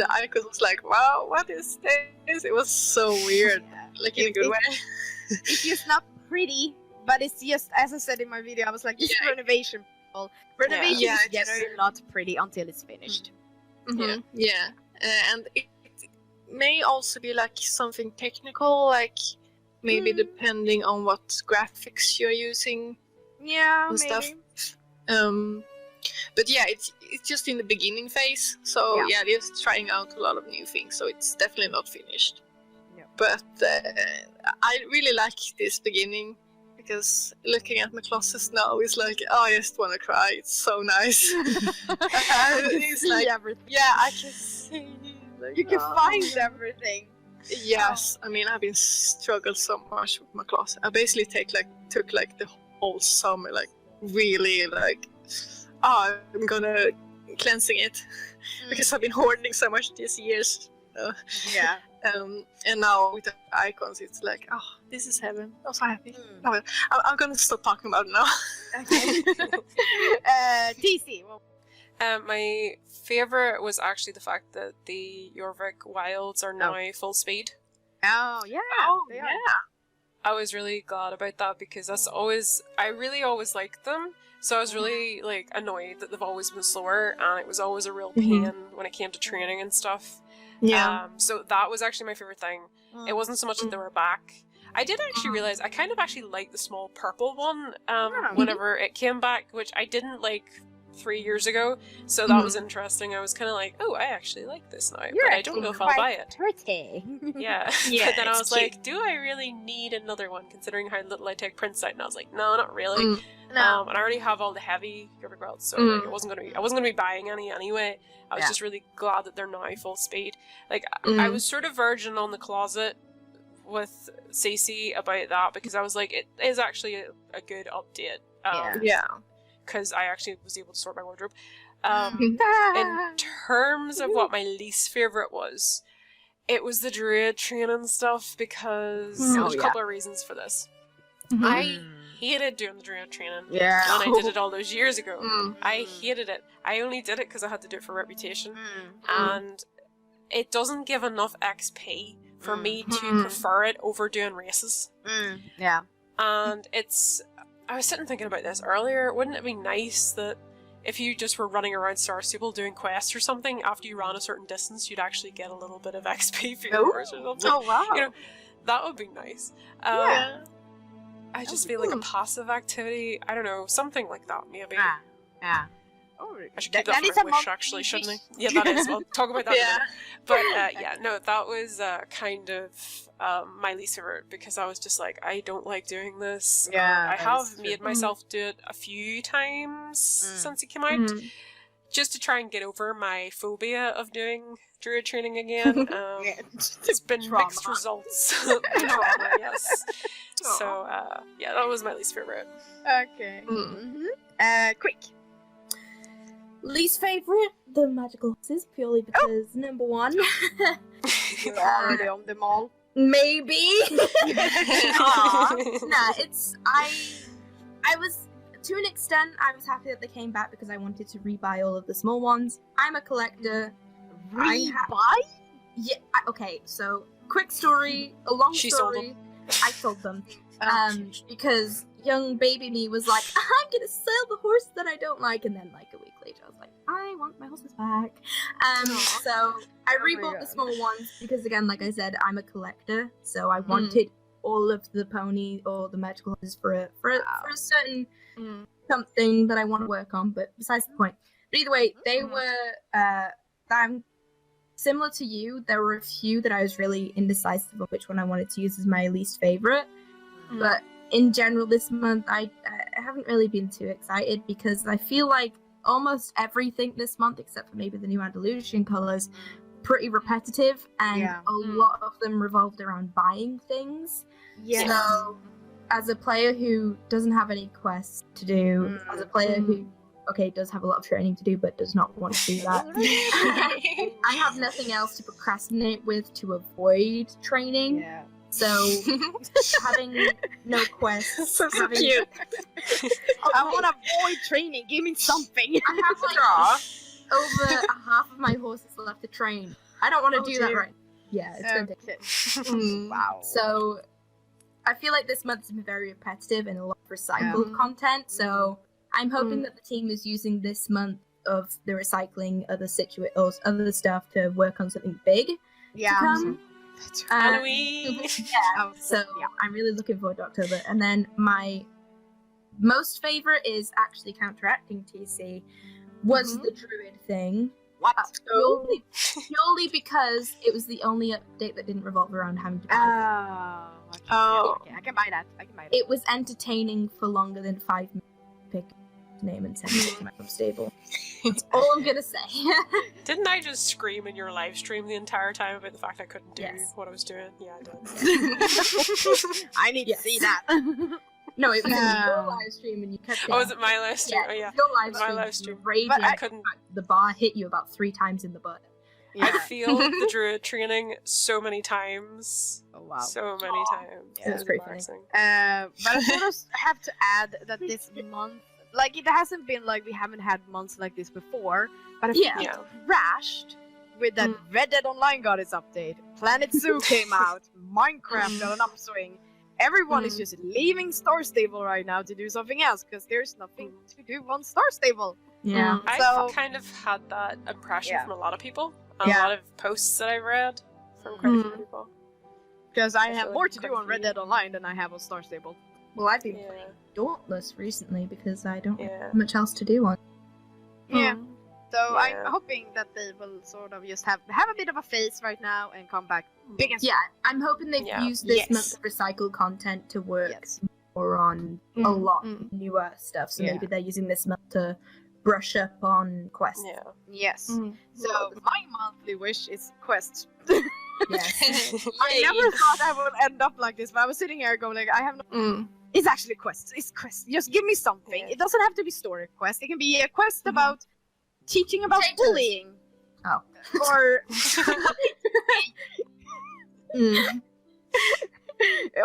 icons was like, wow, what is this? It was so weird, like in a good way. It's just not pretty, but it's just, as I said in my video, I was like, this is renovation. Renovation is generally not pretty until it's finished. And it may also be like something technical, like maybe depending on what graphics you're using. And stuff. But it's just in the beginning phase, so just trying out a lot of new things, so it's definitely not finished. But I really like this beginning, because looking at my classes now is like, I just want to cry. It's so nice. It's like, I can see. Like, you can find everything. Yes, I mean, I've been struggled so much with my class. I basically took the whole summer, like really like, I'm gonna cleansing it, because I've been hoarding so much these years. And now with the icons, it's like, this is heaven. I'm so happy. I'm gonna stop talking about it now. TC. My favorite was actually the fact that the Jorvik Wilds are now full speed. They are. I was really glad about that, because I really always liked them. So I was really like annoyed that they've always been slower, and it was always a real pain when it came to training and stuff. So that was actually my favorite thing. It wasn't so much that they were back. I did actually realize I kind of actually liked the small purple one whenever it came back, which I didn't like 3 years ago. So that was interesting. I was kind of like, I actually like this now, but I don't know if I'll buy it. Pretty. But then I was like, do I really need another one, considering how little I take prints out? And I was like, no, not really. And I already have all the heavy Jorvik Wilds, so like, I wasn't gonna be buying any anyway. I was just really glad that they're now full speed. Like I was sort of virgin on the closet with Cece about that, because I was like, it is actually a good update. Because I actually was able to sort my wardrobe. In terms of what my least favorite was, it was the druid training stuff, because there's a couple of reasons for this. I hated doing the druid training when I did it all those years ago. I hated it. I only did it because I had to do it for reputation, and it doesn't give enough XP for me to prefer it over doing races. And I was sitting thinking about this earlier. Wouldn't it be nice that if you just were running around Star Stable doing quests or something, after you ran a certain distance, you'd actually get a little bit of XP for your horse or something? Oh wow! That would be nice. I just feel like a passive activity. I don't know, something like that maybe. I should keep that for my wish, actually, shouldn't I? Yeah, that is. We'll talk about that in a minute. But that was kind of my least favorite, because I was just like, I don't like doing this. I have made myself do it a few times since it came out, just to try and get over my phobia of doing druid training again. It's been mixed results. Trauma, yes. So, yeah, that was my least favorite. Okay. Quick. Least favorite, the magical horses, purely because number one. You're already on them all. Maybe. Nah, it's I was, to an extent, I was happy that they came back because I wanted to rebuy all of the small ones. I'm a collector. Rebuy? Yeah. Okay. So, quick story. A long She story. sold them. I sold them. Because young baby me was like, I'm gonna sell the horse that I don't like, and then like a week later, I was like, I want my horses back. So I rebought the small ones because, again, like I said, I'm a collector, so I wanted all of the pony or the magical horses for a certain something that I want to work on. But besides the point. But either way, they were. I'm similar to you. There were a few that I was really indecisive of which one I wanted to use as my least favorite. But in general, this month, I haven't really been too excited because I feel like almost everything this month, except for maybe the new Andalusian colours, pretty repetitive, and a lot of them revolved around buying things. Yeah. So, as a player who doesn't have any quests to do, as a player who, does have a lot of training to do, but does not want to do that, I have nothing else to procrastinate with to avoid training. Yeah. So, having no quests, So cute. I want to avoid training. Give me something. I have like over half of my horses left to train. I don't want to do that right. Yeah, it's gonna take. Wow. So, I feel like this month has been very repetitive and a lot of recycled content. So, I'm hoping that the team is using this month of the recycling other other stuff to work on something big. Yeah. Halloween. So I'm really looking forward to October. And then my most favorite is actually counteracting TC was the druid thing. What? Purely because it was the only update that didn't revolve around having to Okay, I can buy that. It was entertaining for longer than 5 minutes to pick his name and send it to my home stable. That's all I'm gonna say. Didn't I just scream in your live stream the entire time about the fact I couldn't do what I was doing? Yeah, I did. I need to see that. No, it was in your live stream and you kept Oh, was it my live stream? Yeah, Oh, yeah. your live My stream. live stream. But I couldn't. The bar hit you about 3 times in the butt. Yeah. I failed the druid training so many times. Oh wow. So many times. Yeah, It was pretty embarrassing. But I sort of have to add that this month, like, it hasn't been like we haven't had months like this before, but I think it crashed with that Red Dead Online got its update, Planet Zoo came out, Minecraft got an upswing. Everyone is just leaving Star Stable right now to do something else because there's nothing to do on Star Stable. Yeah. I've kind of had that impression from a lot of people. A lot of posts that I've read from quite a few people. Because I have more to do on Red Dead Online than I have on Star Stable. Well, I've been playing Dauntless recently because I don't have much else to do on. Yeah. So I'm hoping that they will sort of just have a bit of a phase right now and come back big and Yeah, I'm hoping they've used this month of recycled content to work more on a lot newer stuff. So maybe they're using this month to brush up on quests. Yeah. Yes. So my monthly wish is quests. Yes. I never thought I would end up like this, but I was sitting here going like, I have no... It's actually quests. It's quests. Just give me something. It doesn't have to be story quest. It can be a quest about teaching about bullying. Oh. Or...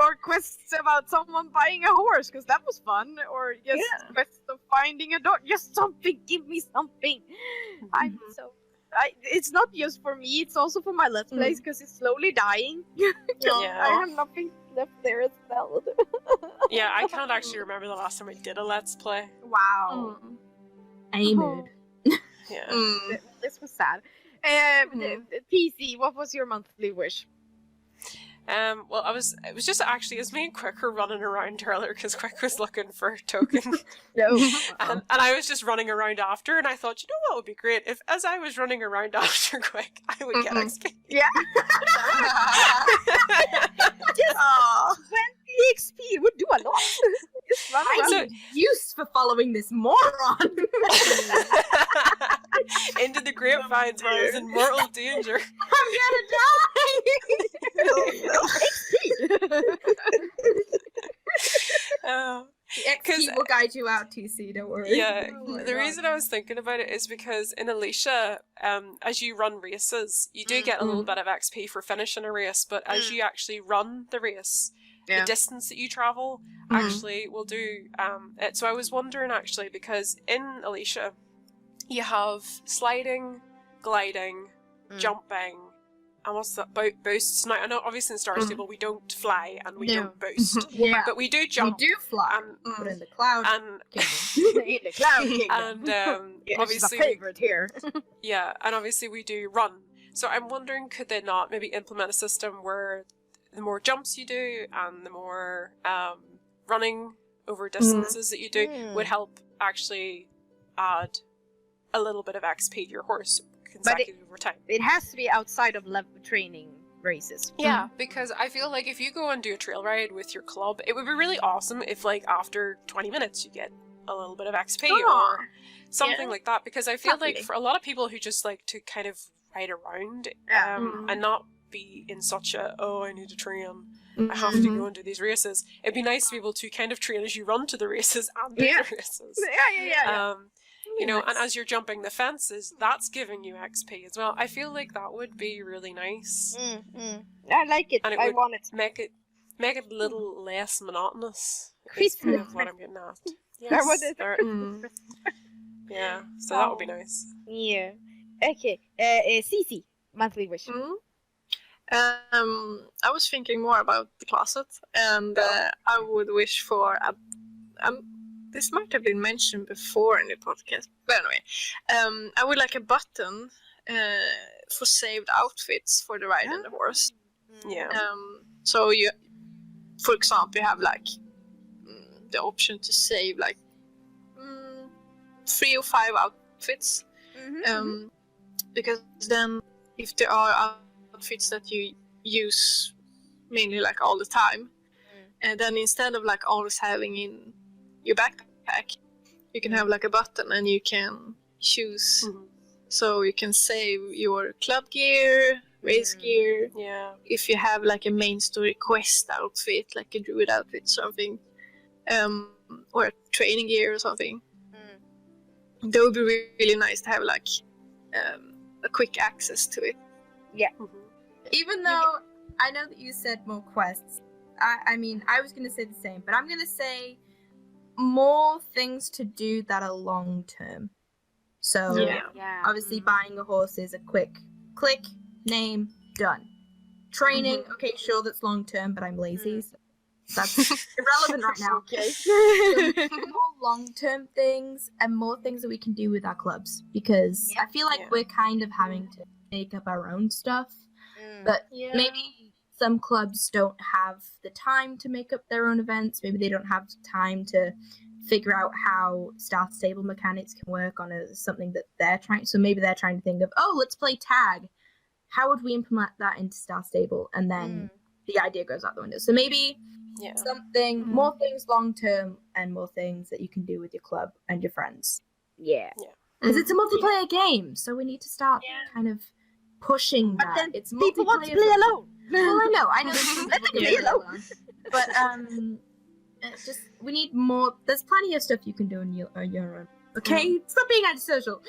or quests about someone buying a horse, because that was fun. Or just quests of finding a dog. Just something. Give me something. It's not just for me, it's also for my Let's Plays, because it's slowly dying. I have nothing left there as well. Yeah, I can't actually remember the last time I did a Let's Play. Wow. Mood. Yeah. This was sad. PC, what was your monthly wish? Well, it was me and Quick were running around earlier because Quick was looking for a token. and I was just running around after, and I thought, you know what would be great? If as I was running around after Quick, I would get XP. Yeah. Just 20 XP would do a lot. Just run around. Use for following this moron. grapevines where I was in mortal danger. I'm gonna die! The XP will guide you out, TC, don't worry. Yeah, the reason I was thinking about it is because in Alicia, as you run races, you do get a little bit of XP for finishing a race, but as you actually run the race, the distance that you travel actually will do it. So I was wondering actually, because in Alicia, you have sliding, gliding, jumping, and what's that? Boosts. Now, I know obviously in Star Stable we don't fly and we don't boost, but we do jump. We do fly, but in the cloud kingdom. In the cloud kingdom. And obviously, my favorite here. Yeah, and obviously we do run. So I'm wondering, could they not maybe implement a system where the more jumps you do and the more running over distances that you do would help actually add a little bit of XP to your horse consecutive over time. It has to be outside of level training races. Yeah, because I feel like if you go and do a trail ride with your club, it would be really awesome if like after 20 minutes you get a little bit of XP or something like that, because I feel like for a lot of people who just like to kind of ride around and not be in such a, oh, I need to train, I have to go and do these races, it'd be nice to be able to kind of train as you run to the races and do the races. You know, and as you're jumping the fences, that's giving you XP as well. I feel like that would be really nice. I like it. And it I would want it. make it a little less monotonous. Is Crispy. kind of what I'm getting at. Yes. Yeah, so that would be nice. Yeah. Okay. Cici, monthly wish. I was thinking more about the closet, and I would wish for a this might have been mentioned before in the podcast, but anyway, I would like a button for saved outfits for the ride and the horse. Yeah. So you, for example, you have like the option to save like 3 or 5 outfits, because then if there are outfits that you use mainly like all the time, and then instead of like always having in your backpack, you can have like a button and you can choose, so you can save your club gear, race gear, if you have like a main story quest outfit, like a druid outfit, something, or a training gear or something. That would be really nice to have like a quick access to it. Even though I know that you said more quests, I mean, I was going to say the same, but I'm going to say more things to do that are long term. So obviously buying a horse is a quick click, name, done. Training, okay, sure, that's long term, but I'm lazy, so that's irrelevant right now. So more long term things and more things that we can do with our clubs, because I feel like we're kind of having to make up our own stuff, but maybe some clubs don't have the time to make up their own events. Maybe they don't have time to figure out how Star Stable mechanics can work on something that they're trying. So maybe they're trying to think of, oh, let's play tag. How would we implement that into Star Stable? And then the idea goes out the window. So maybe something, more things long term and more things that you can do with your club and your friends. Because it's a multiplayer game, so we need to start kind of pushing that. But then it's people want to play alone. Well, I know. Let them play alone. But it's just, we need more. There's plenty of stuff you can do on your own. Okay, stop being antisocial.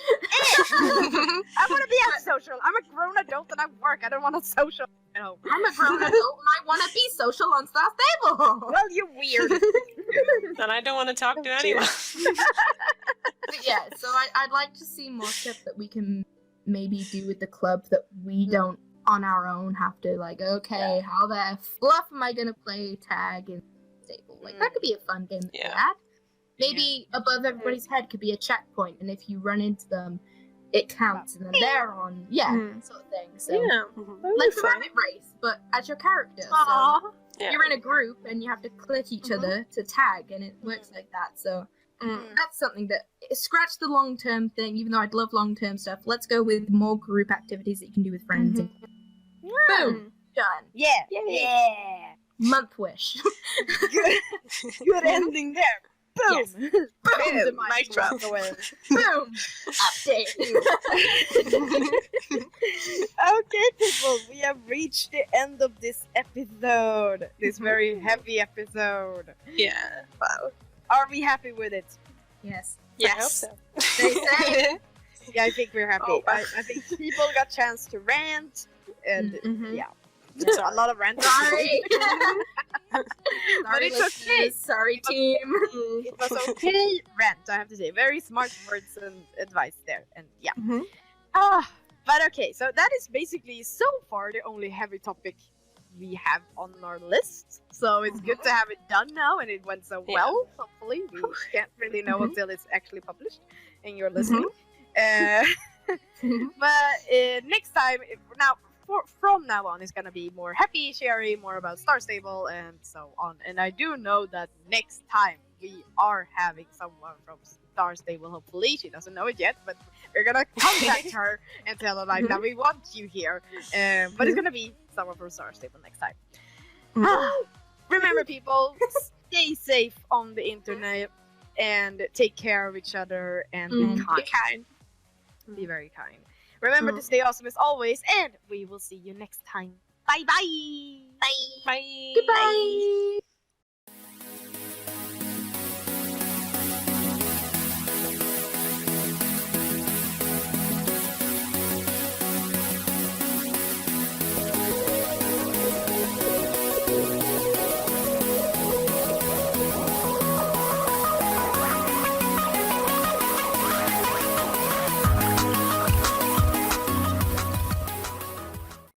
I want to be antisocial. I'm a grown adult and I work. I don't want to social. No. I'm a grown adult and I want to be social on Star Stable. Well, you're weird. And I don't want to talk to anyone. But yeah, so I'd like to see more stuff that we can maybe do with the club that we don't on our own have to, like, okay, how the fluff am I going to play tag in Stable? Like, that could be a fun game to add. Maybe above everybody's head could be a checkpoint, and if you run into them, it counts, and then they're on, sort of thing. So, like a rabbit race, but as your character. So you're in a group, and you have to click each other to tag, and it works like that. So that's something that, scratch the long-term thing, even though I'd love long-term stuff. Let's go with more group activities that you can do with friends. And boom! Done. Yeah. Month wish. Good ending there. Boom! Yes. Boom! Boom! The Mic drop. walked away. Boom! Update. Okay, people, we have reached the end of this episode. This very heavy episode. Yeah. Wow. Are we happy with it? Yes. I hope Yes. so. They say. Yeah, I think we're happy. Oh, wow. I think people got chance to rant, and Mhm. yeah, there's a lot of ranting. Sorry. But Sorry, it's okay. listeners. Sorry, team. It was okay rant, I have to say. Very smart words and advice there, and yeah. Mhm. But okay, so that is basically so far the only heavy topic we have on our list. So it's good to have it done now, and it went so Yeah. well. Hopefully, we can't really know Mhm. until it's actually published and you're listening. But next time, from now on, it's gonna be more happy, sharing more about Star Stable and so on. And I do know that next time we are having someone from Star Stable. Hopefully, she doesn't know it yet, but we're gonna contact her and tell her like that we want you here. But it's gonna be someone from Star Stable next time. Remember, people, stay safe on the internet and take care of each other and be Mm. kind. Be kind. Be very kind. Remember to stay awesome as always, and we will see you next time. Bye bye. Bye. Goodbye.